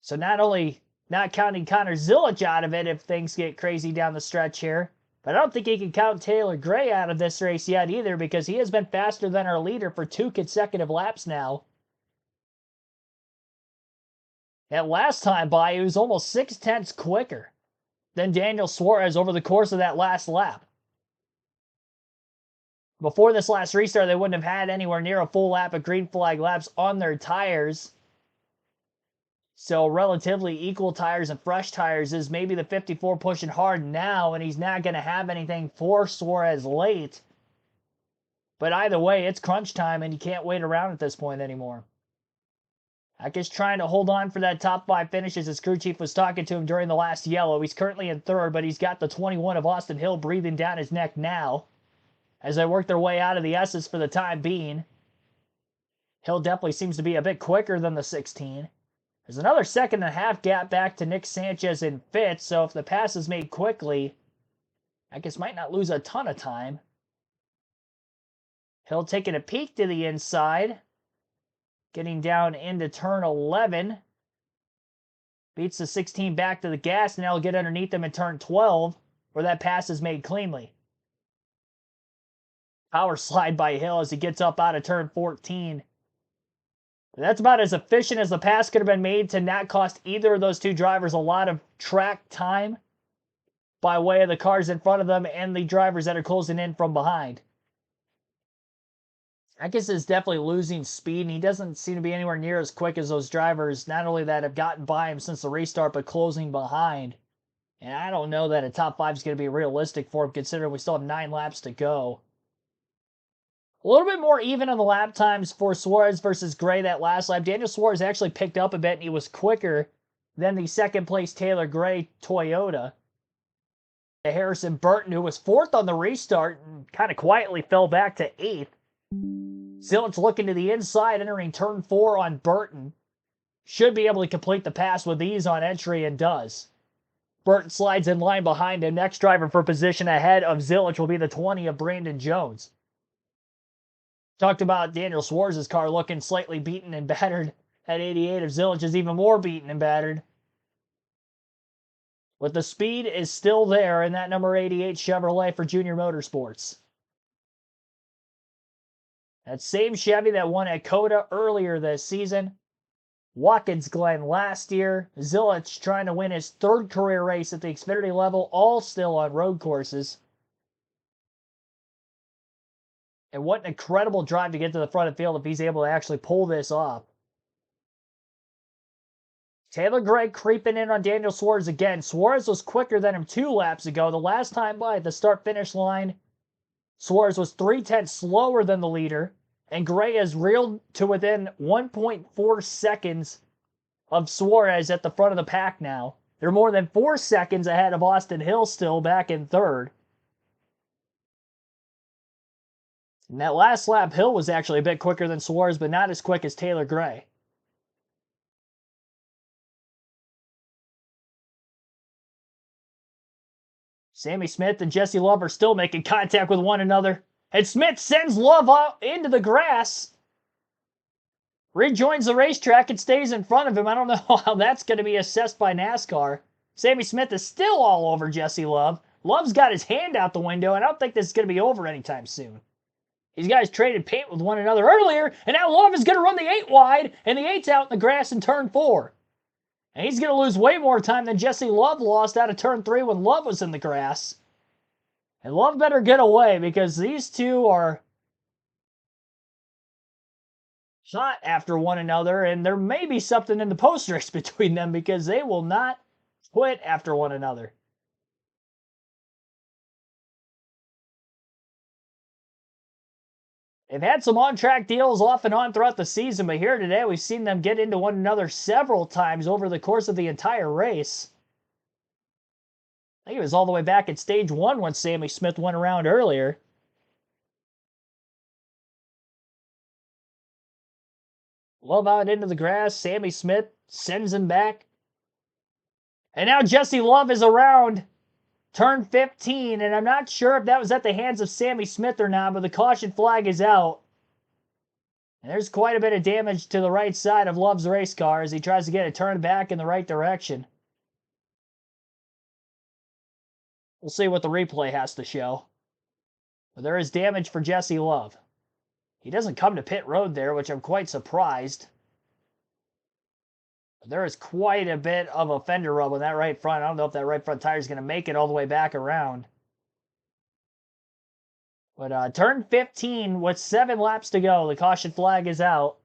So not only not counting Connor Zilich out of it if things get crazy down the stretch here, but I don't think he can count Taylor Gray out of this race yet either because he has been faster than our leader for 2 consecutive laps now. That last time by, he was almost 0.6 quicker than Daniel Suarez over the course of that last lap. Before this last restart, they wouldn't have had anywhere near a full lap of green flag laps on their tires. So relatively equal tires and fresh tires is maybe the 54 pushing hard now, and he's not going to have anything for Suarez late. But either way, it's crunch time, and you can't wait around at this point anymore. Aki's trying to hold on for that top 5 finish as his crew chief was talking to him during the last yellow. He's currently in third, but he's got the 21 of Austin Hill breathing down his neck now as they work their way out of the S's for the time being. Hill definitely seems to be a bit quicker than the 16. There's another 1.5 gap back to Nick Sanchez in fifth, so if the pass is made quickly, Aki might not lose a ton of time. Hill taking a peek to the inside. Getting down into turn 11. Beats the 16 back to the gas, and now he'll get underneath them in turn 12, where that pass is made cleanly. Power slide by Hill as he gets up out of turn 14. But that's about as efficient as the pass could have been made to not cost either of those two drivers a lot of track time by way of the cars in front of them and the drivers that are closing in from behind. Aki is definitely losing speed, and he doesn't seem to be anywhere near as quick as those drivers, not only that have gotten by him since the restart, but closing behind. And I don't know that a top 5 is going to be realistic for him, considering we still have 9 laps to go. A little bit more even on the lap times for Suarez versus Gray that last lap. Daniel Suarez actually picked up a bit, and he was quicker than the second-place Taylor Gray Toyota. Harrison Burton, who was 4th on the restart, and kind of quietly fell back to 8th. Zilich looking to the inside, entering turn 4 on Burton. Should be able to complete the pass with ease on entry, and does. Burton slides in line behind him. Next driver for position ahead of Zilich will be the 20 of Brandon Jones. Talked about Daniel Suarez's car looking slightly beaten and battered. That 88 of Zilich is even more beaten and battered. But the speed is still there in that number 88 Chevrolet for Junior Motorsports. That same Chevy that won at COTA earlier this season. Watkins Glen last year. Zilich trying to win his 3rd career race at the Xfinity level, all still on road courses. And what an incredible drive to get to the front of the field if he's able to actually pull this off. Taylor Gray creeping in on Daniel Suarez again. Suarez was quicker than him 2 laps ago. The last time by at the start-finish line, Suarez was 3/10 slower than the leader. And Gray has reeled to within 1.4 seconds of Suarez at the front of the pack now. They're more than 4 seconds ahead of Austin Hill still back in 3rd. And that last lap, Hill was actually a bit quicker than Suarez, but not as quick as Taylor Gray. Sammy Smith and Jesse Love are still making contact with one another. And Smith sends Love out into the grass. Rejoins the racetrack and stays in front of him. I don't know how that's going to be assessed by NASCAR. Sammy Smith is still all over Jesse Love. Love's got his hand out the window, and I don't think this is going to be over anytime soon. These guys traded paint with one another earlier, and now Love is going to run the 8 wide, and the 8's out in the grass in turn 4. And he's going to lose way more time than Jesse Love lost out of turn 3 when Love was in the grass. And Love better get away because these two are shot after one another, and there may be something in the post race between them because they will not quit after one another. They've had some on-track deals off and on throughout the season, but here today we've seen them get into one another several times over the course of the entire race. I think it was all the way back at stage 1 when Sammy Smith went around earlier. Love out into the grass. Sammy Smith sends him back. And now Jesse Love is around turn 15, and I'm not sure if that was at the hands of Sammy Smith or not, but the caution flag is out. And there's quite a bit of damage to the right side of Love's race car as he tries to get it turned back in the right direction. We'll see what the replay has to show. But there is damage for Jesse Love. He doesn't come to pit road there, which I'm quite surprised. But there is quite a bit of a fender rub on that right front. I don't know if that right front tire is going to make it all the way back around. But turn 15 with 7 laps to go. The caution flag is out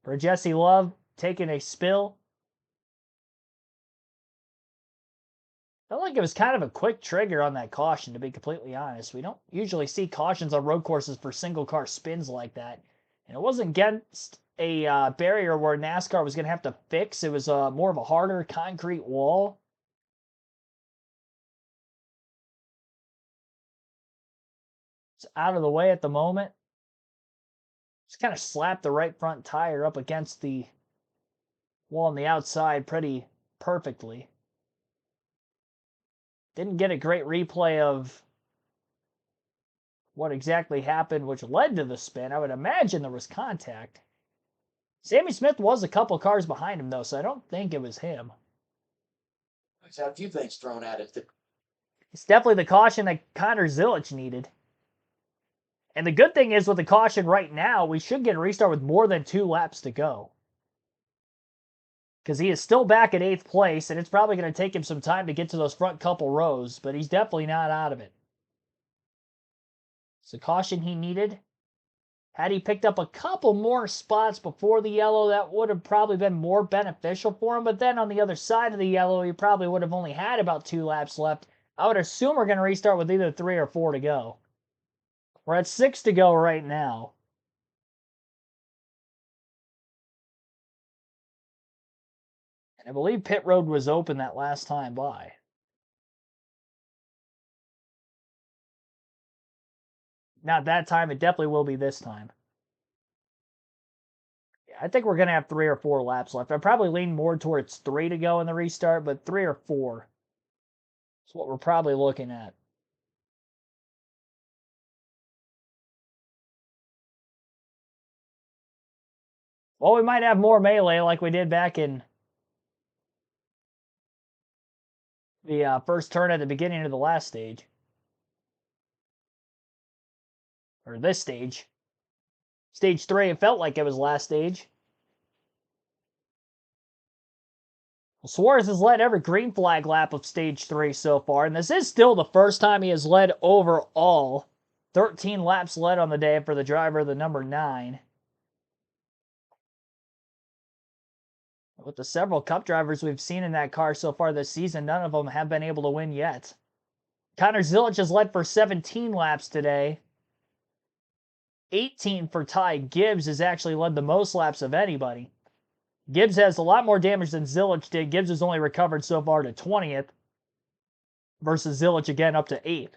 for Jesse Love taking a spill. Felt like it was kind of a quick trigger on that caution, to be completely honest. We don't usually see cautions on road courses for single car spins like that. And it wasn't against a barrier where NASCAR was going to have to fix. It was more of a harder concrete wall. It's out of the way at the moment. Just kind of slapped the right front tire up against the wall on the outside pretty perfectly. Didn't get a great replay of what exactly happened, which led to the spin. I would imagine there was contact. Sammy Smith was a couple cars behind him, though, so I don't think it was him. He's had a few things thrown at him. It's definitely the caution that Connor Zilic needed. And the good thing is, with the caution right now, we should get a restart with more than 2 laps to go. Because he is still back at 8th place, and it's probably going to take him some time to get to those front couple rows, but he's definitely not out of it. It's the caution he needed. Had he picked up a couple more spots before the yellow, that would have probably been more beneficial for him. But then on the other side of the yellow, he probably would have only had about 2 laps left. I would assume we're going to restart with either 3 or 4 to go. We're at 6 to go right now. And I believe pit road was open that last time by. Not that time. It definitely will be this time. Yeah, I think we're going to have 3 or 4 laps left. I probably lean more towards 3 to go in the restart, but 3 or 4 is what we're probably looking at. Well, we might have more melee like we did back in the first turn at the beginning of the last stage. Or this stage. Stage 3, it felt like it was last stage. Well, Suarez has led every green flag lap of stage 3 so far, and this is still the first time he has led overall. 13 laps led on the day for the driver, the number 9. With the several Cup drivers we've seen in that car so far this season, none of them have been able to win yet. Connor Zilic has led for 17 laps today. 18 for Ty Gibbs has actually led the most laps of anybody. Gibbs has a lot more damage than Zilic did. Gibbs has only recovered so far to 20th versus Zilic again up to 8th.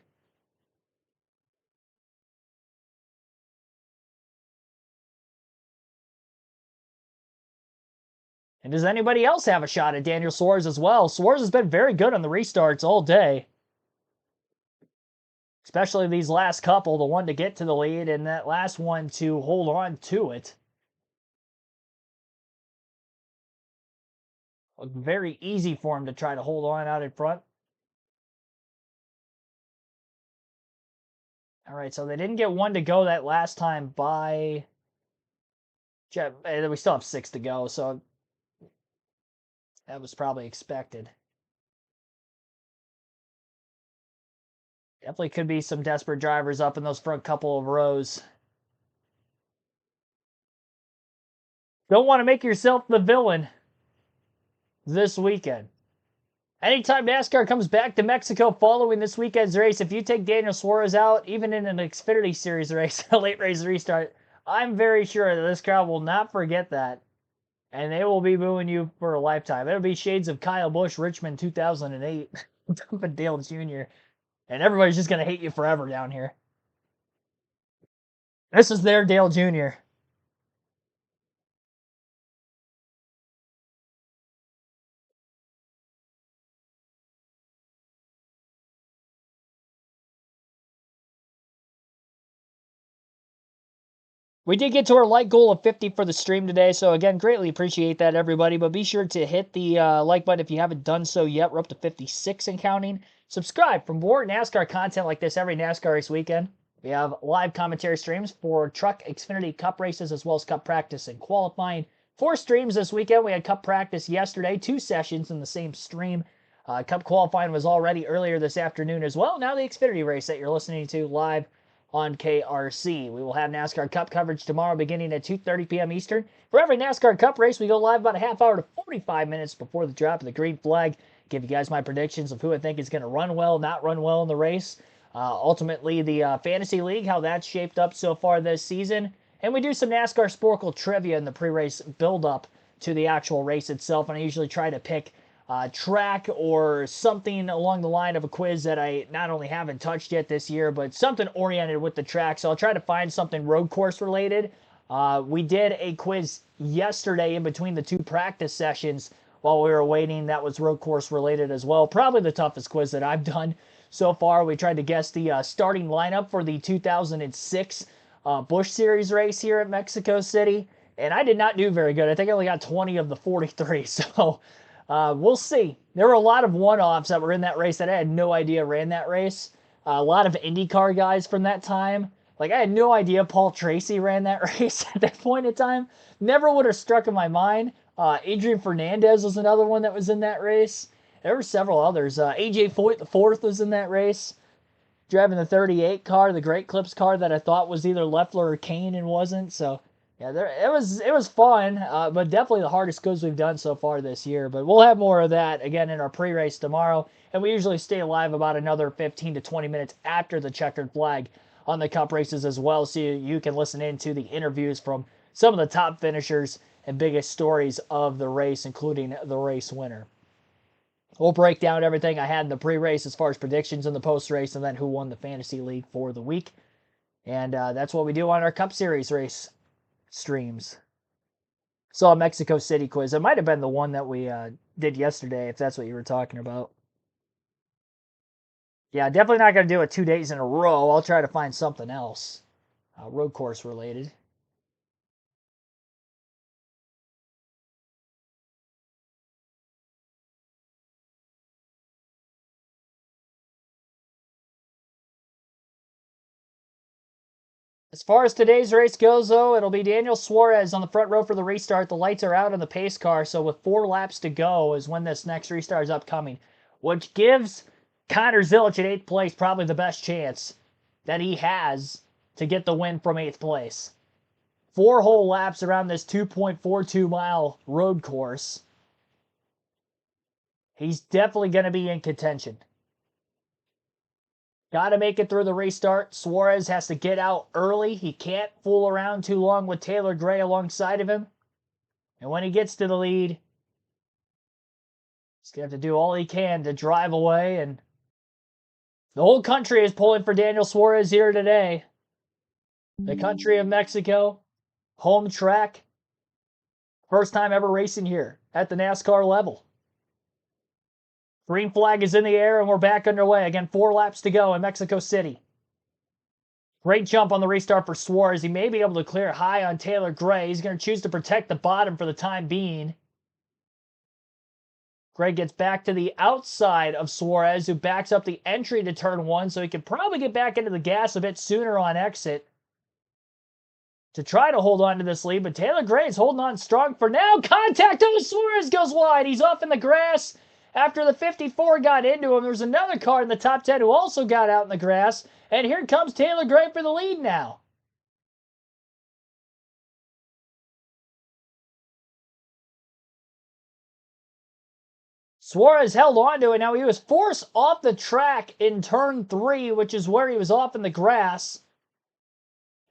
And does anybody else have a shot at Daniel Suarez as well? Suarez has been very good on the restarts all day. Especially these last couple, the one to get to the lead and that last one to hold on to it. Very easy for him to try to hold on out in front. All right, so they didn't get 1 to go that last time by... We still have 6 to go, so that was probably expected. Definitely could be some desperate drivers up in those front couple of rows. Don't want to make yourself the villain this weekend. Anytime NASCAR comes back to Mexico following this weekend's race, if you take Daniel Suarez out, even in an Xfinity Series race, a late race restart, I'm very sure that this crowd will not forget that. And they will be booing you for a lifetime. It'll be shades of Kyle Busch, Richmond 2008, dumping Dale Jr. And everybody's just going to hate you forever down here. This is their Dale Jr. We did get to our like goal of 50 for the stream today, so again, greatly appreciate that, everybody. But be sure to hit the like button if you haven't done so yet. We're up to 56 and counting. Subscribe for more NASCAR content like this every NASCAR race weekend. We have live commentary streams for Truck Xfinity Cup races as well as Cup practice and qualifying. 4 streams this weekend. We had Cup practice yesterday, 2 sessions in the same stream. Cup qualifying was already earlier this afternoon as well. Now the Xfinity race that you're listening to live on KRC. We will have NASCAR Cup coverage tomorrow beginning at 2:30 p.m. Eastern. For every NASCAR Cup race, we go live about a half hour to 45 minutes before the drop of the green flag. Give you guys my predictions of who I think is going to run well, not run well in the race. Ultimately, the Fantasy League, how that's shaped up so far this season. And we do some NASCAR Sporkle trivia in the pre-race build-up to the actual race itself. And I usually try to pick track or something along the line of a quiz that I not only haven't touched yet this year, but something oriented with the track. So I'll try to find something road course related. We did a quiz yesterday in between the 2 practice sessions while we were waiting. That was road course related as well. Probably the toughest quiz that I've done so far. We tried to guess the starting lineup for the 2006 Busch Series race here at Mexico City. And I did not do very good. I think I only got 20 of the 43. So we'll see. There were a lot of one-offs that were in that race that I had no idea ran that race. A lot of IndyCar guys from that time. Like, I had no idea Paul Tracy ran that race at that point in time. Never would have struck in my mind. Adrian Fernandez was another one that was in that race. There were several others. AJ Foyt the fourth was in that race, driving the 38 car, the Great Clips car that I thought was either Loeffler or Kane and wasn't. So yeah, it was fun, but definitely the hardest quiz we've done so far this year. But we'll have more of that again in our pre-race tomorrow, and we usually stay live about another 15 to 20 minutes after the checkered flag on the Cup races as well, so you can listen in to the interviews from some of the top finishers and biggest stories of the race, including the race winner. We'll break down everything I had in the pre-race as far as predictions in the post-race and then who won the Fantasy League for the week. And that's what we do on our Cup Series race streams. Saw a Mexico City quiz. It might have been the one that we did yesterday, if that's what you were talking about. Yeah, definitely not going to do it 2 days in a row. I'll try to find something else, road course related. As far as today's race goes, though, it'll be Daniel Suarez on the front row for the restart. The lights are out on the pace car, so with 4 laps to go is when this next restart is upcoming, which gives Connor Zilisch in 8th place probably the best chance that he has to get the win from 8th place. 4 whole laps around this 2.42-mile road course. He's definitely going to be in contention. Got to make it through the restart. Suarez has to get out early. He can't fool around too long with Taylor Gray alongside of him. And when he gets to the lead, he's going to have to do all he can to drive away. And the whole country is pulling for Daniel Suarez here today. The country of Mexico, home track. First time ever racing here at the NASCAR level. Green flag is in the air, and we're back underway. Again, 4 laps to go in Mexico City. Great jump on the restart for Suarez. He may be able to clear high on Taylor Gray. He's going to choose to protect the bottom for the time being. Gray gets back to the outside of Suarez, who backs up the entry to turn 1, so he can probably get back into the gas a bit sooner on exit to try to hold on to this lead. But Taylor Gray is holding on strong for now. Contact! Oh, Suarez goes wide. He's off in the grass. After the 54 got into him, there's another car in the top 10 who also got out in the grass. And here comes Taylor Gray for the lead now. Suarez held on to it. Now he was forced off the track in turn 3, which is where he was off in the grass.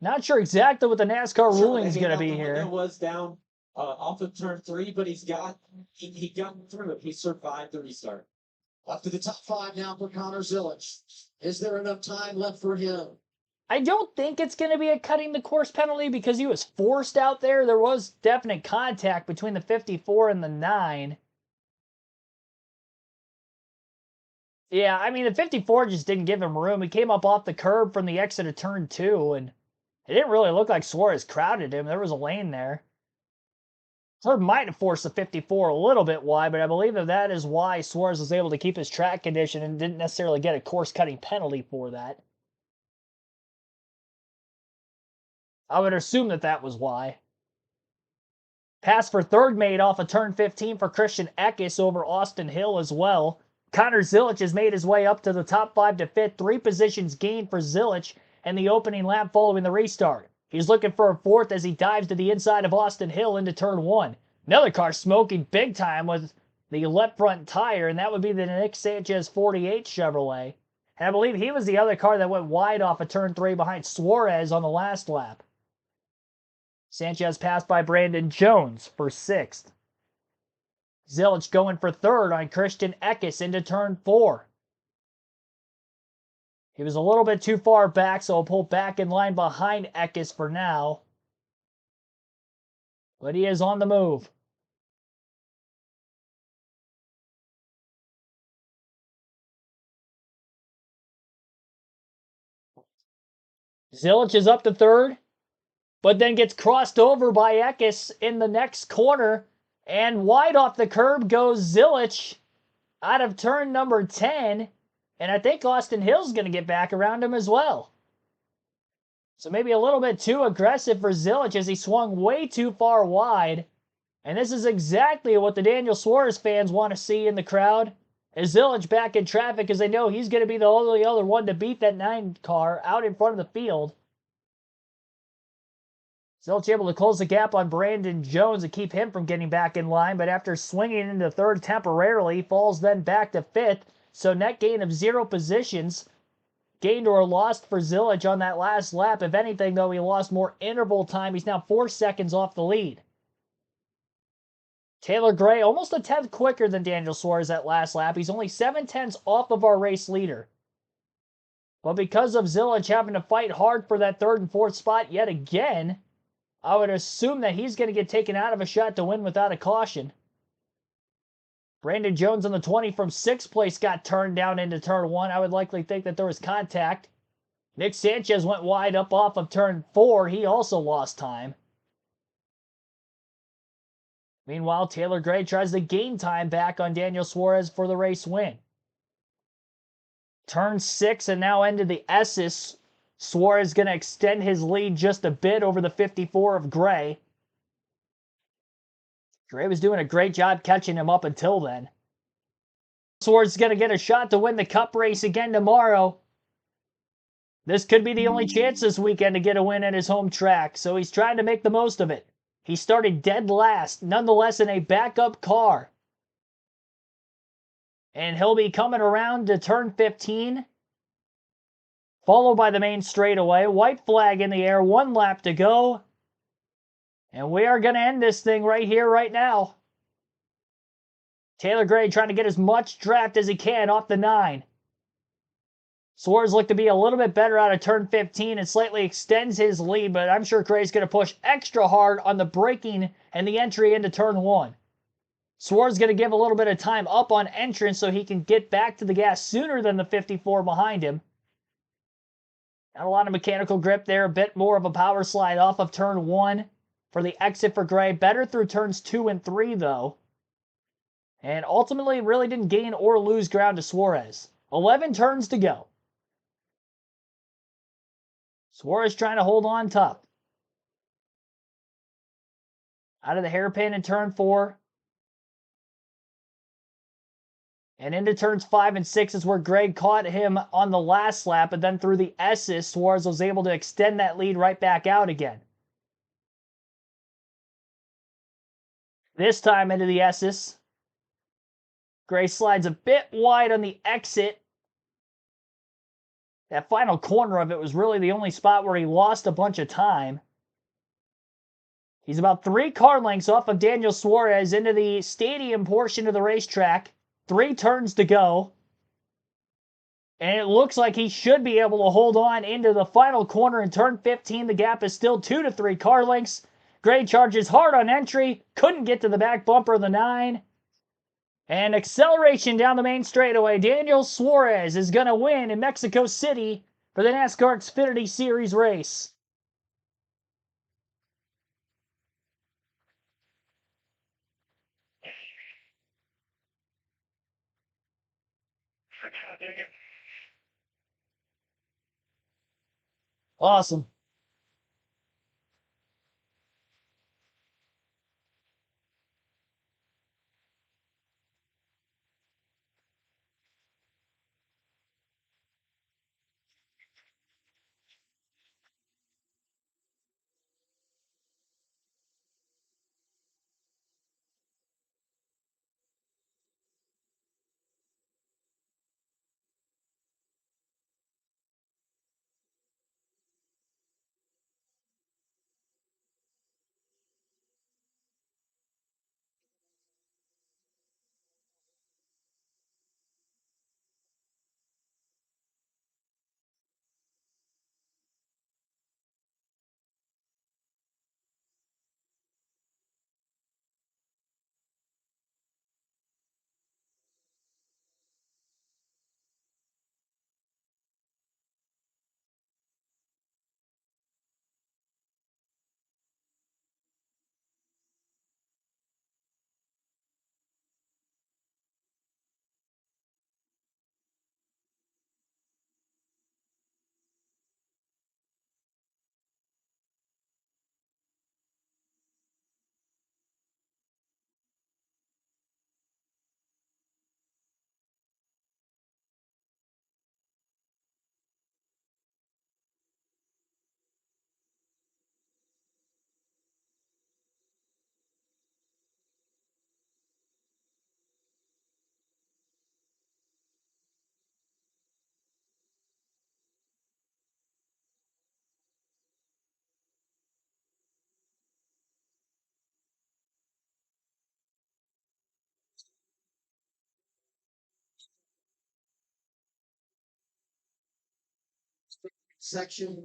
Not sure exactly what the NASCAR ruling is going to be here. It was down off of turn 3, but he got through it. He survived the restart. Up to the top 5 now for Connor Zilisch. Is there enough time left for him? I don't think it's going to be a cutting the course penalty because he was forced out there. There was definite contact between the 54 and the 9. Yeah, I mean, the 54 just didn't give him room. He came up off the curb from the exit of turn 2, and it didn't really look like Suarez crowded him. There was a lane there. So it might have forced the 54 a little bit wide, but I believe that is why Suarez was able to keep his track condition and didn't necessarily get a course-cutting penalty for that. I would assume that was why. Pass for third made off of turn 15 for Christian Eckes over Austin Hill as well. Connor Zilisch has made his way up to the top 5 to 5th. 3 positions gained for Zilisch in the opening lap following the restart. He's looking for a fourth as he dives to the inside of Austin Hill into turn 1. Another car smoking big time with the left front tire, and that would be the Nick Sanchez 48 Chevrolet. And I believe he was the other car that went wide off of turn 3 behind Suarez on the last lap. Sanchez passed by Brandon Jones for 6th. Zilich going for 3rd on Christian Eckes into turn 4. He was a little bit too far back, so he'll pull back in line behind Eckes for now. But he is on the move. Zilich is up to 3rd, but then gets crossed over by Eckes in the next corner, and wide off the curb goes Zilich out of turn number 10, and I think Austin Hill's going to get back around him as well. So maybe a little bit too aggressive for Zilich as he swung way too far wide, and this is exactly what the Daniel Suarez fans want to see in the crowd, is Zilich back in traffic because they know he's going to be the only other one to beat that 9 car out in front of the field. Zilich able to close the gap on Brandon Jones and keep him from getting back in line, but after swinging into 3rd temporarily, falls then back to 5th, so net gain of 0 positions. Gained or lost for Zilich on that last lap. If anything, though, he lost more interval time. He's now 4 seconds off the lead. Taylor Gray almost a 10th quicker than Daniel Suarez that last lap. He's only 7/10 off of our race leader. But because of Zilich having to fight hard for that 3rd and 4th spot yet again, I would assume that he's going to get taken out of a shot to win without a caution. Brandon Jones on the 20 from 6th place got turned down into turn 1. I would likely think that there was contact. Nick Sanchez went wide up off of turn 4. He also lost time. Meanwhile, Taylor Gray tries to gain time back on Daniel Suarez for the race win. Turn 6 and now into the S's. Suarez going to extend his lead just a bit over the 54 of Gray. Gray was doing a great job catching him up until then. Suarez is going to get a shot to win the Cup race again tomorrow. This could be the only chance this weekend to get a win at his home track, so he's trying to make the most of it. He started dead last, nonetheless in a backup car. And he'll be coming around to turn 15. Followed by the main straightaway. White flag in the air, 1 lap to go. And we are going to end this thing right here, right now. Taylor Gray trying to get as much draft as he can off the 9. Suarez looked to be a little bit better out of turn 15 and slightly extends his lead, but I'm sure Gray's going to push extra hard on the braking and the entry into turn 1. Suarez is going to give a little bit of time up on entrance so he can get back to the gas sooner than the 54 behind him. Not a lot of mechanical grip there, a bit more of a power slide off of turn 1 for the exit for Gray. Better through turns 2 and 3, though. And ultimately, really didn't gain or lose ground to Suarez. 11 turns to go. Suarez trying to hold on tough. Out of the hairpin in turn 4. And into turns 5 and 6 is where Gray caught him on the last lap, but then through the S's, Suarez was able to extend that lead right back out again. This time into the S's. Gray slides a bit wide on the exit. That final corner of it was really the only spot where he lost a bunch of time. He's about 3 car lengths off of Daniel Suarez into the stadium portion of the racetrack. 3 turns to go. And it looks like he should be able to hold on into the final corner in turn 15. The gap is still 2 to 3 car lengths. Gray charges hard on entry. Couldn't get to the back bumper of the 9. And acceleration down the main straightaway. Daniel Suarez is going to win in Mexico City for the NASCAR Xfinity Series race. Awesome. section,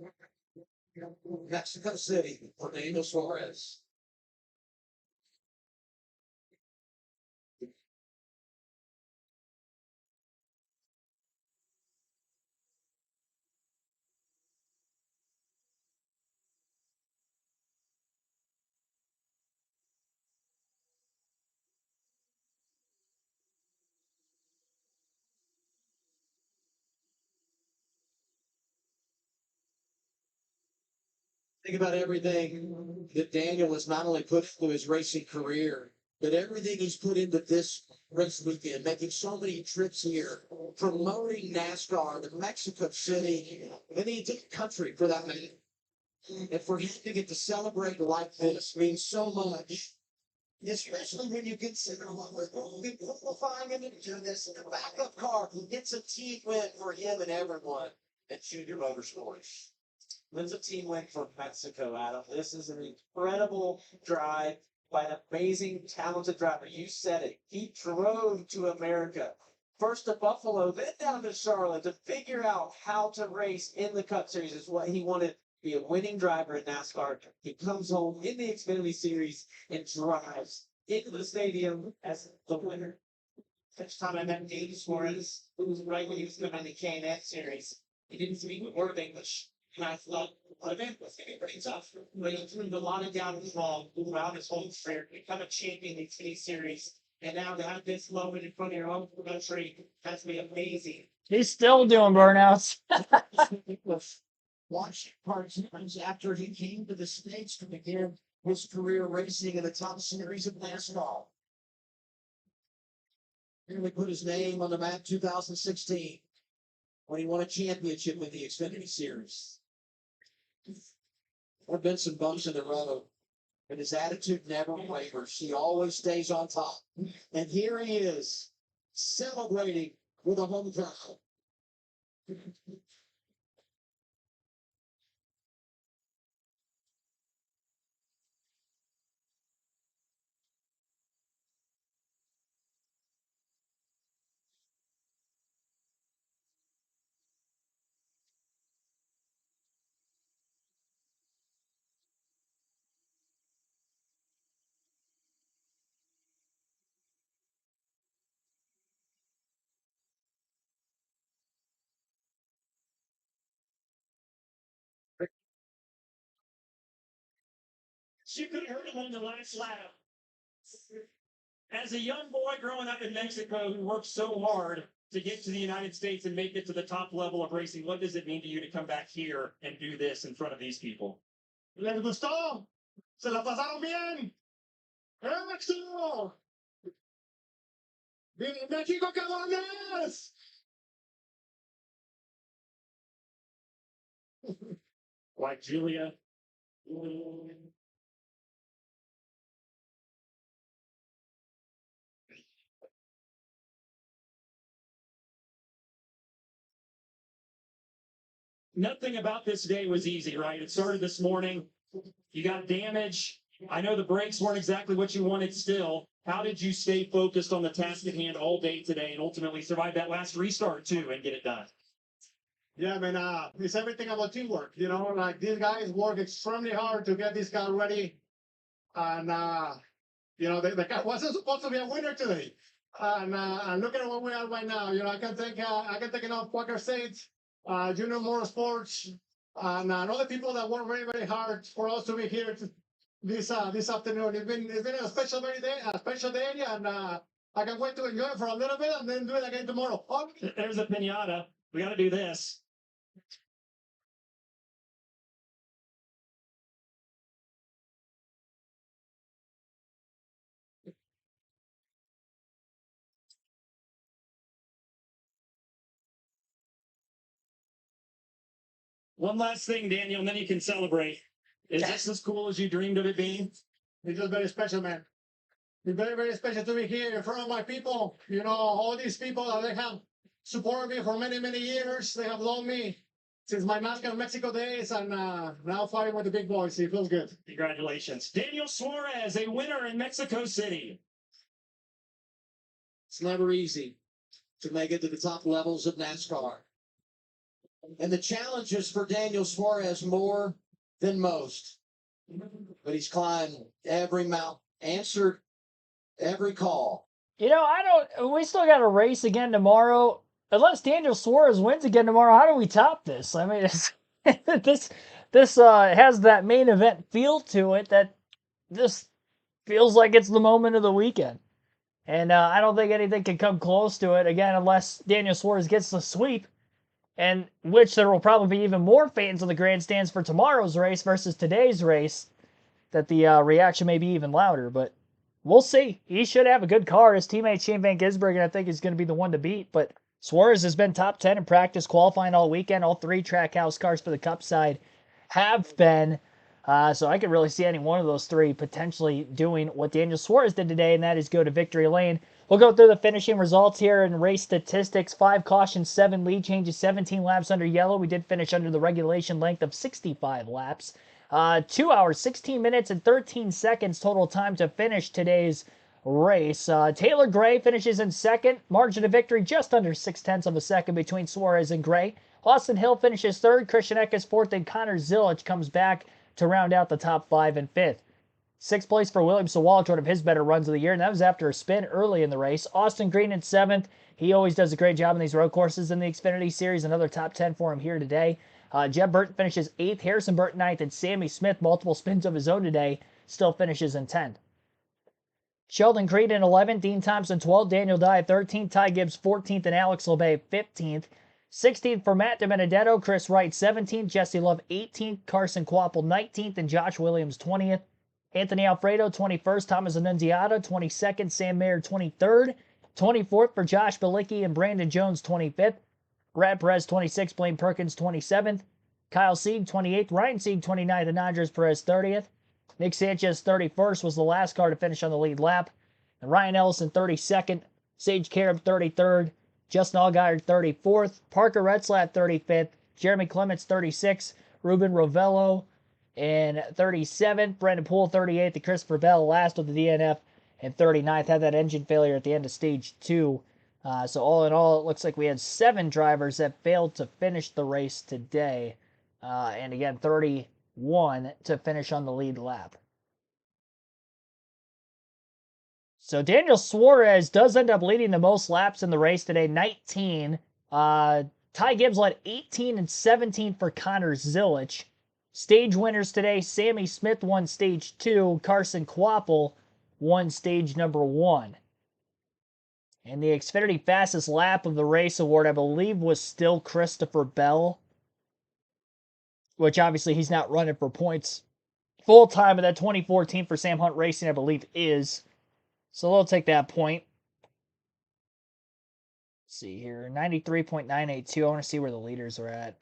Mexico City for Daniel Suarez. Think about everything that Daniel has not only put into his racing career, but everything he's put into this race weekend, making so many trips here, promoting NASCAR to Mexico City, and the entire country for that matter. And for him to get to celebrate like this means so much. Especially when you consider what we're going to be qualifying him to do this in the backup car. It's a team win for him and everyone at Junior Motorsports. It's a team win for Mexico, Adam. This is an incredible drive by an amazing, talented driver. You said it. He drove to America. First to Buffalo, then down to Charlotte to figure out how to race in the Cup Series is what he wanted. Be a winning driver in NASCAR. He comes home in the Xfinity Series and drives into the stadium as the winner. First time I met Dave Suarez, it was right when he was coming in the K&N Series. He didn't speak a word of English. And I thought, the event was going to be pretty tough. But he threw a lot of down and wrong throughout his whole career, become a champion in the Xfinity Series. And now to have this moment in front of your own country has to be amazing. He's still doing burnouts. Watch parts after he came to the States to begin his career racing in the top series of NASCAR. Really put his name on the map 2016 when he won a championship with the Xfinity Series. There have been some bumps in the road, but his attitude never wavers. He always stays on top. And here he is, celebrating with a home crowd. She could have heard him on the last lap. As a young boy growing up in Mexico who worked so hard to get to the United States and make it to the top level of racing, what does it mean to you to come back here and do this in front of these people? ¿Les gustó? ¿Se la pasaron bien? ¡Éxito! ¡Viva México, cabrones! Like Julia. Nothing about this day was easy, right? It started this morning. You got damage. I know the brakes weren't exactly what you wanted still. How did you stay focused on the task at hand all day today and ultimately survive that last restart too and get it done? Yeah, man, it's everything about teamwork. You know, like these guys work extremely hard to get this car ready. And, you know, the car wasn't supposed to be a winner today. And look at where we are right now. You know, I can take enough Quaker State, Junior Motorsports, and other people that work very, very hard for us to be here this afternoon. It's been a special day, and I can't wait to enjoy it for a little bit and then do it again tomorrow. Oh. There's a pinata. We got to do this. One last thing, Daniel, and then you can celebrate. Is this as cool as you dreamed of it being? It's just very special, man. It's very, very special to be here in front of my people. You know, all these people that they have supported me for many, many years. They have loved me since my NASCAR Mexico days, and now fighting with the big boys. It feels good. Congratulations. Daniel Suarez, a winner in Mexico City. It's never easy to make it to the top levels of NASCAR. And the challenge is for Daniel Suarez more than most. But he's climbed every mountain, answered every call. You know, we still got a race again tomorrow. Unless Daniel Suarez wins again tomorrow, how do we top this? I mean, this has that main event feel to it that this feels like it's the moment of the weekend. And I don't think anything can come close to it again unless Daniel Suarez gets the sweep, and which there will probably be even more fans of the grandstands for tomorrow's race versus today's race, that the reaction may be even louder. But we'll see. He should have a good car. His teammate Shane Van Gisbergen, I think, is going to be the one to beat. But Suarez has been top 10 in practice, qualifying all weekend. All three Trackhouse cars for the Cup side have been. So I could really see any one of those three potentially doing what Daniel Suarez did today, and that is go to victory lane. We'll go through the finishing results here and race statistics. 5 cautions, 7 lead changes, 17 laps under yellow. We did finish under the regulation length of 65 laps. 2 hours, 16 minutes, and 13 seconds total time to finish today's race. Taylor Gray finishes in second. Margin of victory just under 0.6 of a second between Suarez and Gray. Austin Hill finishes third. Christian Eckes fourth, and Connor Zilic comes back to round out the top 5 and 5th. 6th place for William Sawallisch, one of his better runs of the year, and that was after a spin early in the race. Austin Green in 7th. He always does a great job in these road courses in the Xfinity Series. Another top 10 for him here today. Jeb Burton finishes 8th, Harrison Burton 9th, and Sammy Smith, multiple spins of his own today, still finishes in 10th. Sheldon Creed in 11th, Dean Thompson 12th, Daniel Dye 13th, Ty Gibbs 14th, and Alex LeBay 15th. 16th for Matt DiBenedetto, Chris Wright 17th, Jesse Love 18th, Carson Quapple 19th, and Josh Williams 20th. Anthony Alfredo 21st, Thomas Annunziata 22nd, Sam Mayer 23rd, 24th for Josh Bilicki and Brandon Jones 25th. Brad Perez 26th, Blaine Perkins 27th, Kyle Sieg 28th, Ryan Sieg 29th, and Andres Perez 30th. Nick Sanchez 31st was the last car to finish on the lead lap. And Ryan Ellison 32nd, Sage Karam 33rd, Justin Allgaier 34th, Parker Retzlaff 35th, Jeremy Clements 36th, Ruben Rovello in 37th, Brendan Poole 38th, and Christopher Bell last with the DNF and 39th. Had that engine failure at the end of stage 2. So all in all, it looks like we had 7 drivers that failed to finish the race today. And again, 31 to finish on the lead lap. So Daniel Suarez does end up leading the most laps in the race today, 19. Ty Gibbs led 18 and 17 for Connor Zilic. Stage winners today, Sammy Smith won stage 2, Carson Quapple won stage number 1. And the Xfinity fastest lap of the race award, I believe, was still Christopher Bell, which obviously he's not running for points full time, but that 2014 for Sam Hunt Racing, I believe, is. So they'll take that point. Let's see here, 93.982. I want to see where the leaders are at.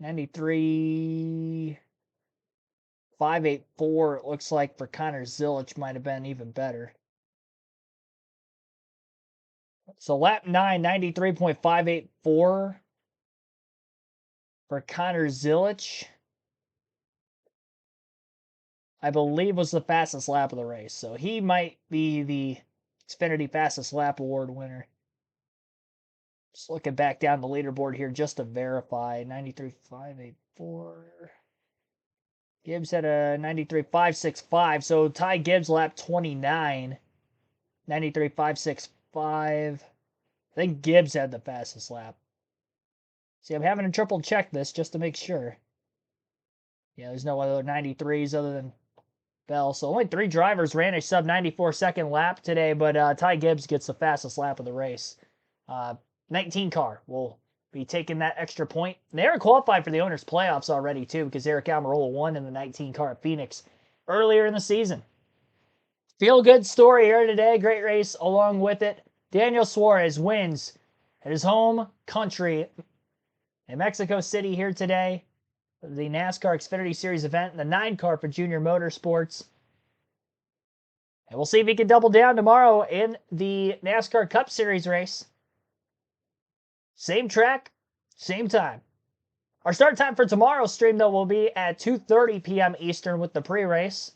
93.584, it looks like, for Connor Zilic might have been even better. So lap 9, 93.584 for Connor Zilic, I believe, was the fastest lap of the race. So he might be the Xfinity fastest lap award winner. Just looking back down the leaderboard here just to verify. 93.584. Gibbs had a 93.565. So Ty Gibbs lap 29. 93.565. I think Gibbs had the fastest lap. See, I'm having to triple check this just to make sure. Yeah, there's no other 93s other than Bell. So only 3 drivers ran a sub 94 second lap today, but Ty Gibbs gets the fastest lap of the race. 19 car will be taking that extra point. They are qualified for the owners' playoffs already, too, because Eric Almirola won in the 19 car at Phoenix earlier in the season. Feel good story here today. Great race along with it. Daniel Suarez wins at his home country in Mexico City here today. The NASCAR Xfinity Series event, the 9 car for Junior Motorsports. And we'll see if he can double down tomorrow in the NASCAR Cup Series race. Same track, same time. Our start time for tomorrow's stream, though, will be at 2:30 p.m. Eastern with the pre-race.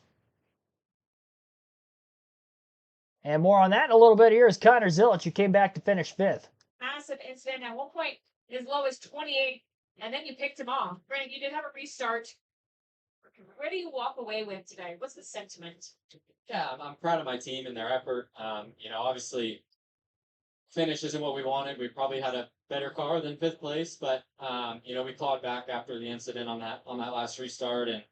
And more on that in a little bit. Here is Connor Zilic, who came back to finish 5th. Massive incident. At one point, as low as 28 and then you picked him off. Granted, you did have a restart. Where do you walk away with today? What's the sentiment? Yeah, I'm proud of my team and their effort. Obviously, finish isn't what we wanted. We probably had a better car than fifth place, but we clawed back after the incident on that last restart, and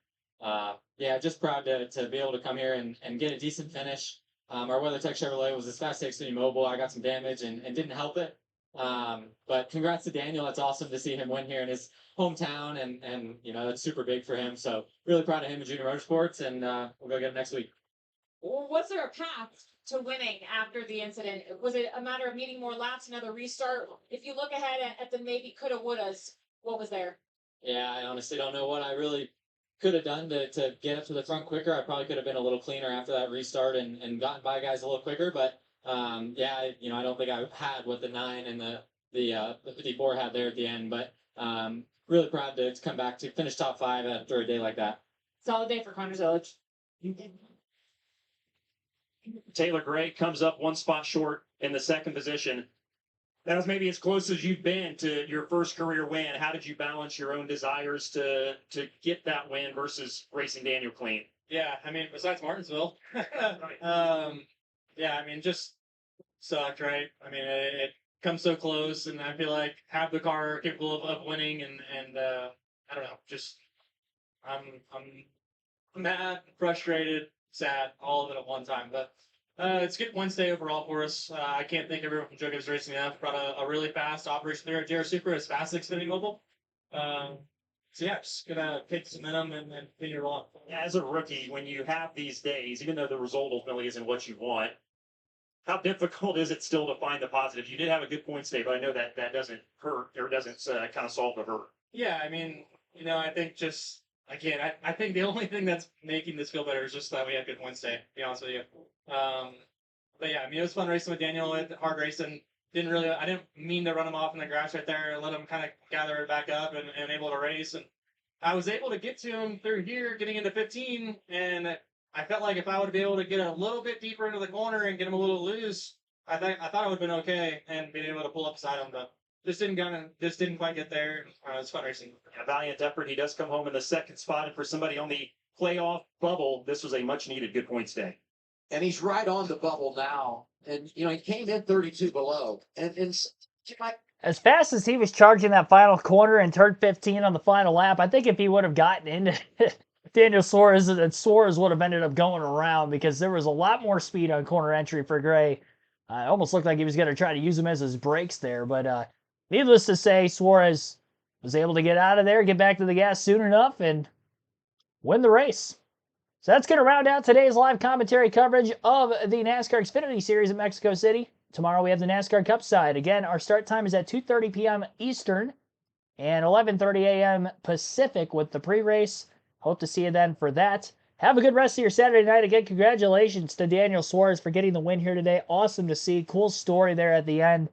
yeah, just proud to be able to come here and get a decent finish. Our WeatherTech Chevrolet was this fast Xfinity Mobile. I got some damage and didn't help it. But congrats to Daniel. It's awesome to see him win here in his hometown, and it's super big for him. So really proud of him in Junior Motorsports, and we'll go get him next week. Or was there a path to winning after the incident? Was it a matter of needing more laps, another restart? If you look ahead at the maybe coulda, wouldas, what was there? Yeah, I honestly don't know what I really could have done to get up to the front quicker. I probably could have been a little cleaner after that restart and gotten by guys a little quicker. But yeah, I don't think I had what the 9 and the 54 had there at the end. But really proud to come back to finish top 5 after a day like that. Solid day for Connors Village. Taylor Gray comes up one spot short in the second position. That was maybe as close as you've been to your first career win. How did you balance your own desires to get that win versus racing Daniel clean? Yeah, I mean, besides Martinsville, yeah, I mean, just sucked, right? I mean, it comes so close, and I feel like have the car capable of winning, and I don't know, just I'm mad, frustrated, sad, all of it at one time. But it's a good Wednesday overall for us. I can't thank everyone from Joe Gibbs Racing enough. Brought a really fast operation there at JR Super, as fast as Xfinity Mobile. So yeah, just gonna take some momentum and continue along. Yeah, as a rookie, when you have these days, even though the result ultimately isn't what you want, how difficult is it still to find the positive? You did have a good points day, but I know that doesn't hurt or doesn't kind of solve the hurt. Yeah, I mean, I think just again, I think the only thing that's making this feel better is just that we had good Wednesday. To be honest with you. But yeah, I mean, it was fun racing with Daniel at hard racing. I didn't mean to run him off in the grass right there and let him kind of gather it back up and able to race. And I was able to get to him through here, getting into 15. And I felt like if I would be able to get a little bit deeper into the corner and get him a little loose, I thought I would have been okay and being able to pull up beside him. But just didn't quite get there. It's fun racing. Yeah, valiant effort. He does come home in the second spot, and for somebody on the playoff bubble, this was a much needed good points day. And he's right on the bubble now. And, he came in 32 below. And as fast as he was charging that final corner and turned 15 on the final lap, I think if he would have gotten into Daniel Suarez, Suarez would have ended up going around because there was a lot more speed on corner entry for Gray. It almost looked like he was going to try to use him as his brakes there. But needless to say, Suarez was able to get out of there, get back to the gas soon enough, and win the race. So that's going to round out today's live commentary coverage of the NASCAR Xfinity Series at Mexico City. Tomorrow we have the NASCAR Cup side. Again, our start time is at 2:30 p.m. Eastern and 11:30 a.m. Pacific with the pre-race. Hope to see you then for that. Have a good rest of your Saturday night. Again, congratulations to Daniel Suarez for getting the win here today. Awesome to see. Cool story there at the end.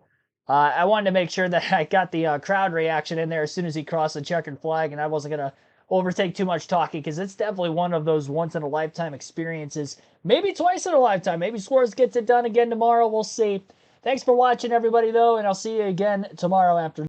I wanted to make sure that I got the crowd reaction in there as soon as he crossed the checkered flag, and I wasn't going to overtake too much talking because it's definitely one of those once-in-a-lifetime experiences. Maybe twice in a lifetime. Maybe Suarez gets it done again tomorrow. We'll see. Thanks for watching, everybody, though, and I'll see you again tomorrow afternoon.